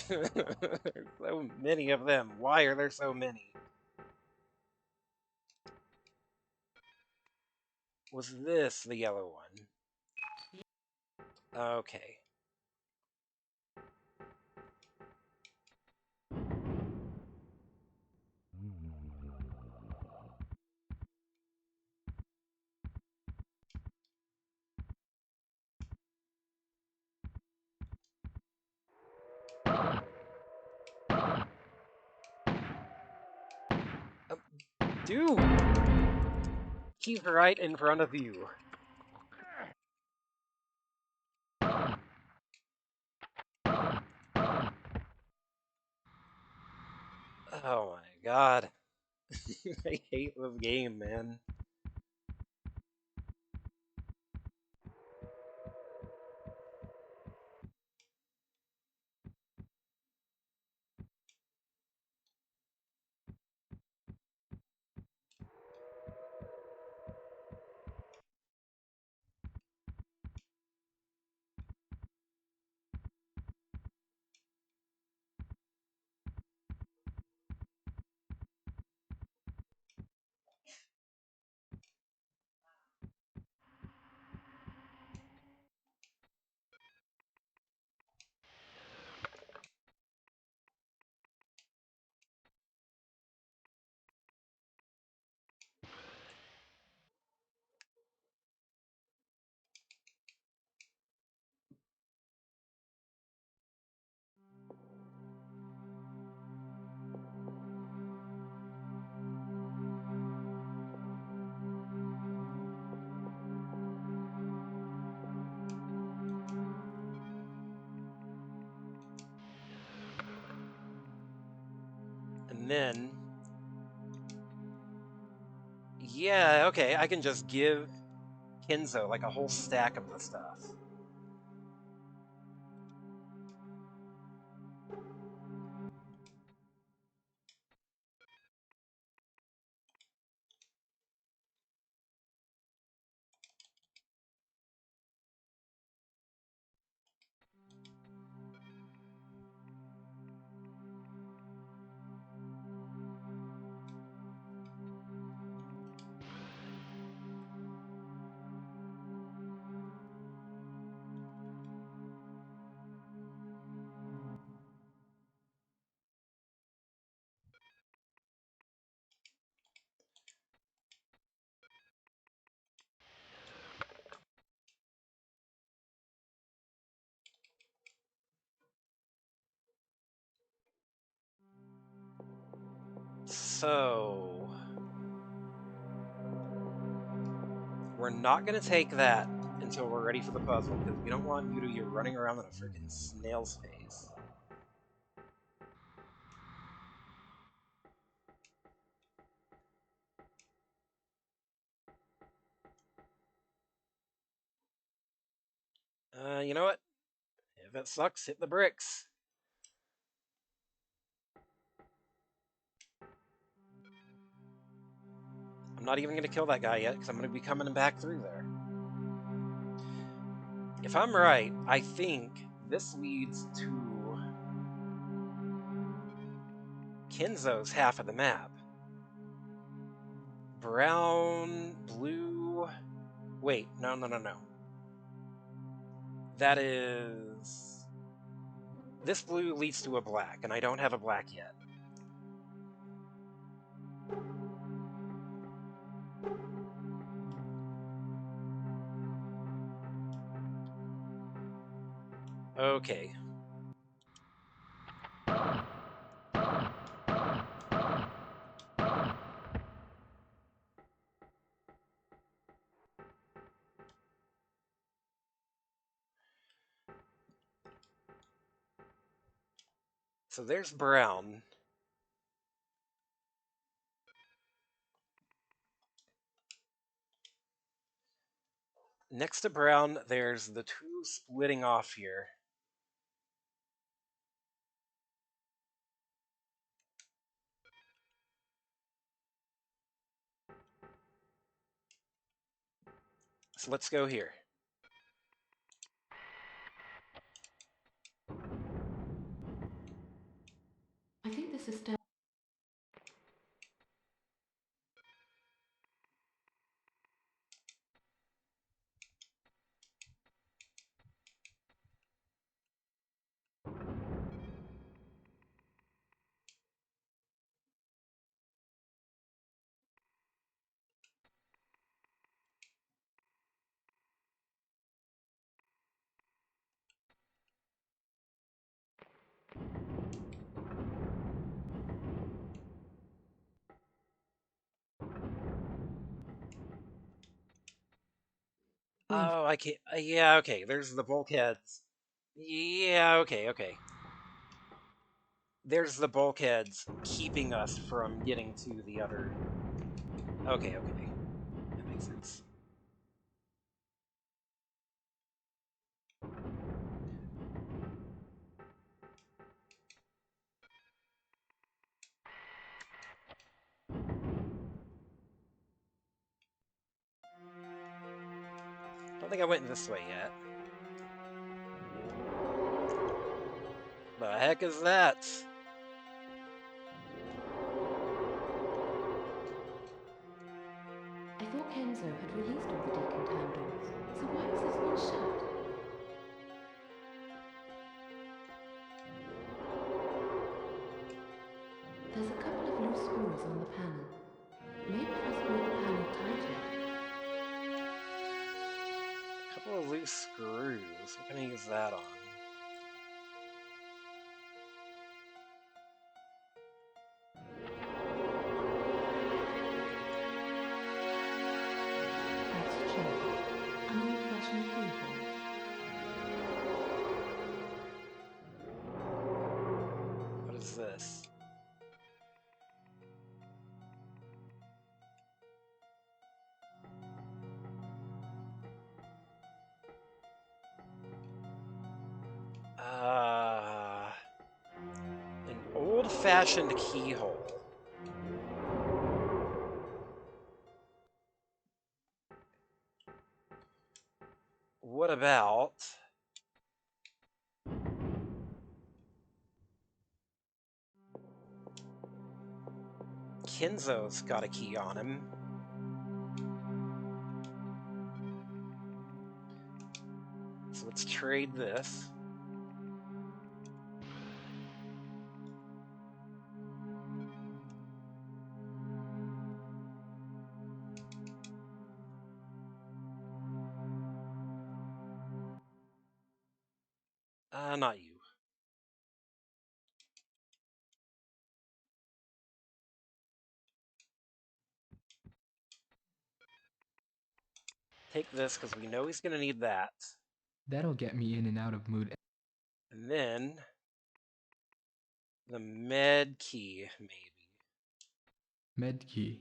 There's so many of them. Why are there so many? Was this the yellow one? Okay. Dude! He's right in front of you. Oh my god. I hate this game, man. And then... Yeah, okay, I can just give Kenzo like a whole stack of the stuff. So... We're not going to take that until we're ready for the puzzle, because we don't want you to be running around in a freaking snail's pace. You know what? If it sucks, hit the bricks. I'm not even going to kill that guy yet, because I'm going to be coming back through there. If I'm right, I think this leads to Kenzo's half of the map. Brown, blue... Wait, no. That is... This blue leads to a black, and I don't have a black yet. Okay. So there's brown. Next to brown, there's the two splitting off here. So let's go here. system. Oh, I can't. Yeah, okay. There's the bulkheads. Yeah, okay. There's the bulkheads keeping us from getting to the other. Okay. That makes sense. Don't think I went this way yet. The heck is that? I thought Kenzo had released all the decontaminants, so why is this one shut? There's a couple of loose screws on the panel. Maybe if I screw the panel tighter. A couple of loose screws. What can I use that on? Let's check. An old-fashioned keyhole. What is this? An old-fashioned keyhole. What about Kenzo's got a key on him? So let's trade this. Not you. Take this, because we know he's going to need that. That'll get me in and out of mood. And then the med key, maybe. Med key.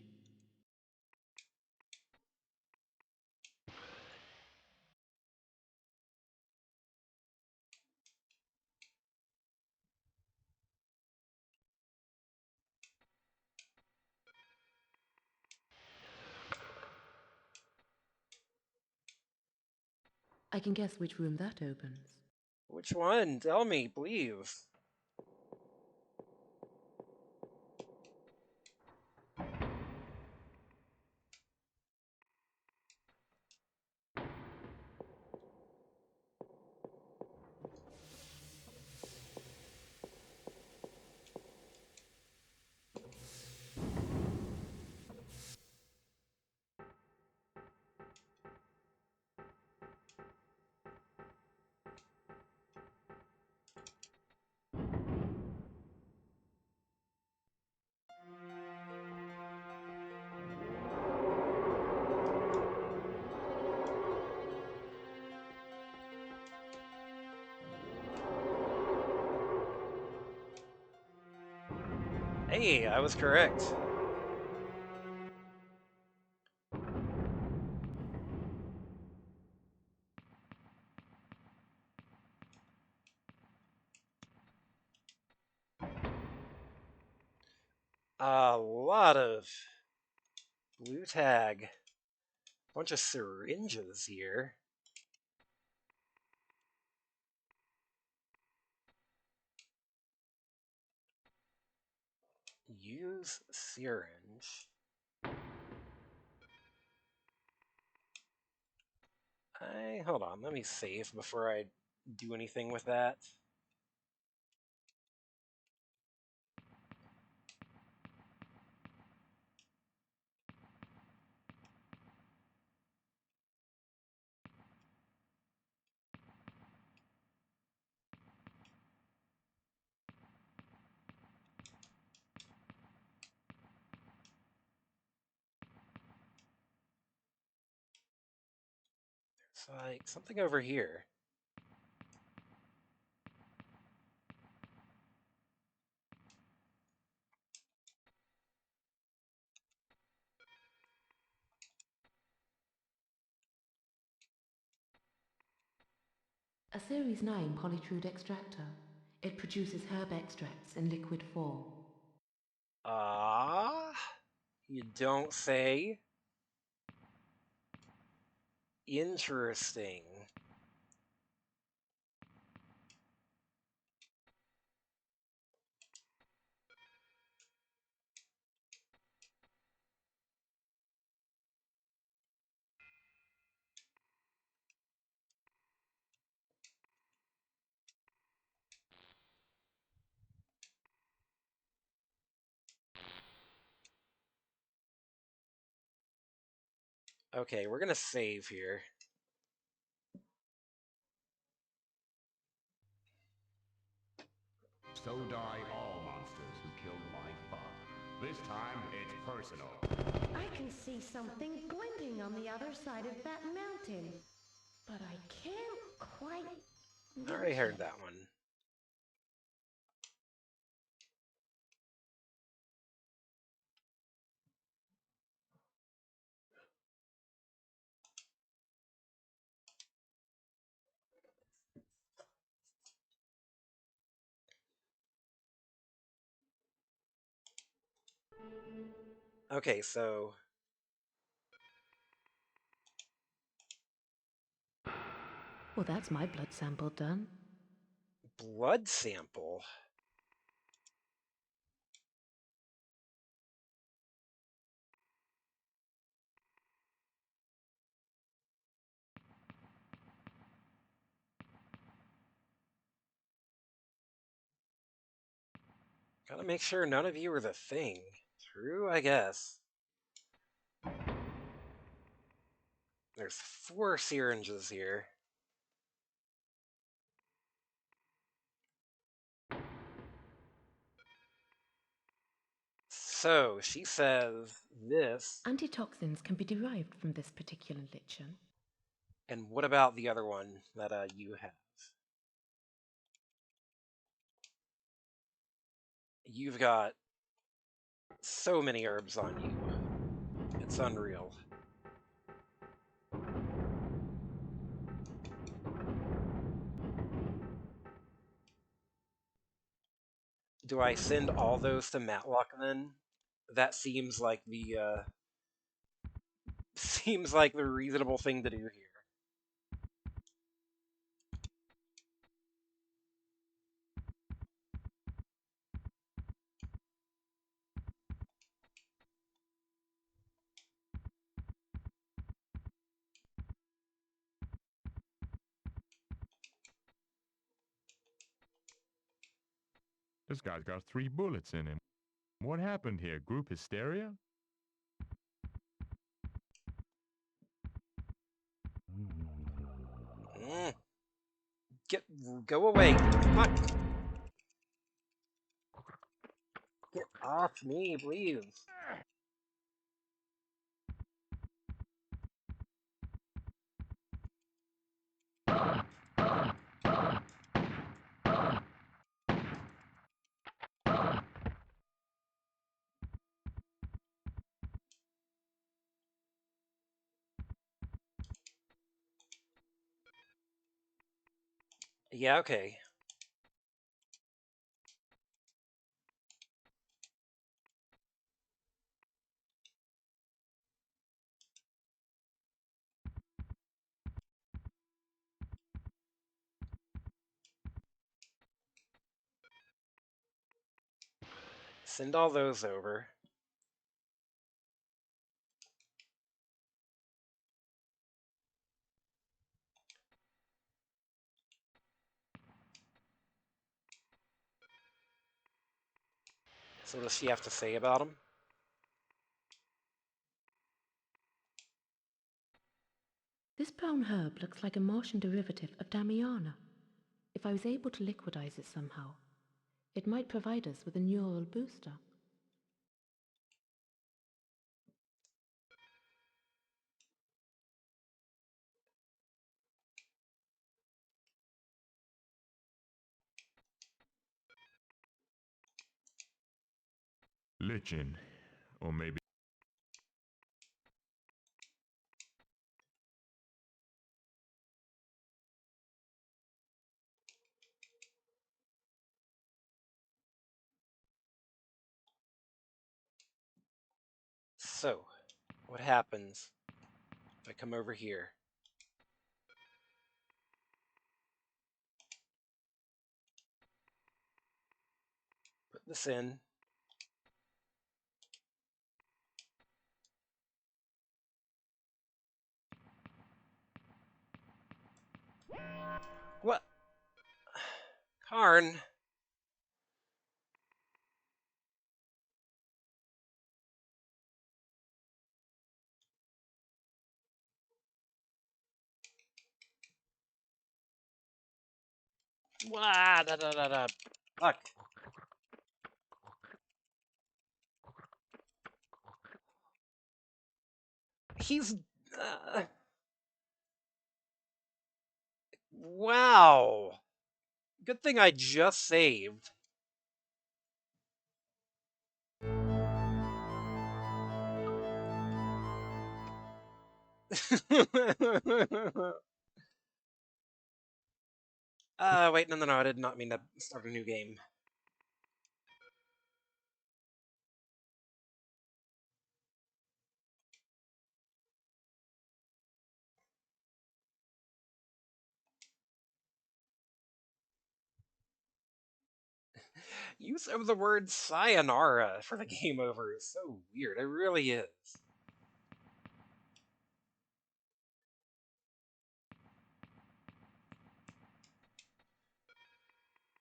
I can guess which room that opens. Which one? Tell me, please. Hey, I was correct. A lot of blue tag. Bunch of syringes here. Use syringe. Hold on, let me save before I do anything with that. It's like something over here. A Series 9 polytrude extractor. It produces herb extracts in liquid form. You don't say. Interesting. Okay, we're gonna save here. So die all monsters who killed my father. This time, it's personal. I can see something glinting on the other side of that mountain, but I can't quite I already reach heard it. that one. Okay, so Well, that's my blood sample done. blood sample. Gotta make sure none of you are the thing. True, I guess. There's 4 syringes here. So, she says this. Antitoxins can be derived from this particular lichen. And what about the other one that you have? You've got so many herbs on you. It's unreal. Do I send all those to Matlock then? That seems like the seems like the reasonable thing to do here. This guy's got 3 bullets in him. What happened here? Group hysteria? Mm. Go away. Fuck. Get off me, please. Yeah, okay. Send all those over. So what does she have to say about them? This brown herb looks like a Martian derivative of Damiana. If I was able to liquidize it somehow, it might provide us with a neural booster. Lichen, or maybe. So, what happens if I come over here? Put this in. What? Karn? Wah, da, da, da, da. Fuck. He's... wow. Good thing I just saved. Wait, no, I did not mean to start a new game. Use of the word sayonara for the game over is so weird. It really is.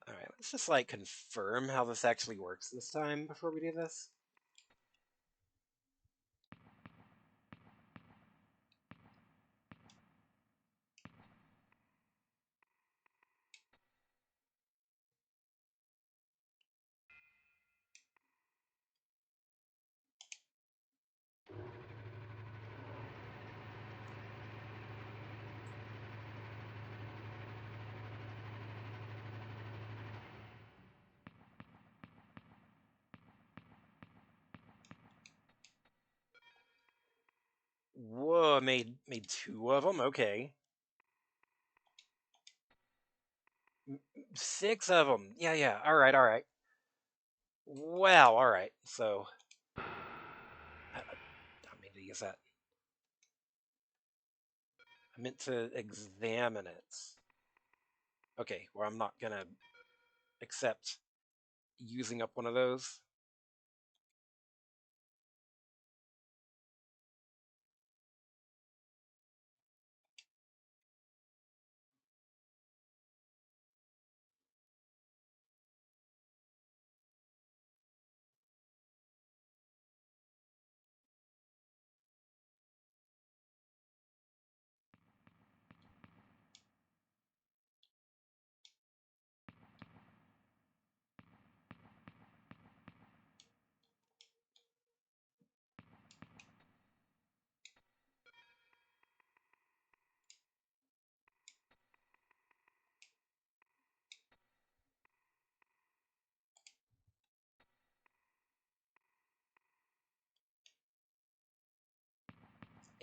Alright, let's just like confirm how this actually works this time before we do this. Whoa, made two of them? Okay. 6 of them. Yeah. Alright. Well, alright. So... I mean to use that. I meant to examine it. Okay, well, I'm not gonna accept using up one of those.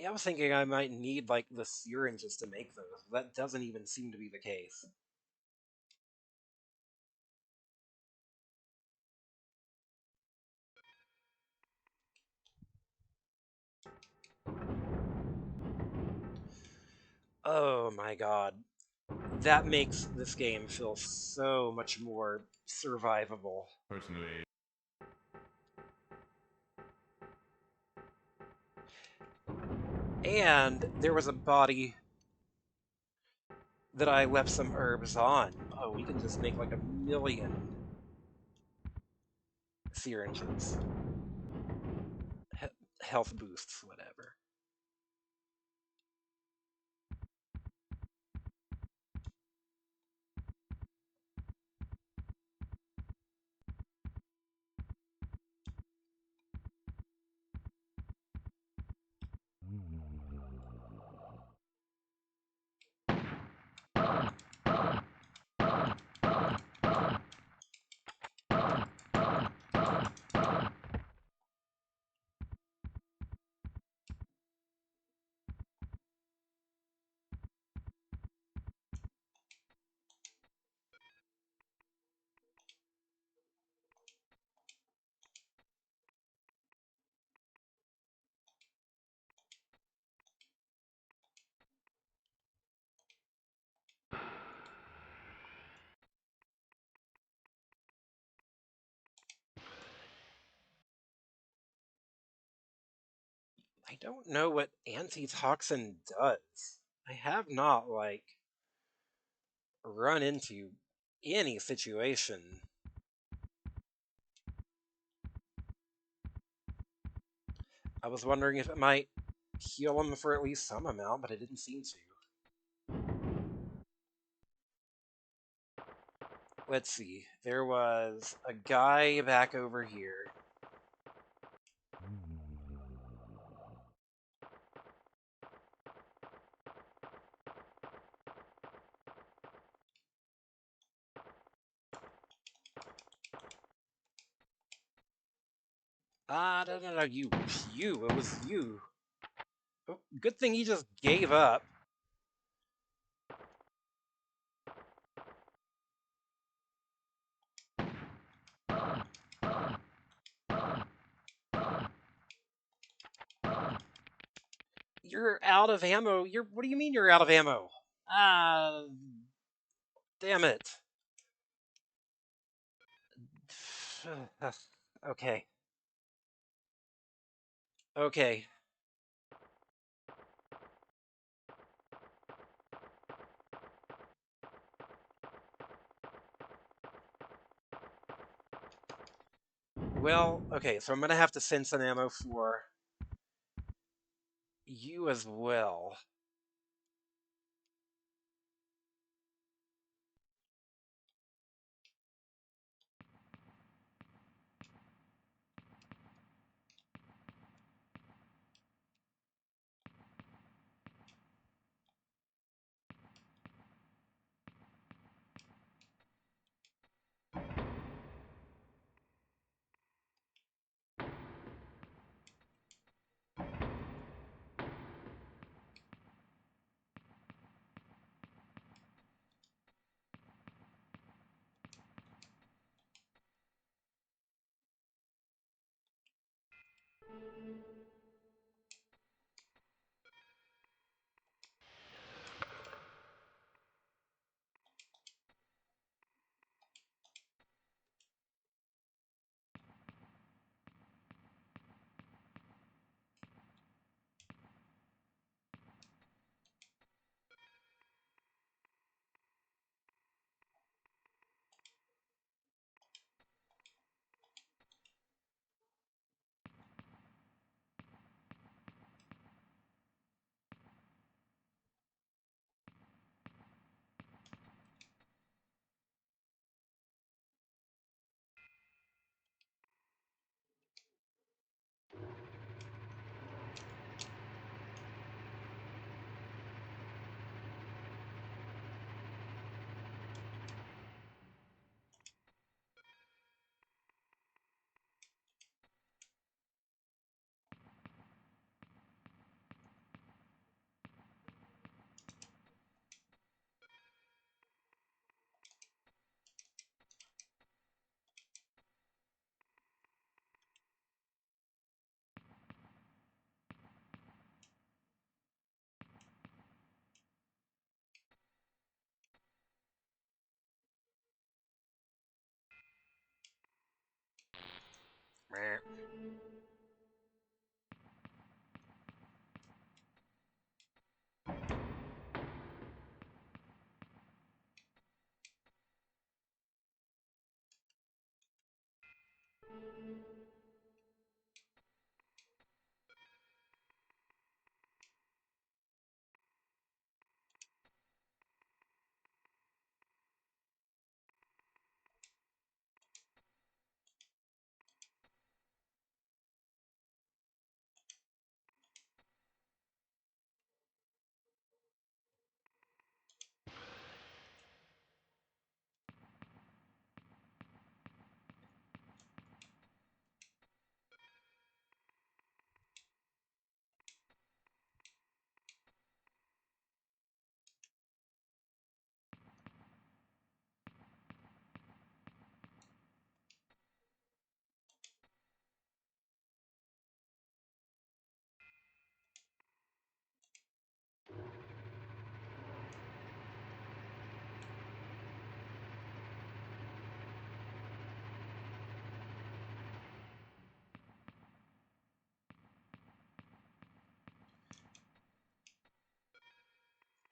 Yeah, I was thinking I might need, like, the syringes to make those. That doesn't even seem to be the case. Oh my god. That makes this game feel so much more survivable. Personally, And there was a body that I left some herbs on. Oh, we can just make like 1,000,000 syringes. Health boosts, whatever. I don't know what antitoxin does. I have not, like, run into any situation. I was wondering if it might heal them for at least some amount, but it didn't seem to. Let's see. There was a guy back over here. No, you. It was you. Oh, good thing he just gave up. You're out of ammo. What do you mean you're out of ammo? Ah, damn it. Okay. Okay. Well, okay, so I'm gonna have to send some ammo for you as well.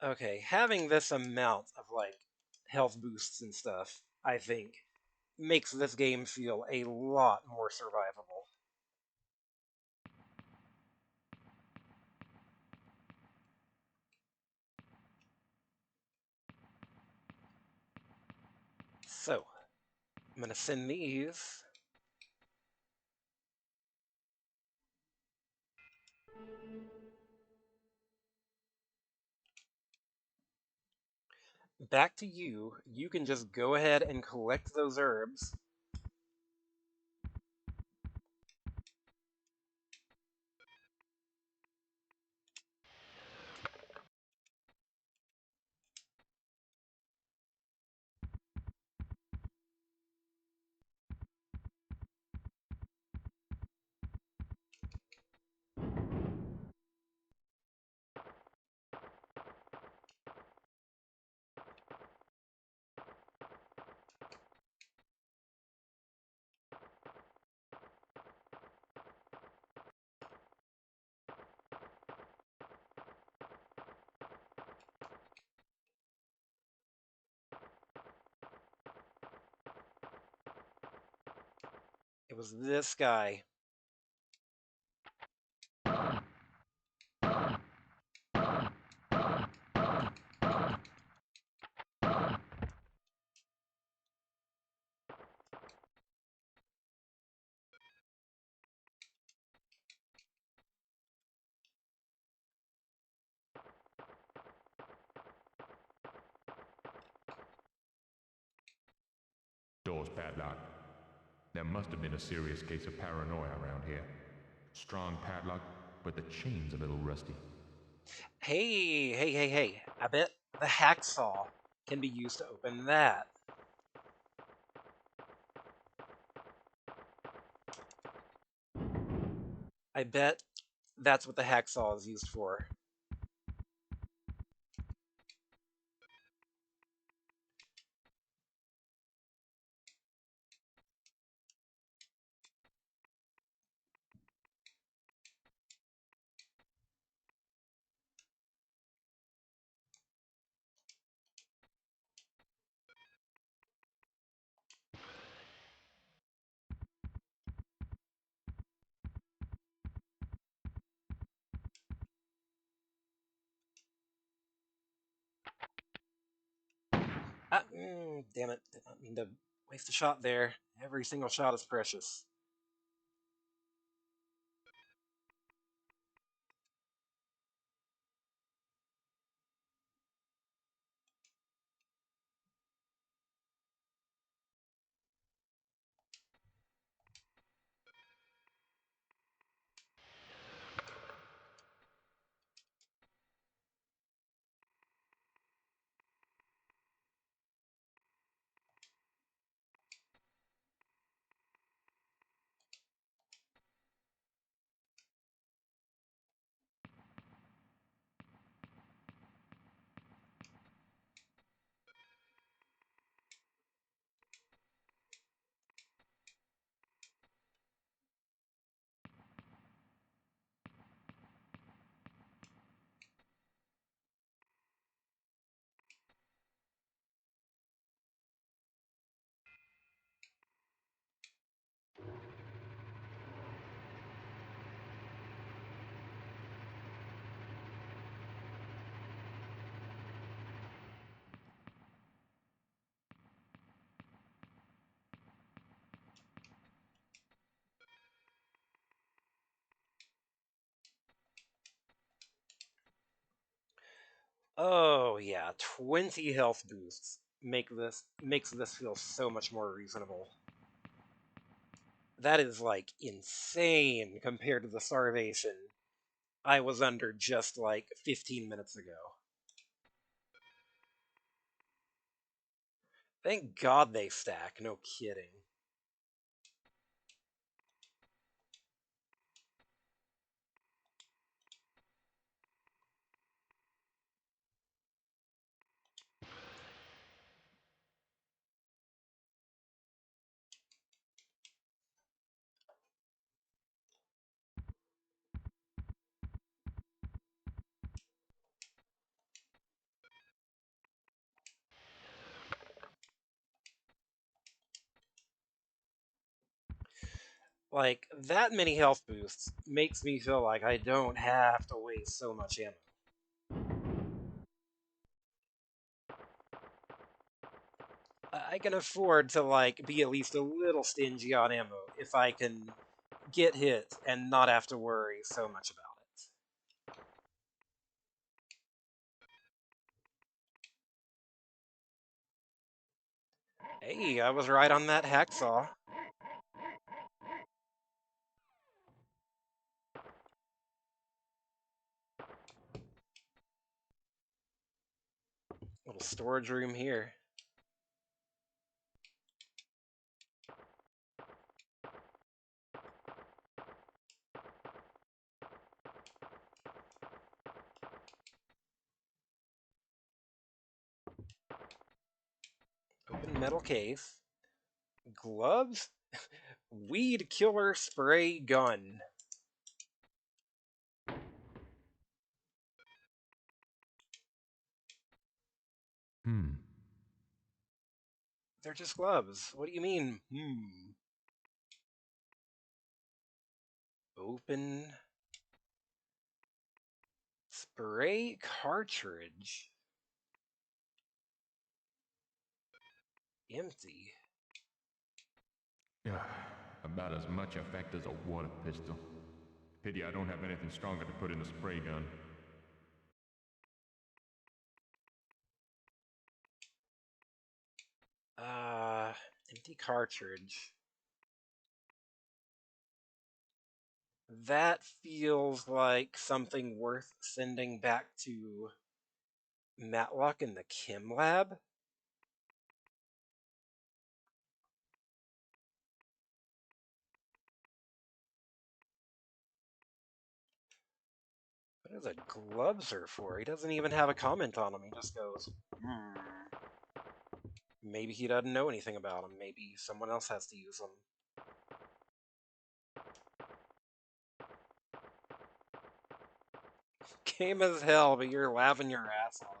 Okay, having this amount of like health boosts and stuff, I think, makes this game feel a lot more survivable. So, I'm gonna send these. Back to you. You can just go ahead and collect those herbs. It was this guy. Door's padlocked. There must have been a serious case of paranoia around here. Strong padlock, but the chain's a little rusty. Hey, hey, hey, hey. I bet the hacksaw can be used to open that. I bet that's what the hacksaw is used for. Damn it. Did not mean to waste a shot there. Every single shot is precious. 20 health boosts makes this feel so much more reasonable. That is like insane compared to the starvation I was under just like 15 minutes ago. Thank God they stack, no kidding. Like, that many health boosts makes me feel like I don't have to waste so much ammo. I can afford to, like, be at least a little stingy on ammo if I can get hit and not have to worry so much about it. Hey, I was right on that hacksaw. Little storage room here. Open metal case. Gloves? Weed killer spray gun. Hmm. They're just gloves. What do you mean, Open spray cartridge. Empty. Yeah, about as much effect as a water pistol. Pity I don't have anything stronger to put in the spray gun. Empty cartridge. That feels like something worth sending back to Matlock in the chem lab. What are the gloves are for? He doesn't even have a comment on them. He just goes, Maybe he doesn't know anything about them. Maybe someone else has to use them. Game as hell, but you're laughing your ass off.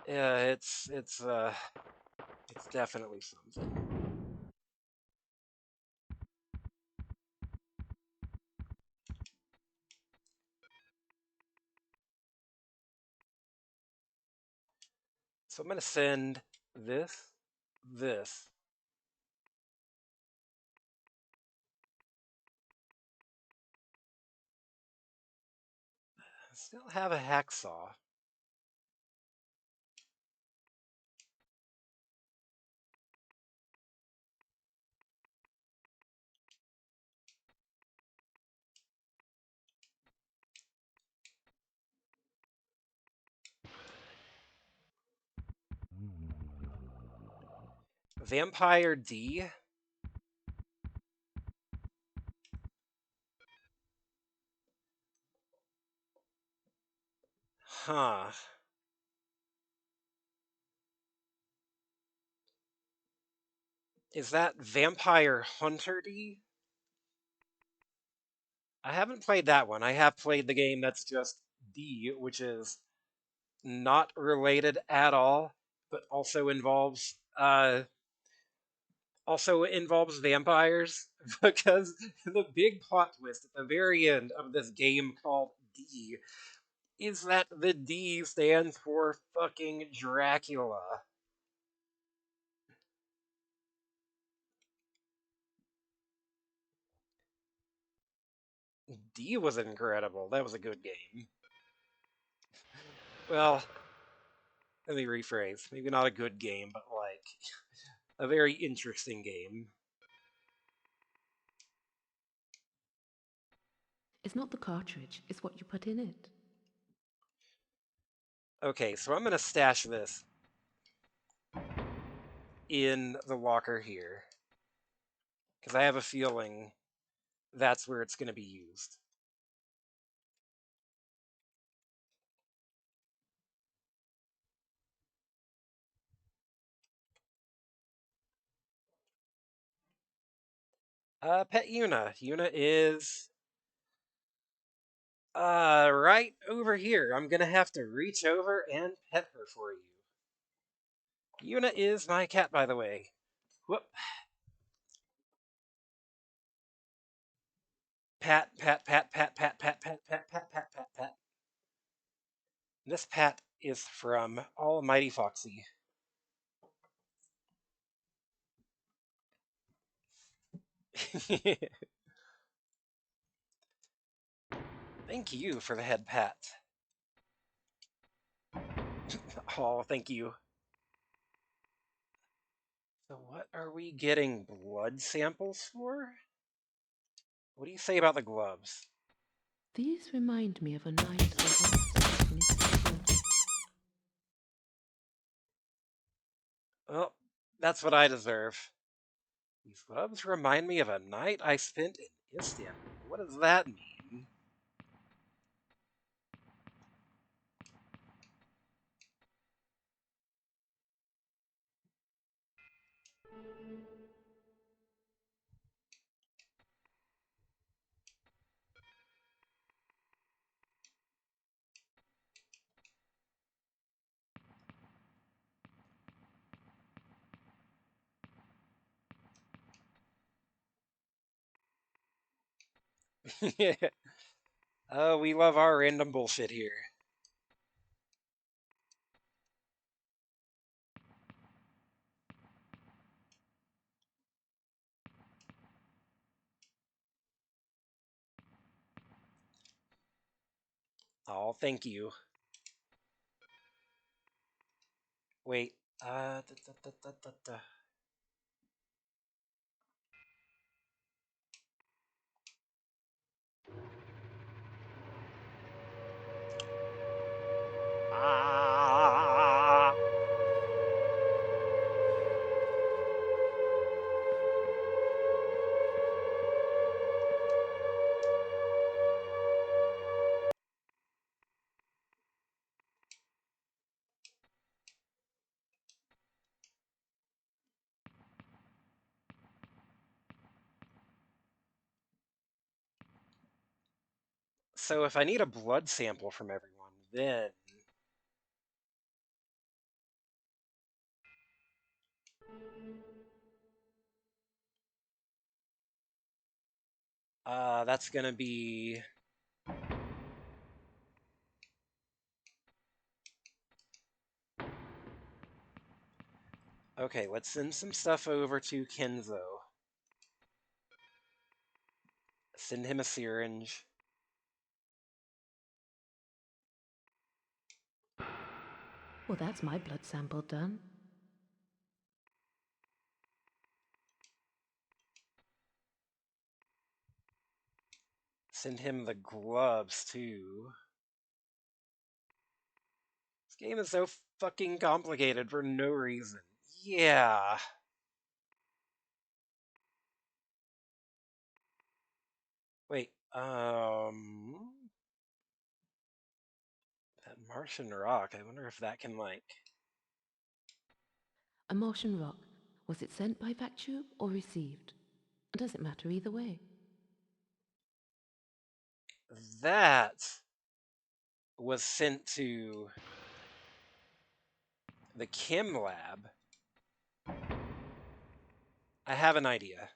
Yeah, it's definitely something. So I'm gonna send this. I still have a hacksaw. Vampire D. Huh. Is that Vampire Hunter D? I haven't played that one. I have played the game that's just D, which is not related at all, but also involves vampires because the big plot twist at the very end of this game called D is that the D stands for fucking Dracula. D was incredible. That was a good game. Well, Let me rephrase. Maybe not a good game, but like a very interesting game. It's not the cartridge, it's what you put in it. Okay, so I'm gonna stash this in the locker here because I have a feeling that's where it's gonna be used. Pet Yuna. Yuna is right over here. I'm gonna have to reach over and pet her for you. Yuna is my cat, by the way. Whoop. Pat, pat, pat, pat, pat, pat, pat, pat, pat, pat, pat, pat. This pat is from Almighty Foxy. Thank you for the head pat. Oh, thank you. So what are we getting blood samples for? What do you say about the gloves? These remind me of a night I once spent in Istanbul. Well, that's what I deserve. These gloves remind me of a night I spent in Istanbul. What does that mean? Oh, we love our random bullshit here. Oh, thank you. Wait. Da, da, da, da, da, da. Ah! So if I need a blood sample from everyone, then that's gonna be okay. Let's send some stuff over to Kenzo. Send him a syringe. Well, that's my blood sample done. Send him the gloves too. This game is so fucking complicated for no reason. Yeah. Wait, that Martian rock, I wonder if that can, like... A Martian rock. Was it sent by vac tube or received? Does it matter either way? That was sent to the chem lab. I have an idea.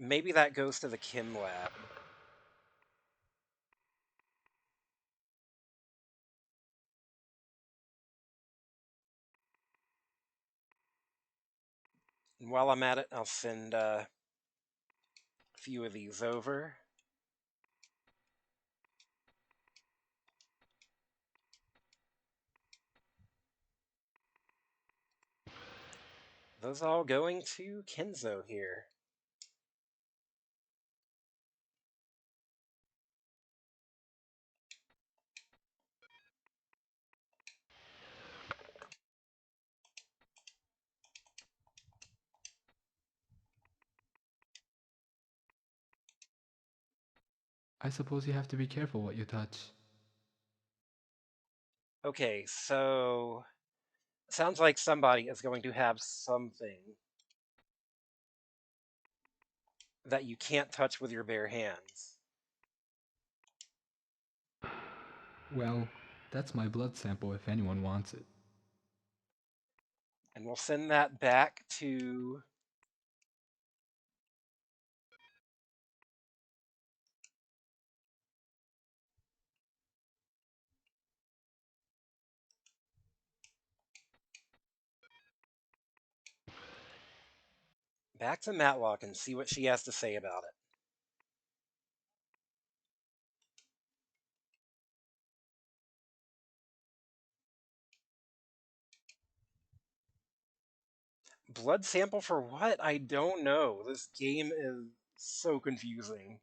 Maybe that goes to the chem lab. And while I'm at it, I'll send a few of these over. Those all going to Kenzo here. I suppose you have to be careful what you touch. Okay, so sounds like somebody is going to have something that you can't touch with your bare hands. Well, that's my blood sample if anyone wants it. And we'll send that back to Matlock and see what she has to say about it. Blood sample for what? I don't know. This game is so confusing.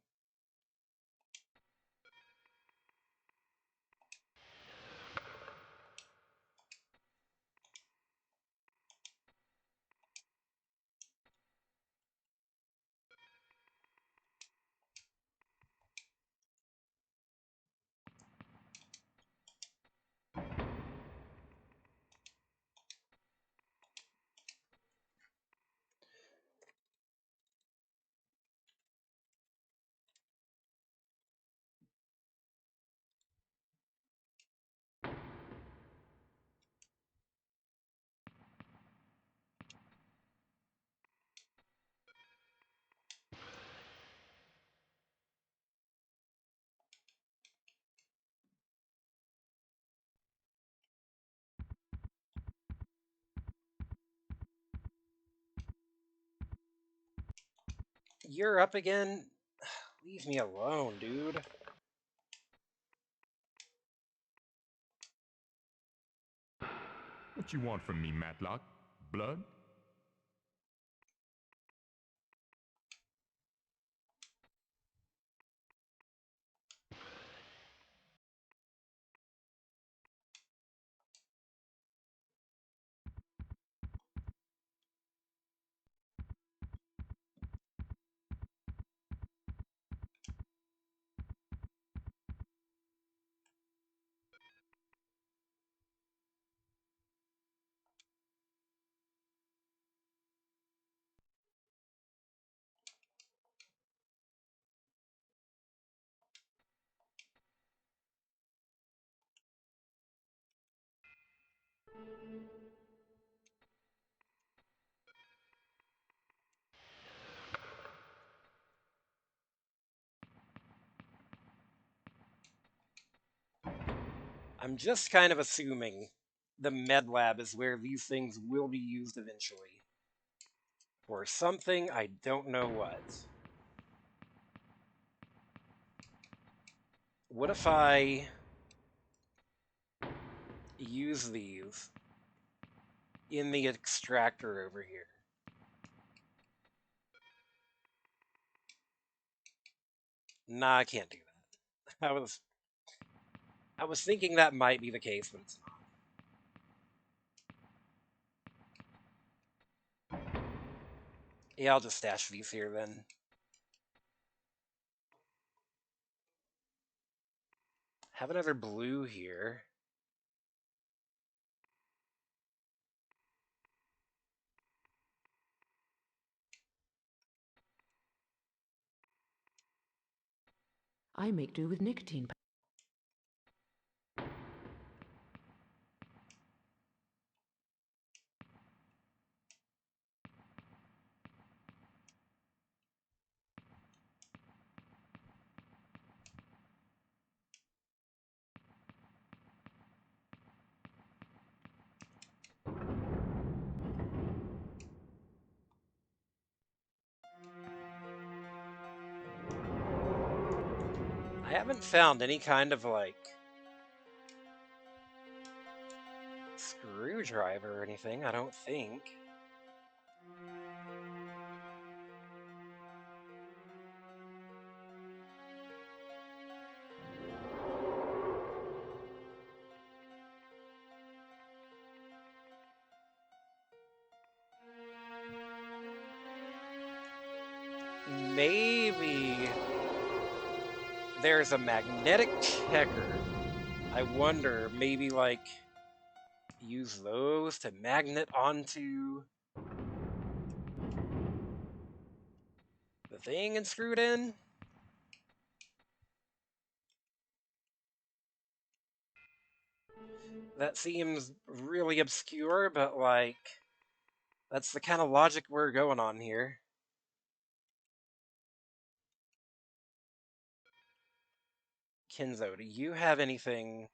You're up again? Leave me alone, dude. What you want from me, Matlock? Blood? I'm just kind of assuming the med lab is where these things will be used eventually. For something, I don't know what. What if I use these in the extractor over here? Nah, I can't do that. I was thinking that might be the case, but it's not. Yeah, I'll just stash these here then. Have another blue here. I make do with nicotine. I haven't found any kind of, like, screwdriver or anything, I don't think. Maybe there's a magnetic checker. I wonder, maybe, like, use those to magnet onto the thing and screw it in? That seems really obscure, but, like, that's the kind of logic we're going on here. Kenzo, do you have anything?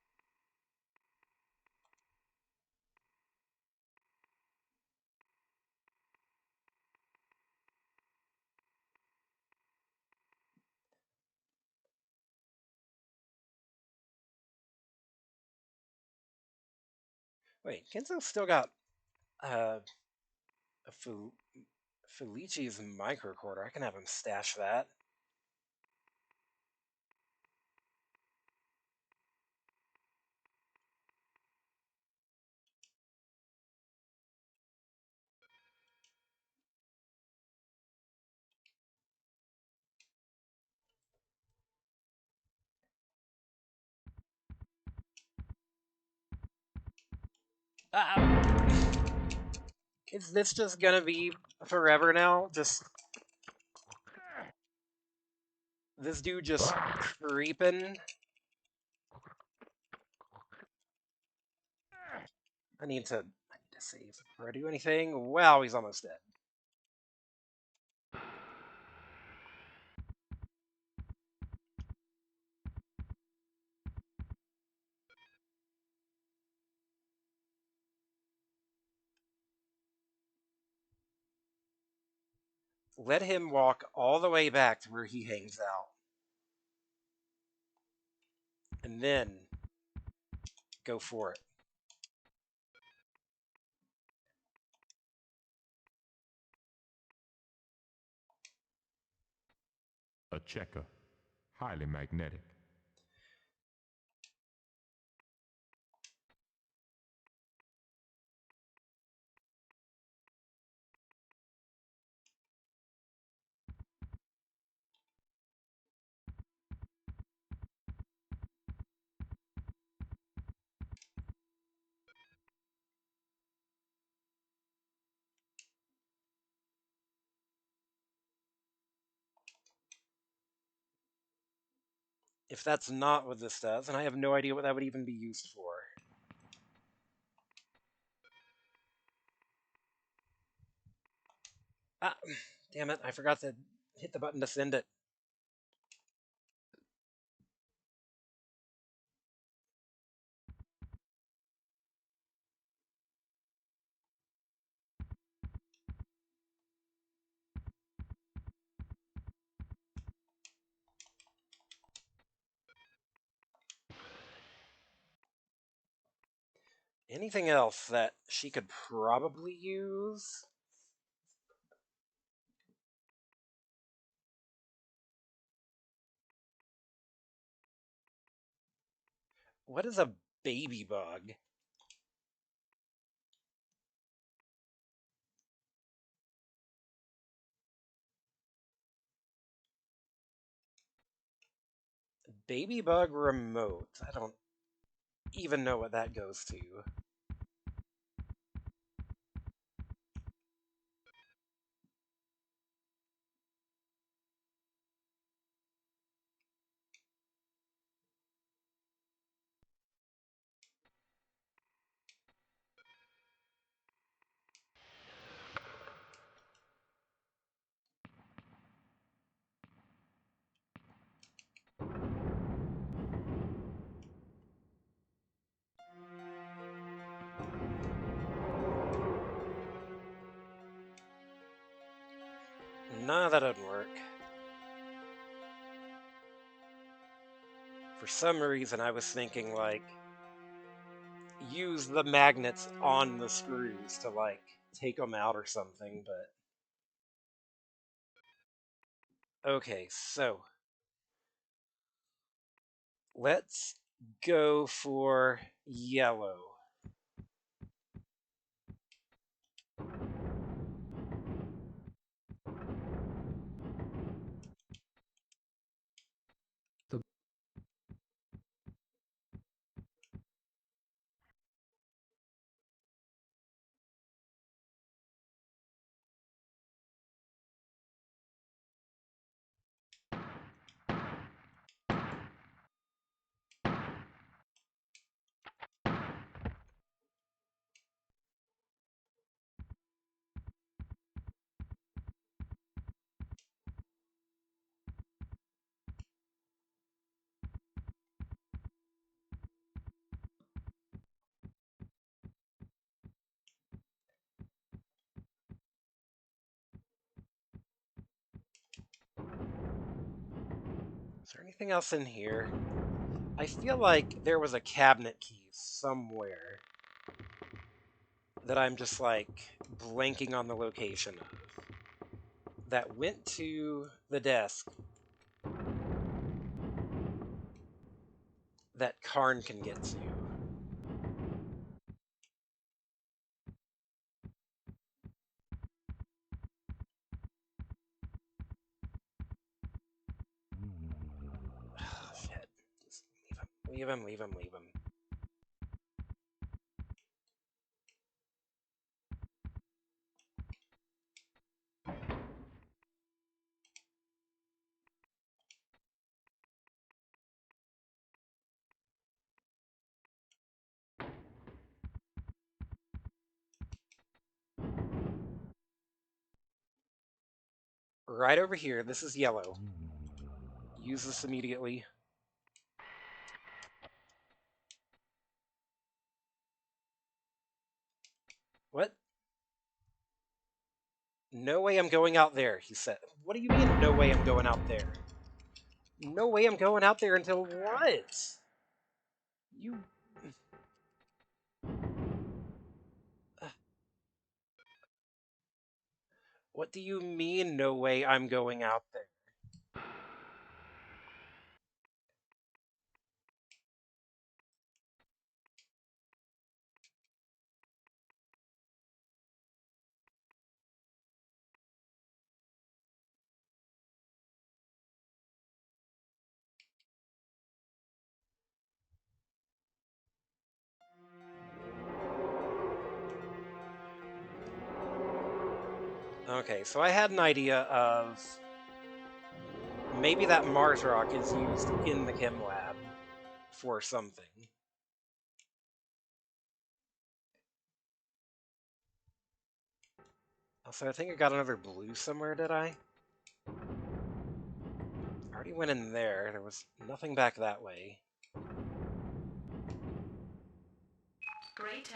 Wait, Kenzo's still got a Felici's microcorder. I can have him stash that. Is this just gonna be forever now? Just this dude just creeping? I need to save before I do anything. Wow, he's almost dead. Let him walk all the way back to where he hangs out. And then go for it. A checker. Highly magnetic. If that's not what this does, and I have no idea what that would even be used for. Ah, damn it, I forgot to hit the button to send it. Anything else that she could probably use? What is a baby bug? Baby bug remote. I don't even know what that goes to. No, that doesn't work. For some reason, I was thinking, like, use the magnets on the screws to, like, take them out or something, but... Okay, so... let's go for yellow. Is there anything else in here? I feel like there was a cabinet key somewhere that I'm just, like, blanking on the location of. That went to the desk that Karn can get to. Oh, shit. Just leave him. Leave him, leave him, leave him. Right over here. This is yellow. Use this immediately. What? No way I'm going out there, he said. What do you mean, no way I'm going out there? No way I'm going out there until what? You... What do you mean, no way I'm going out there? Okay, so I had an idea of... maybe that Mars rock is used in the chem lab for something. Also, I think I got another blue somewhere, did I? I already went in there. There was nothing back that way. Great.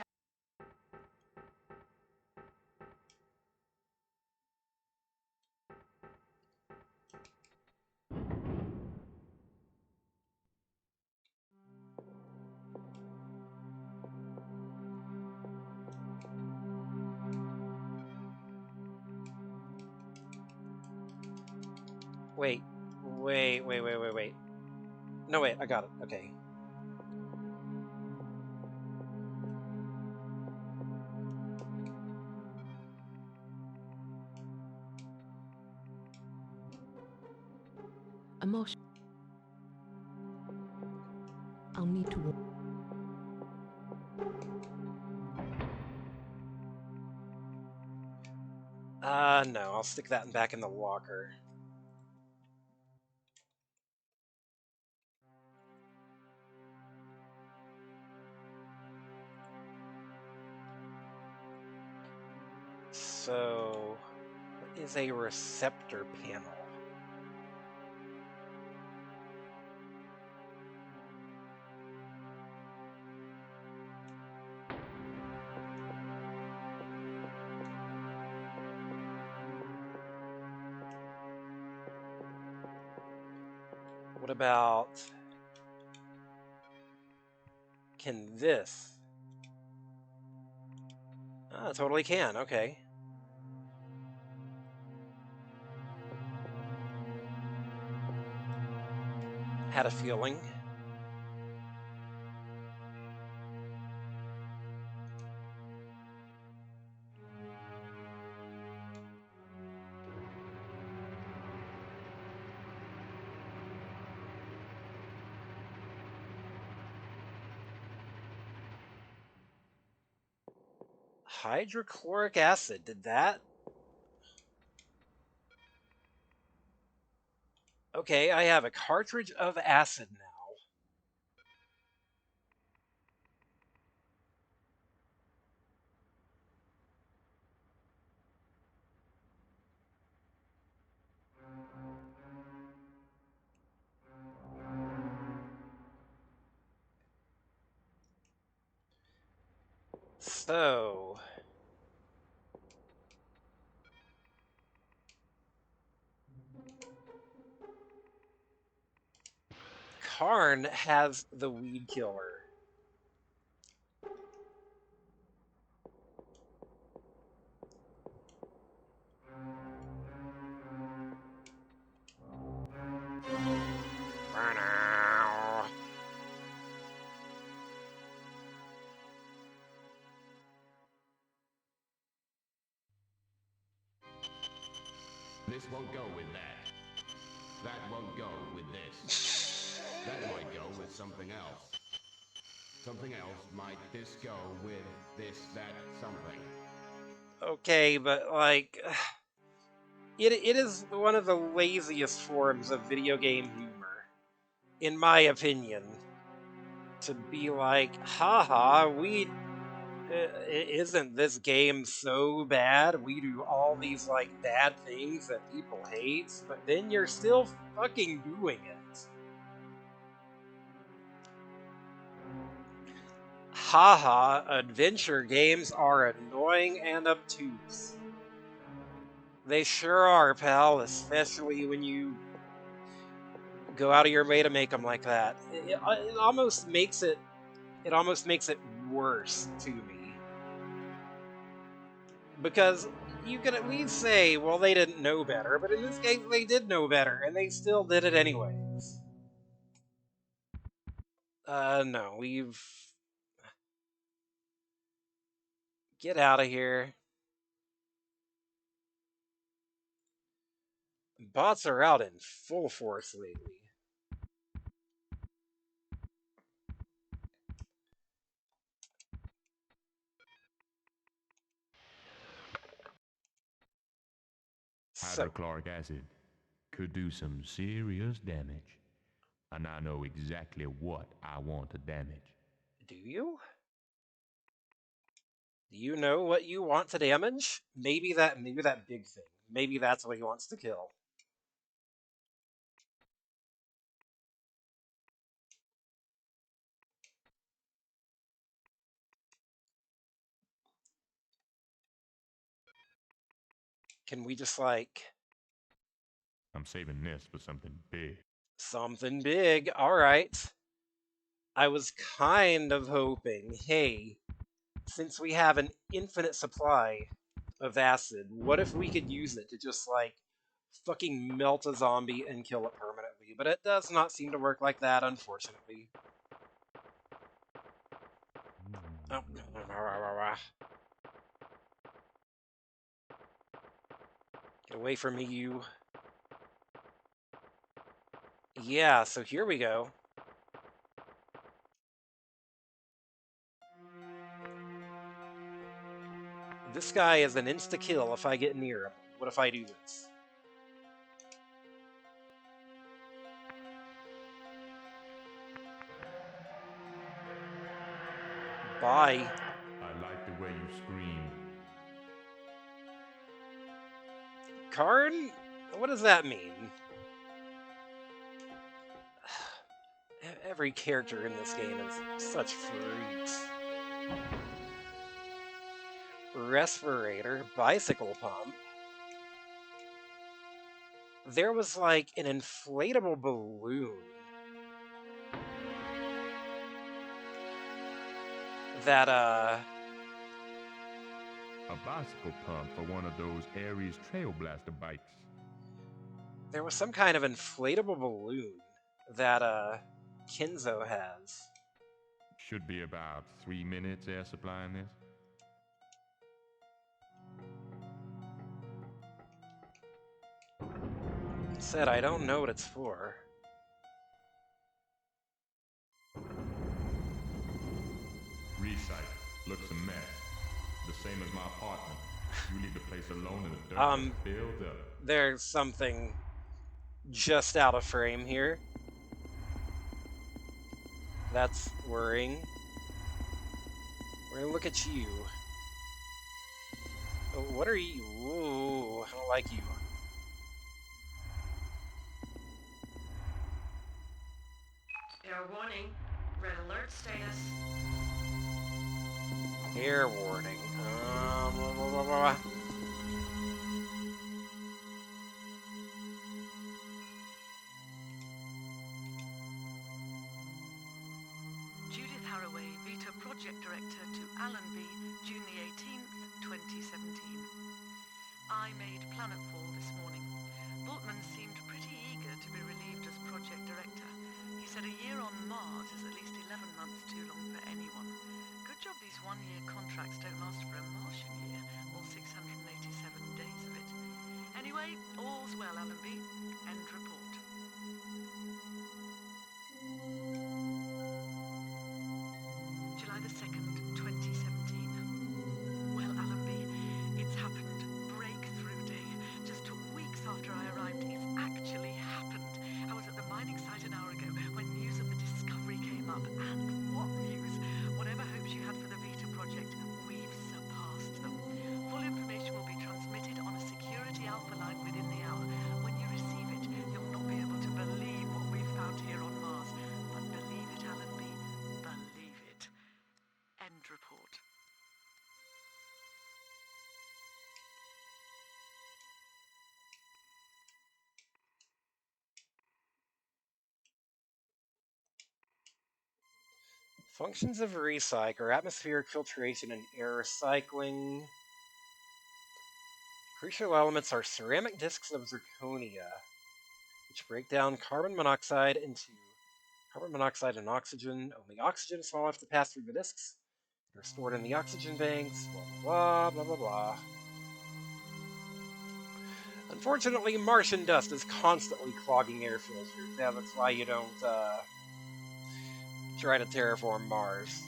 Wait. Wait. No, wait, I got it. Okay. Emotion. I'll need to... No, I'll stick that back in the locker. So, what is a receptor panel? What about Can this? Ah, totally can. Okay. Had a feeling. Hydrochloric acid. Did that? Okay, I have a cartridge of acid now. So, Karn has the weed killer. This won't go with that. That won't go with this. That might go with something else. Something else might this go with this, that, something. Okay, but like, it is one of the laziest forms of video game humor, in my opinion. To be like, haha, isn't this game so bad? We do all these like bad things that people hate, but then you're still fucking doing it. Haha, adventure games are annoying and obtuse. They sure are, pal, especially when you go out of your way to make them like that. It almost makes it worse to me. Because you can at least say, well, they didn't know better, but in this case, they did know better, and they still did it anyways. No, we've... Get out of here. Bots are out in full force lately. So, Hydrochloric acid could do some serious damage. And I know exactly what I want to damage. do you? Do you know what you want to damage? Maybe that big thing. Maybe that's what he wants to kill. Can we just like I'm saving this for something big. something big? All right. I was kind of hoping, hey, since we have an infinite supply of acid, what if we could use it to just like fucking melt a zombie and kill it permanently? But it does not seem to work like that, unfortunately. Oh. Get away from me, you. Yeah, so here we go. This guy is an insta-kill if I get near him. What if I do this? Bye. I like the way you scream. Karn? What does that mean? Every character in this game is such freaks. Respirator, bicycle pump. There was like an inflatable balloon. that A bicycle pump for one of those Ares Trail Blaster bikes. there was some kind of inflatable balloon that Kenzo has. Should be about 3 minutes air supply in this. Said I don't know what it's for. Resite. Looks a mess. The same as my apartment. You leave the place alone and the dirt just builds up. There's something just out of frame here. That's worrying. We're gonna look at you. Oh, what are you? Ooh, I don't like you. Air warning. Red alert status. Air warning. Blah, blah, blah, blah. Judith Haraway, Vita Project Director to Allenby, June the 18th, 2017. I made planetfall this morning. Bultmann seemed pretty eager to be relieved as Project Director. He said a year on Mars is at least 11 months too long for anyone. Good job these one-year contracts don't last for a Martian year, all 687 days of it. Anyway, all's well, Allenby. End report. July the 2nd, 2017. Well, Allenby, it's happened. Breakthrough day. Just took weeks after I arrived. It's actually happened. I was at the mining site an hour ago when news of the discovery came up. And what news? Whatever hopes you had for the Vita project, we've surpassed them. Full information will be transmitted on a security alpha line within the hour. When you receive it, you'll not be able to believe what we've found here on Mars. But believe it, Allenby. Believe it. End report. Functions of recycle are atmospheric filtration and air recycling. Crucial elements are ceramic discs of zirconia, which break down carbon monoxide into carbon monoxide and oxygen. Only oxygen is small enough to pass through the discs. They're stored in the oxygen banks. Blah, blah, blah, blah, blah. Unfortunately, Martian dust is constantly clogging air filters. Yeah, that's why you don't try to terraform Mars.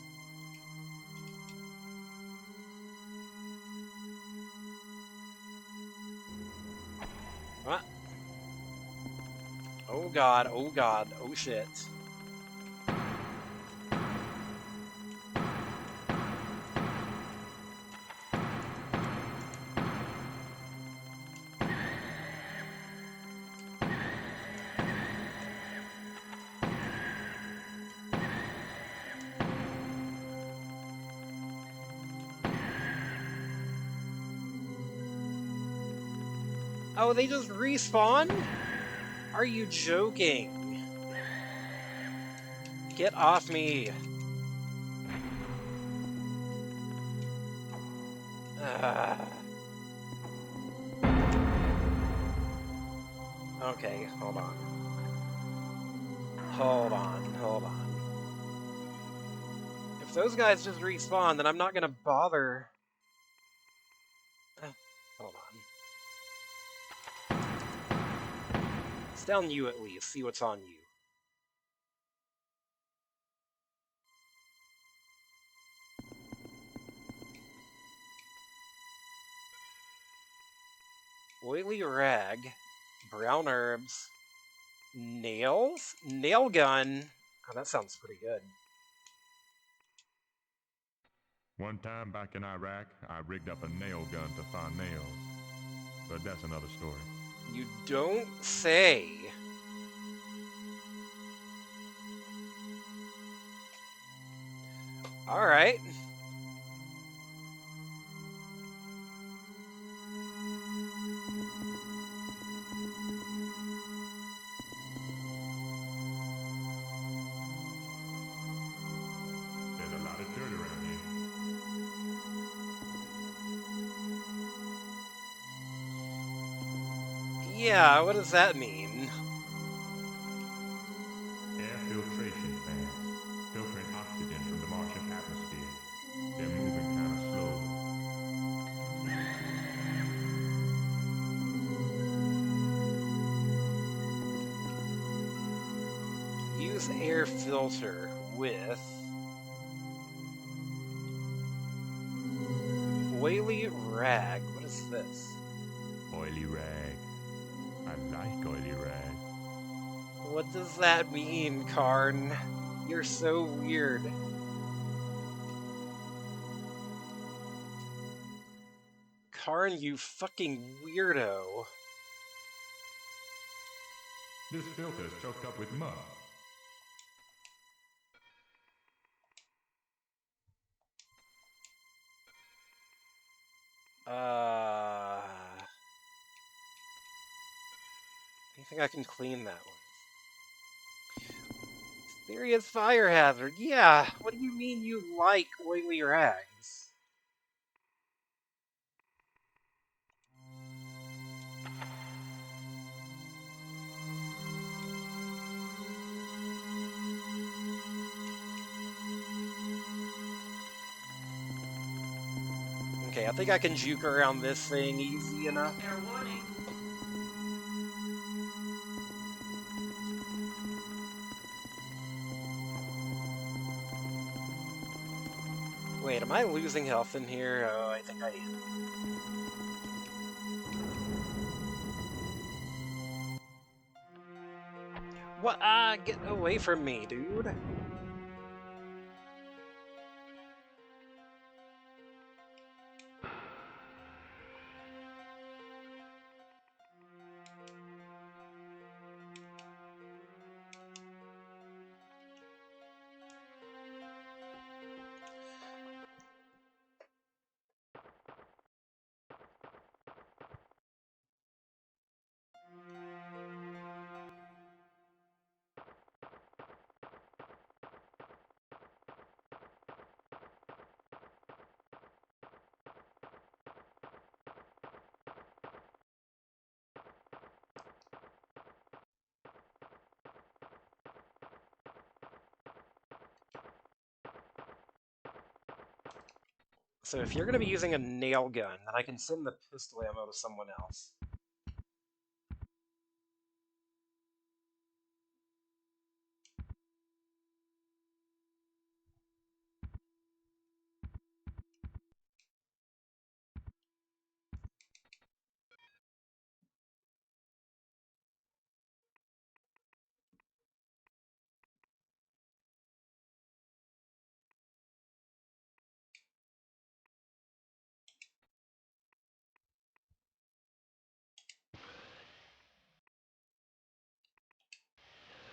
What? Oh god, oh god, oh shit. Oh, they just respawn? Are you joking? Get off me. Okay, hold on. Hold on. If those guys just respawn, then I'm not gonna bother. Hold on. It's down you at least. See what's on you. Oily rag, brown herbs, nails, nail gun. Oh, that sounds pretty good. One time back in Iraq, I rigged up a nail gun to find nails. But that's another story. You don't say. All right. There's a lot of dirt around here. Yeah, what does that mean? Air filtration fans, filtering oxygen from the Martian atmosphere. They're moving kind of slow. Use air filter with oily rag. What is this? Oily rag. I like oily rag. What does that mean, Karn? You're so weird. Karn, you fucking weirdo. This filter's choked up with mud. You think I can clean that one? Serious fire hazard. Yeah, what do you mean you like oily rags? Okay, I think I can juke around this thing easy enough. Fair warning. Wait, am I losing health in here? Oh, I think I am. What? Ah, get away from me, dude. So if you're going to be using a nail gun, then I can send the pistol ammo to someone else.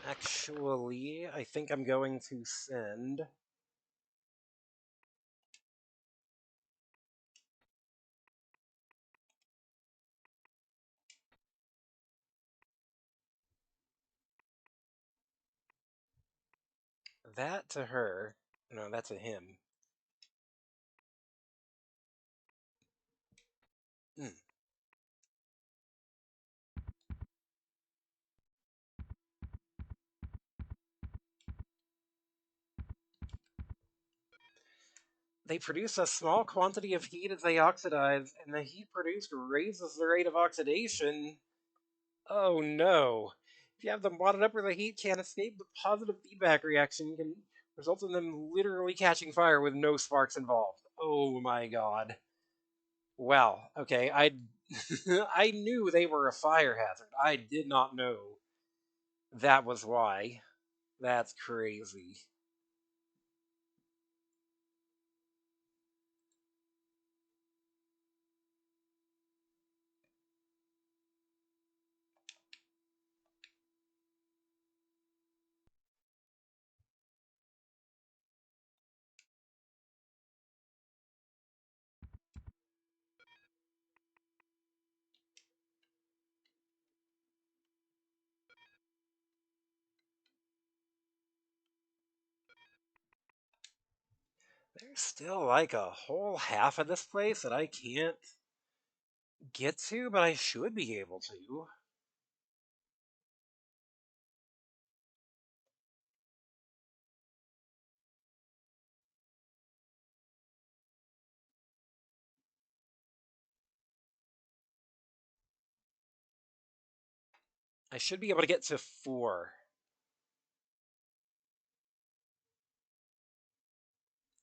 Actually, I think I'm going to send... that to her. No, that to him. Hmm. They produce a small quantity of heat as they oxidize, and the heat produced raises the rate of oxidation. Oh no. If you have them wadded up where the heat can't escape, the positive feedback reaction can result in them literally catching fire with no sparks involved. Oh my god. Well, okay, I I knew they were a fire hazard. I did not know that was why. That's crazy. There's still like a whole half of this place that I can't get to, but I should be able to. I should be able to get to 4.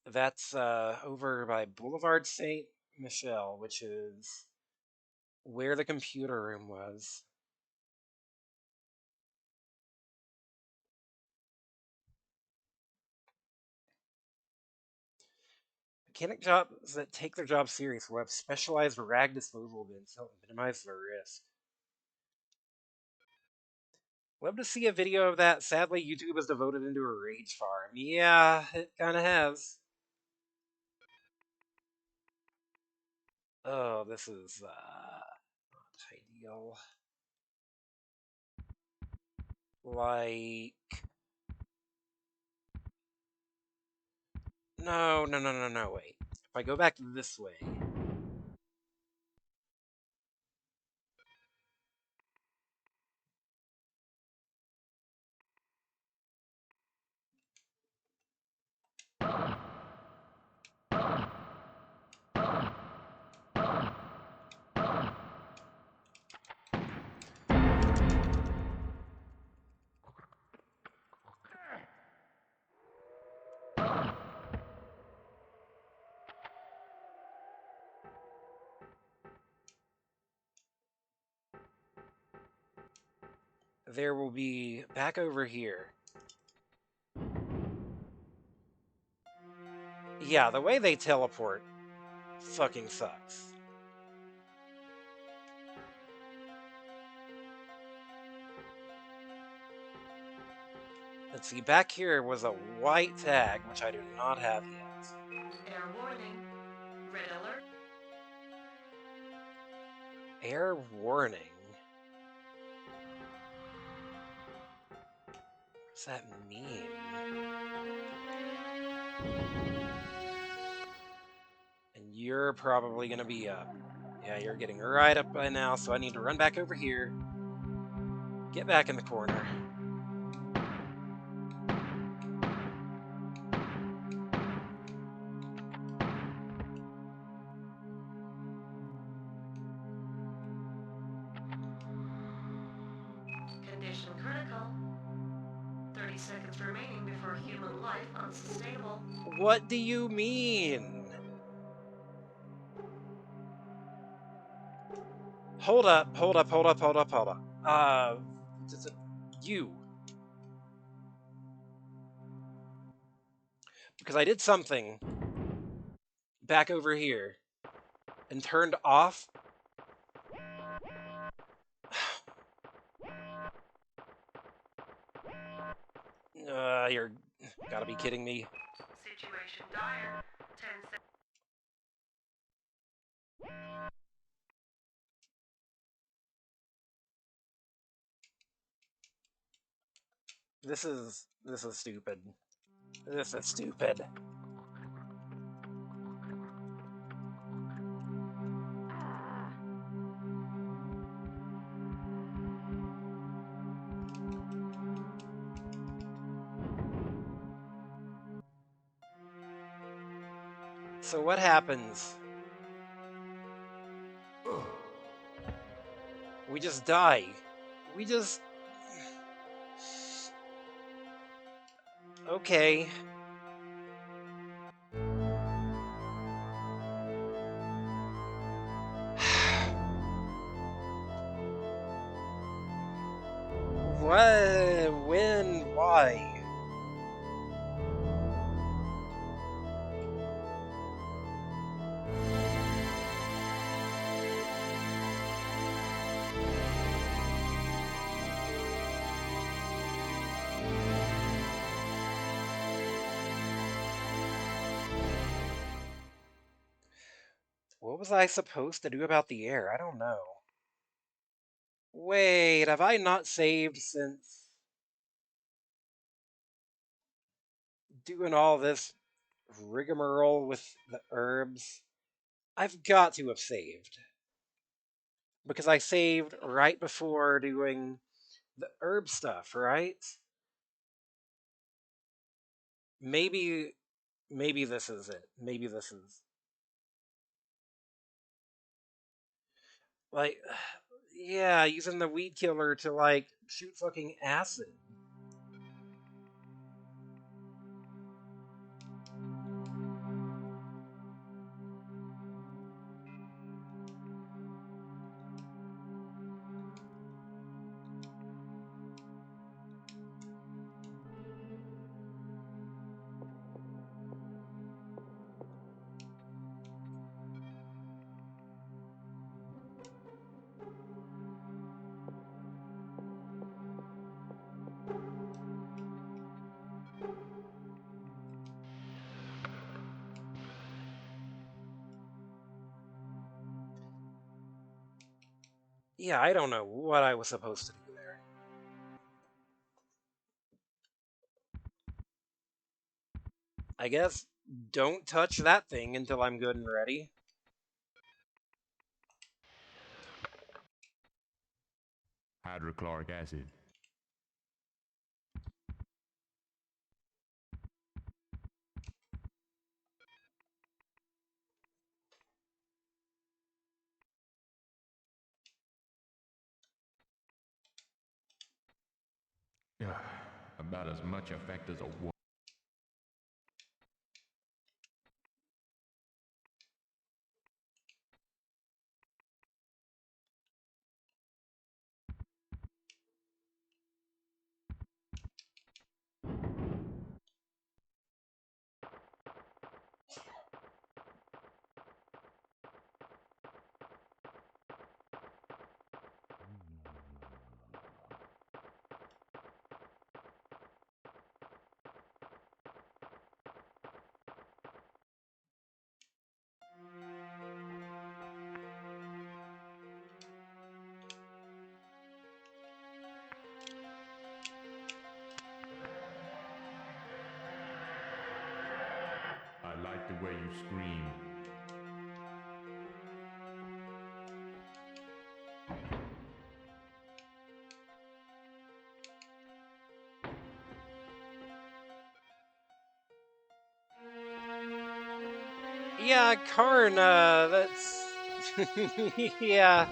That's over by Boulevard Saint Michel, which is where the computer room was. Mechanic jobs that take their job serious will have specialized rag disposal bins to help minimize the risk. Love to see a video of that. Sadly, YouTube has devoted into a rage farm. Yeah, it kind of has. Oh, this is not ideal. Like, no, no, no, no, no. Wait. If I go back this way, there will be back over here. Yeah, the way they teleport fucking sucks. Let's see, back here was a white tag, which I do not have yet. Air warning. Red alert. Air warning. What does that mean? And you're probably gonna be up. Yeah, you're getting right up by now, so I need to run back over here. Get back in the corner. Condition critical. 30 seconds remaining before human life unsustainable. What do you mean? Hold up, hold up, hold up, hold up, hold up. You. Because I did something back over here and turned off. You're gotta be kidding me. Situation dire. 10 seconds. This is stupid. This is stupid. So what happens? We just die. We just... Okay. What? When? Why? What was I supposed to do about the air? I don't know. Wait, have I not saved since doing all this rigmarole with the herbs? I've got to have saved. Because I saved right before doing the herb stuff, right? Maybe this is it. Maybe this is like Yeah, using the weed killer to, like, shoot fucking acid. Yeah, I don't know what I was supposed to do there. I guess don't touch that thing until I'm good and ready. Hydrochloric acid. About as much effect as a I like the way you scream. Yeah, Karn, that's... yeah,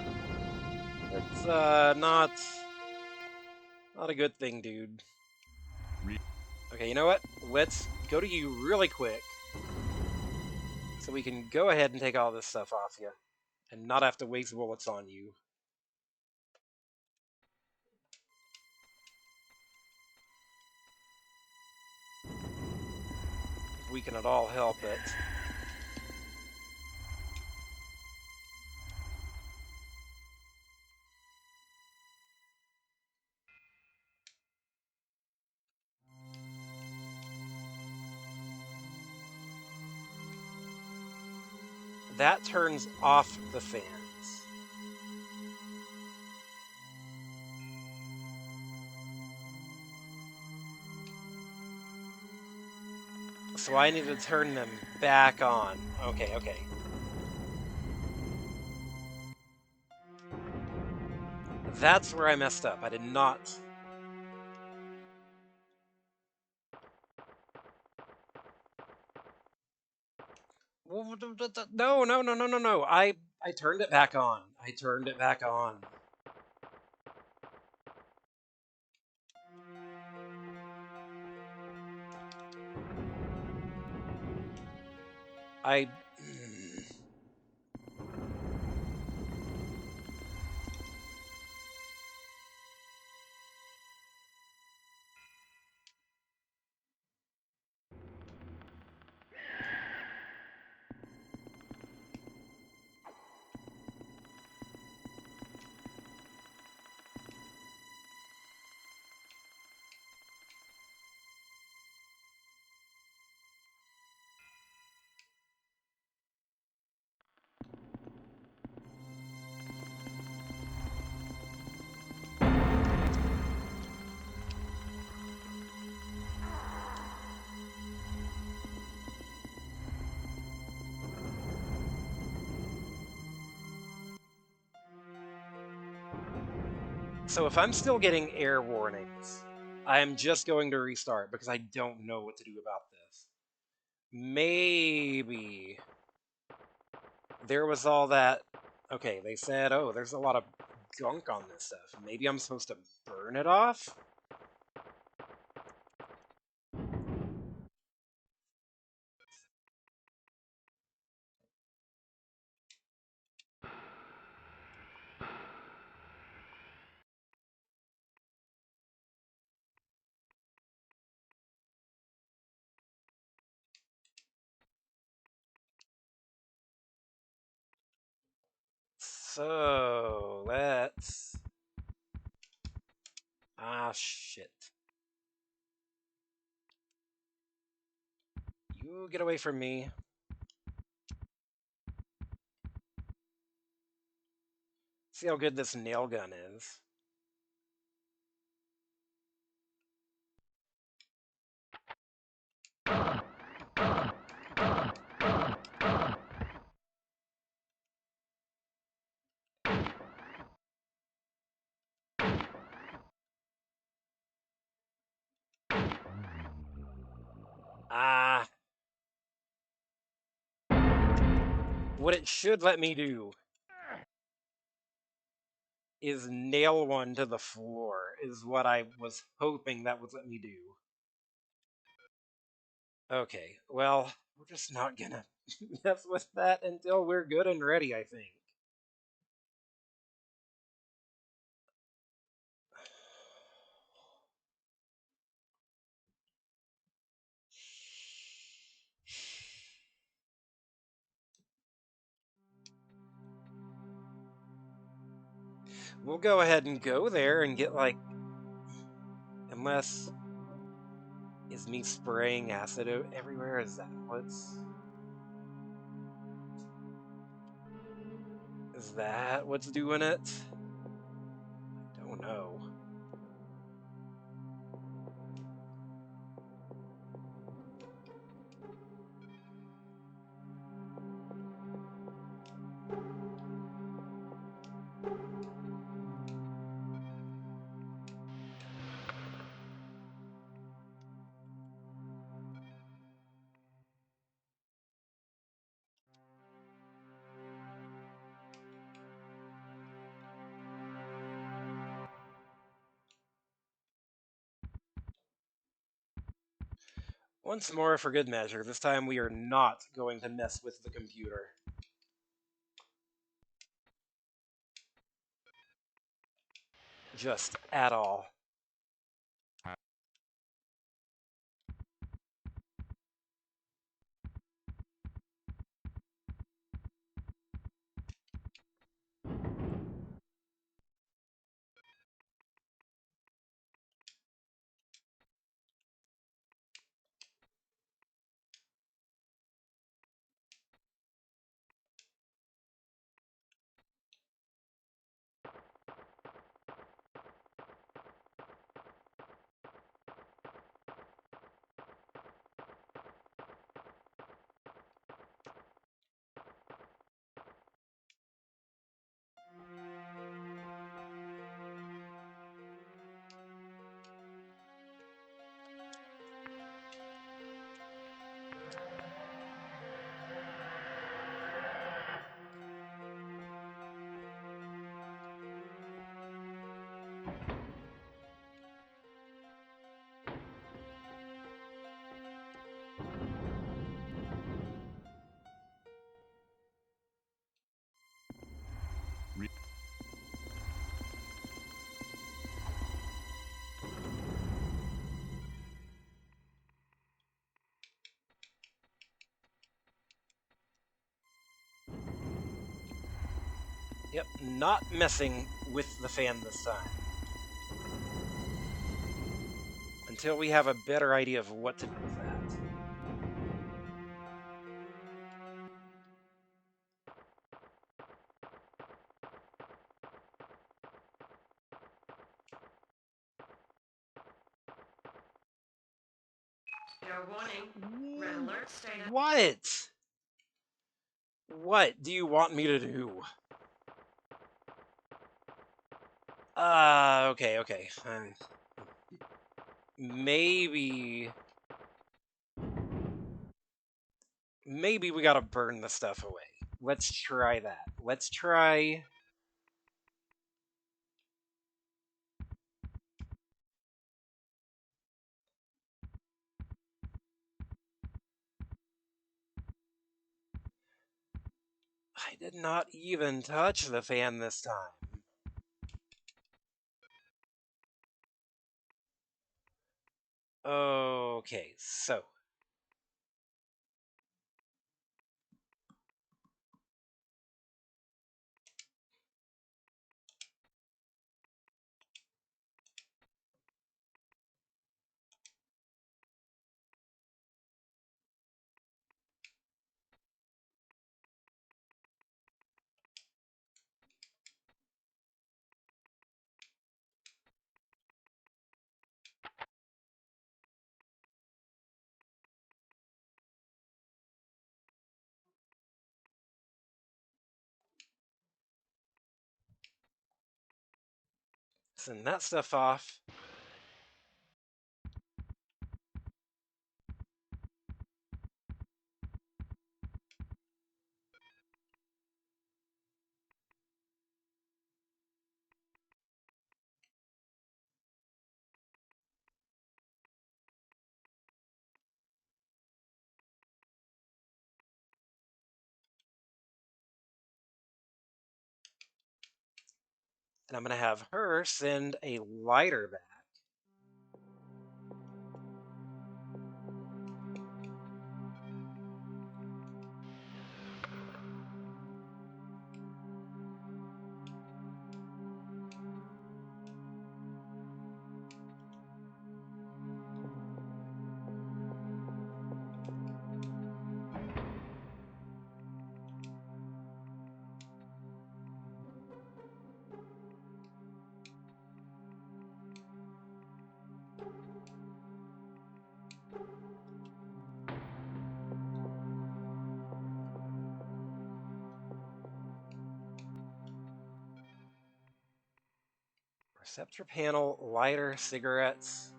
that's, not a good thing, dude. Okay, you know what? Let's go to you really quick, so we can go ahead and take all this stuff off you, and not have to waste bullets on you. If we can at all help it. That turns off the fans. So I need to turn them back on. Okay, okay. That's where I messed up. I did not... No, no, no, no, no, no. I turned it back on. I turned it back on. I... So if I'm still getting error warnings, I am just going to restart because I don't know what to do about this. Maybe there was all that... Okay, they said, oh, there's a lot of gunk on this stuff. Maybe I'm supposed to burn it off? So, let's... Ah, shit. You get away from me. See how good this nail gun is. Ah. What it should let me do is nail one to the floor, is what I was hoping that would let me do. Okay, well, we're just not gonna mess with that until we're good and ready, I think. We'll go ahead and go there and get, like... Unless... Is me spraying acid everywhere? Is that what's... Is that what's doing it? I don't know. Once more, for good measure, this time we are not going to mess with the computer. Just at all. Yep, not messing with the fan this time. Until we have a better idea of what to do with that. Your warning. Red alert status. What? What do you want me to do? Okay. Maybe we gotta burn the stuff away. Let's try that. Let's try I did not even touch the fan this time. Okay, so send that stuff off. And I'm going to have her send a lighter back. Receptor panel, lighter, cigarettes.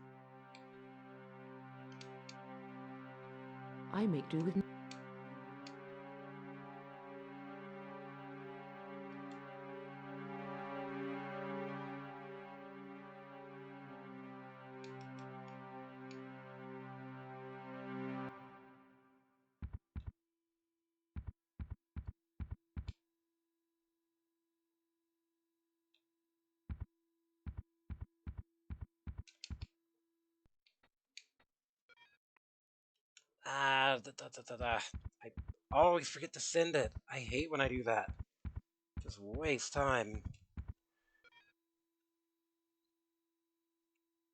I make do with... I always forget to send it. I hate when I do that. Just waste time.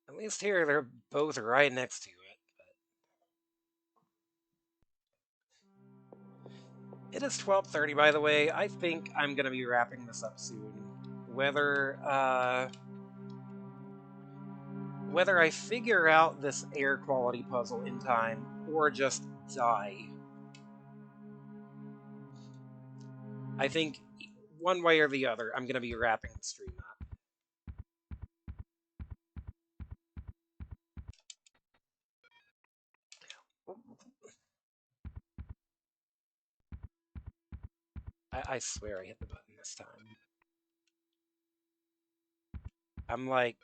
At least here, they're both right next to it. It is 12:30, by the way. I think I'm going to be wrapping this up soon. Whether I figure out this air quality puzzle in time or just die. I think one way or the other, I'm going to be wrapping the stream up. I swear I hit the button this time. I'm like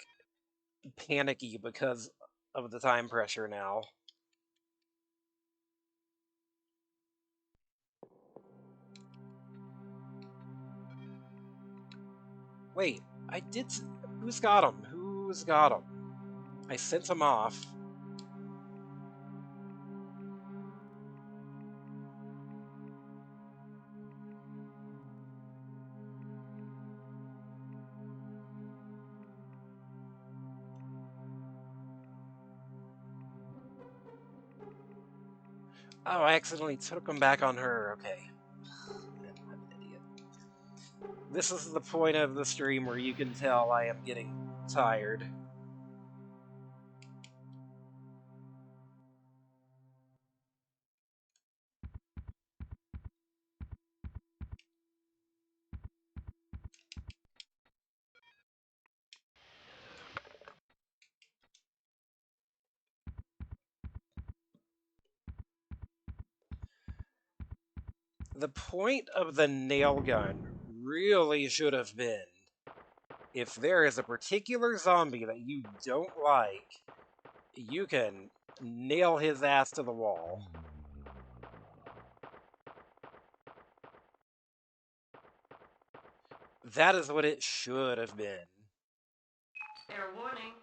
panicky because of the time pressure now. Wait, I did. Who's got him? Who's got him? I sent him off. Oh, I accidentally took him back on her. Okay. I'm an idiot. This is the point of the stream where you can tell I am getting tired. The point of the nail gun really should have been, if there is a particular zombie that you don't like, you can nail his ass to the wall. That is what it should have been. Air warning.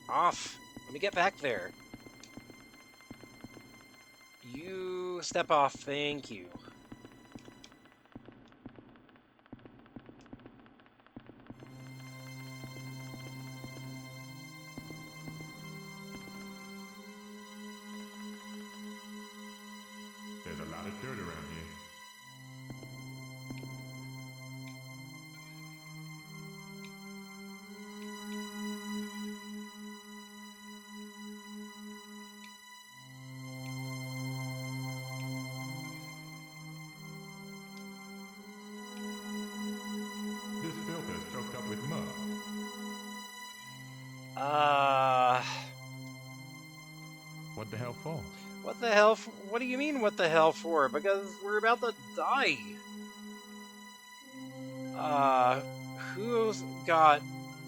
Off. Let me get back there. You step off. Thank you. There's a lot of dirt around here. This filter's choked up with mud. What the hell for? What the hell? What do you mean, what the hell for? Because we're about to die. Who's got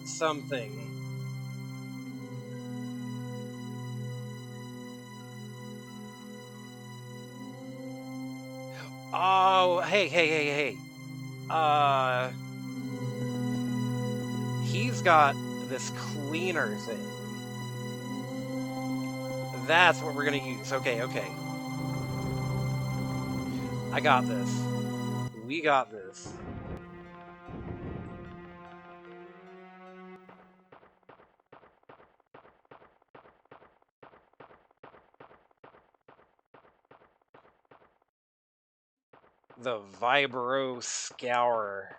something? Oh, hey. He's got this cleaner thing. That's what we're gonna use. Okay. I got this. We got this. The Vibro Scour.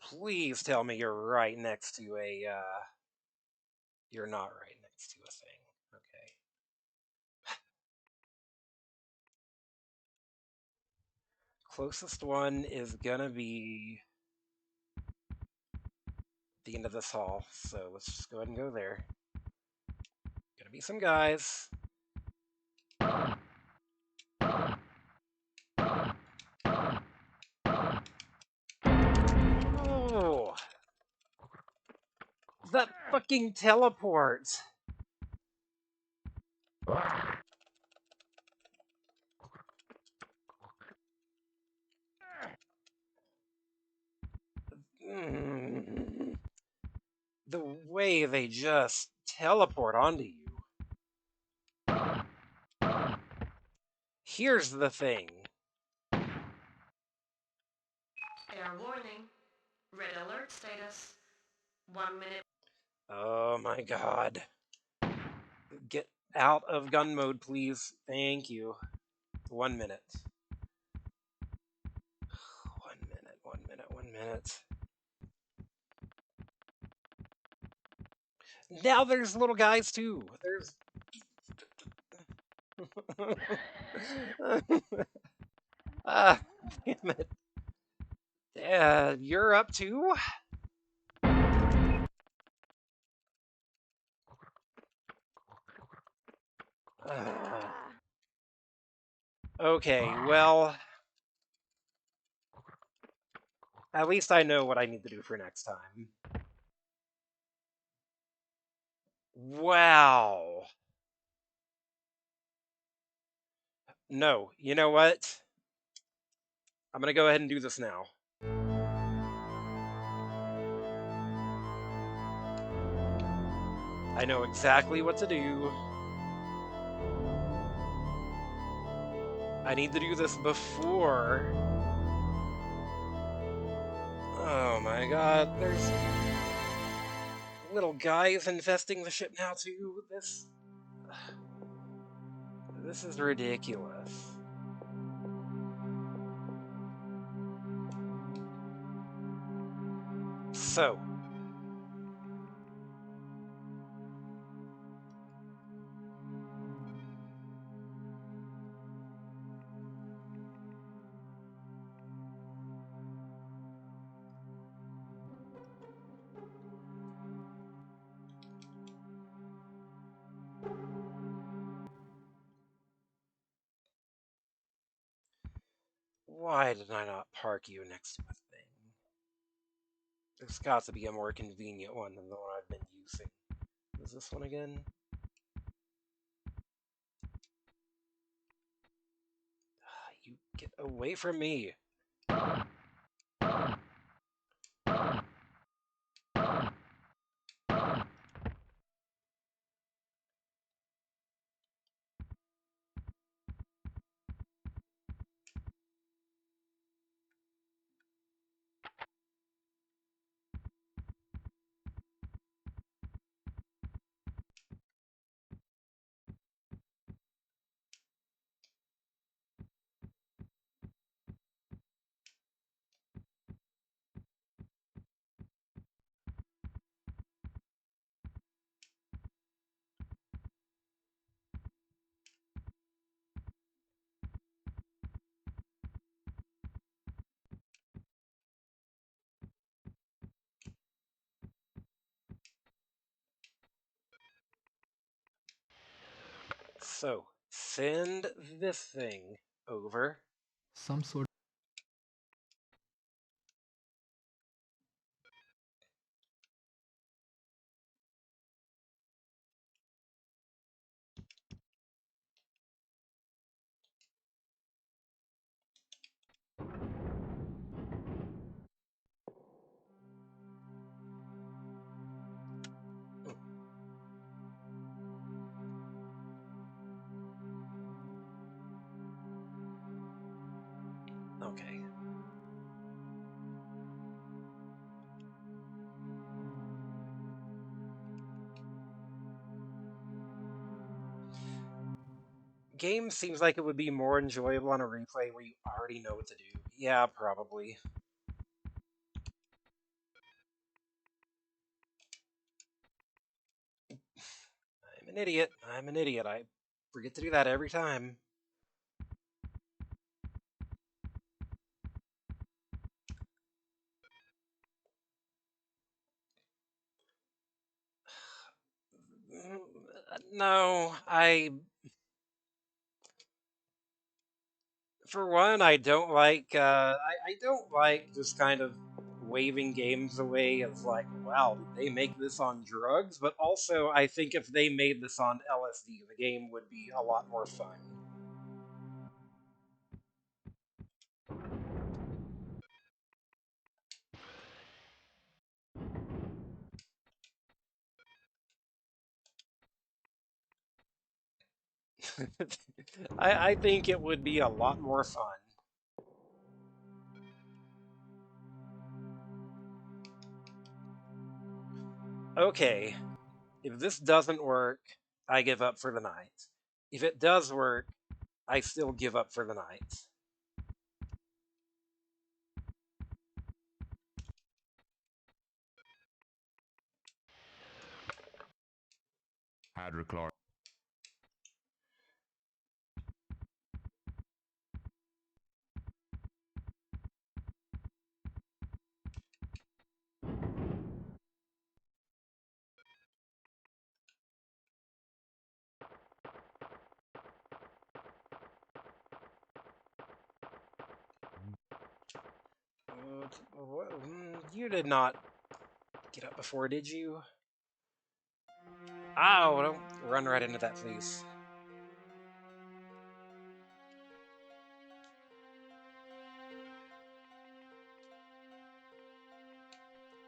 Please tell me you're right next to a, You're not right next to a thing. Okay. Closest one is gonna be the end of this hall, so let's just go ahead and go there. Gonna be some guys. Oh! That fucking teleport! The way they just teleport onto you. Here's the thing. Air warning. Red alert status. 1 minute. Oh my god. Get out of gun mode, please. Thank you. 1 minute. 1 minute. Now there's little guys too. There's... Ah, damn it. You're up too? Okay, well... At least I know what I need to do for next time. Wow. No, you know what? I'm gonna go ahead and do this now. I know exactly what to do. I need to do this before... Oh my god, there's... little guys infesting the ship now too. This is ridiculous. So, why did I not park you next to a thing? There's got to be a more convenient one than the one I've been using. Is this one again? You get away from me! So, send this thing over. Some sort. Okay. Game seems like it would be more enjoyable on a replay where you already know what to do. Yeah, probably. I'm an idiot. I'm an idiot. I forget to do that every time. No, for one, I don't like, I don't like just kind of waving games away as like, wow, did they make this on drugs? But also, I think if they made this on LSD, the game would be a lot more fun. I think it would be a lot more fun. Okay, if this doesn't work, I give up for the night. If it does work, I still give up for the night. Hydrochloric. You did not get up before, did you? Ow, don't run right into that, please.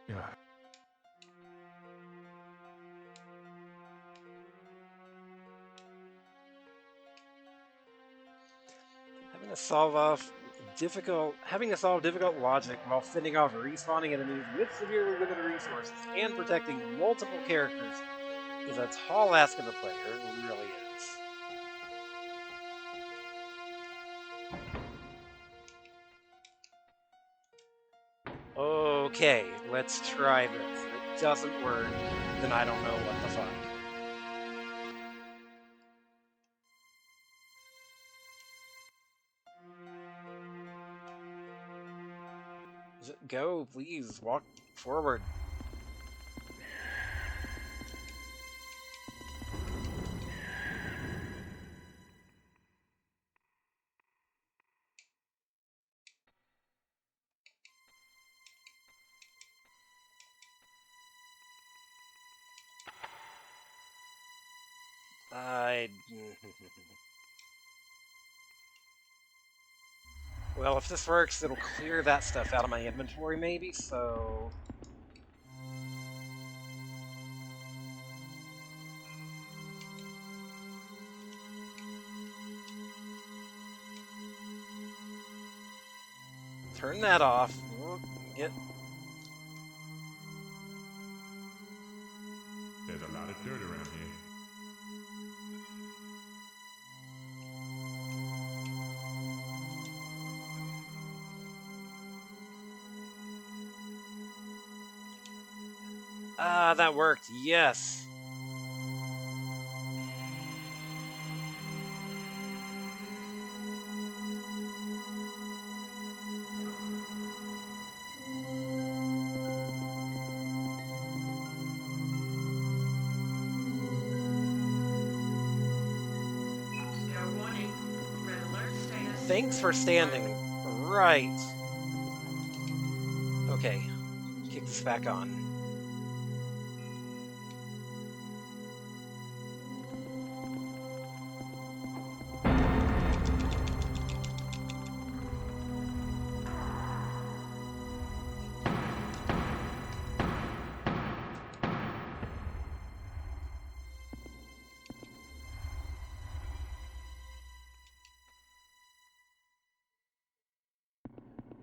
Yeah. Having to solve difficult logic while fending off respawning enemies with severely limited resources and protecting multiple characters is a tall ask of a player. It really is. Okay, let's try this. If it doesn't work, then I don't know what the fuck. Go, please, walk forward. I... Well, if this works, it'll clear that stuff out of my inventory, maybe, so... Turn that off. Get... There's a lot of dirt around here. Ah, that worked. Yes. Thanks for standing. Right. Okay. Kick this back on.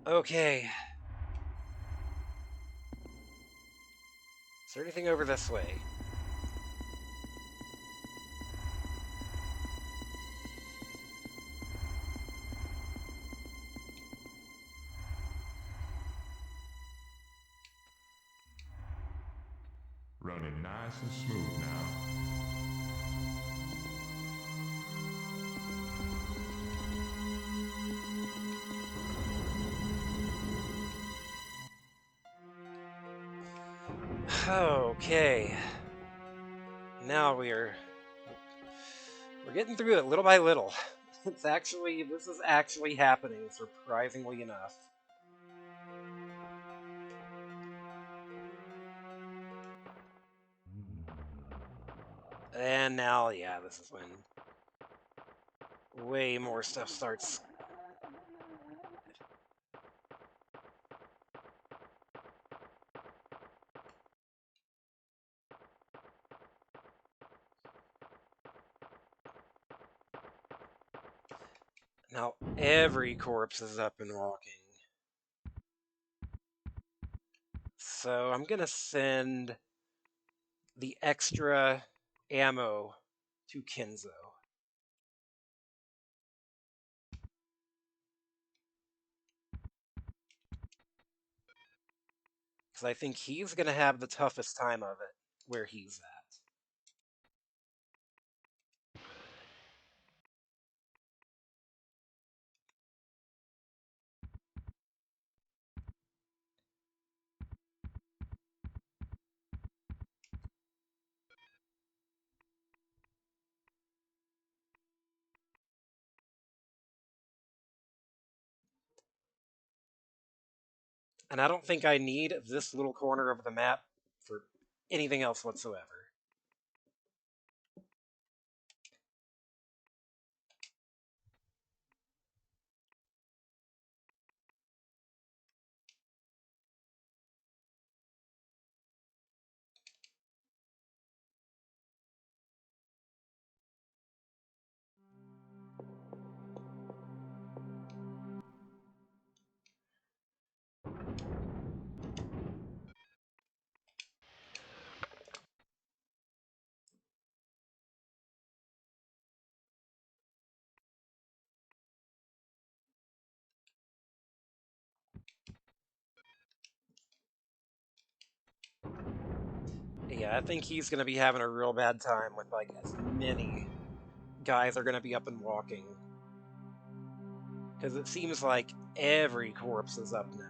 Okay. Is there anything over this way? Running nice and smooth now. Okay. Now we're getting through it little by little. This is actually happening, surprisingly enough. And now, yeah, this is when way more stuff starts. Now every corpse is up and walking. So I'm gonna send the extra ammo to Kenzo. Because I think he's gonna have the toughest time of it where he's at. And I don't think I need this little corner of the map for anything else whatsoever. Yeah, I think he's gonna be having a real bad time with like as many guys are gonna be up and walking. Because it seems like every corpse is up now.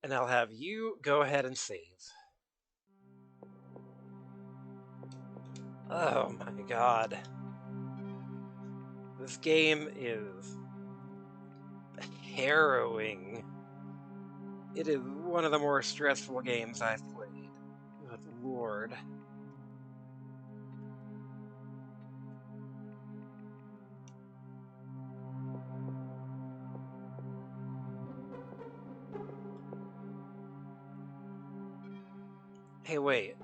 And I'll have you go ahead and save. Oh my god. This game is harrowing. It is one of the more stressful games I've played. Good lord. Hey, wait.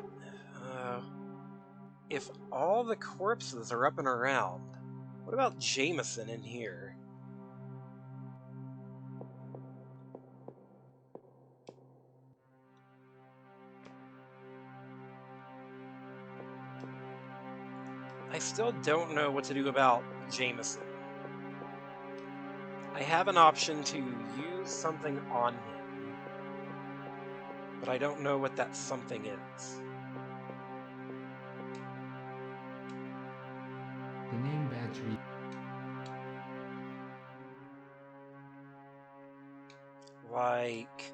If all the corpses are up and around, what about Jameson in here? I still don't know what to do about Jameson. I have an option to use something on him, but I don't know what that something is. The name badge reads. Like...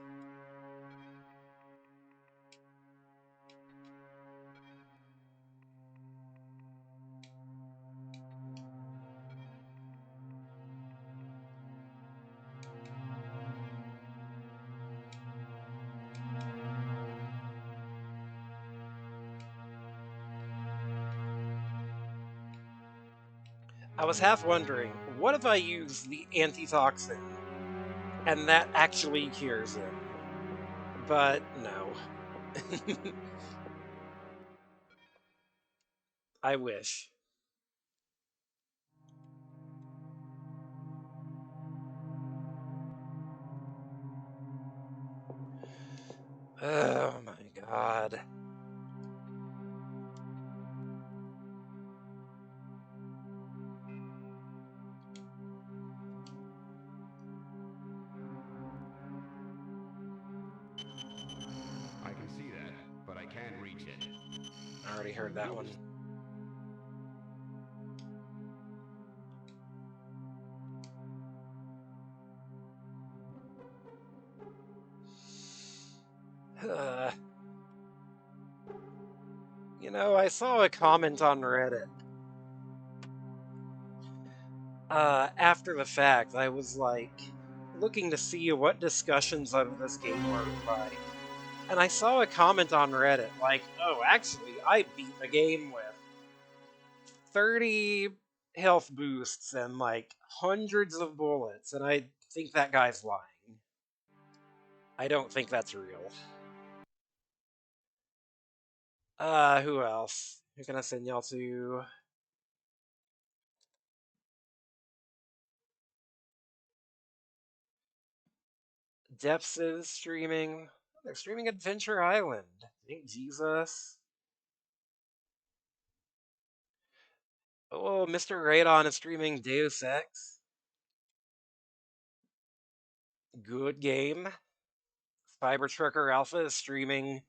I was half wondering, what if I use the antitoxin and that actually cures him? But no. I wish. Oh my god. I can see that, but I can't reach it. I already heard that one. You know, I saw a comment on Reddit. After the fact, I was like, looking to see what discussions of this game were like. And I saw a comment on Reddit like, oh, actually, I beat the game with 30 health boosts and like hundreds of bullets, and I think that guy's lying. I don't think that's real. Who else? Who can I send y'all to? Depths is streaming. They're streaming Adventure Island. Thank Jesus. Oh, Mr. Radon is streaming Deus Ex. Good game. Cybertrucker Alpha is streaming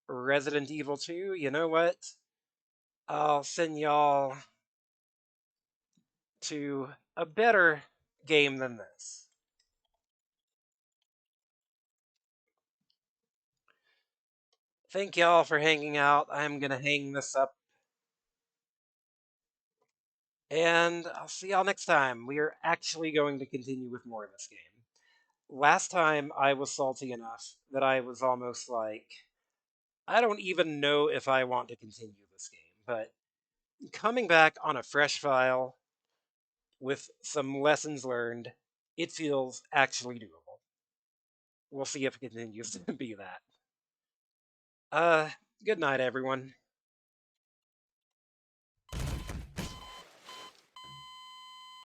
Resident Evil 2. You know what? I'll send y'all to a better game than this. Thank y'all for hanging out. I'm gonna hang this up. And I'll see y'all next time. We are actually going to continue with more of this game. Last time I was salty enough that I was almost like, I don't even know if I want to continue this game. But coming back on a fresh file with some lessons learned, it feels actually doable. We'll see if it continues to be that. Good night, everyone.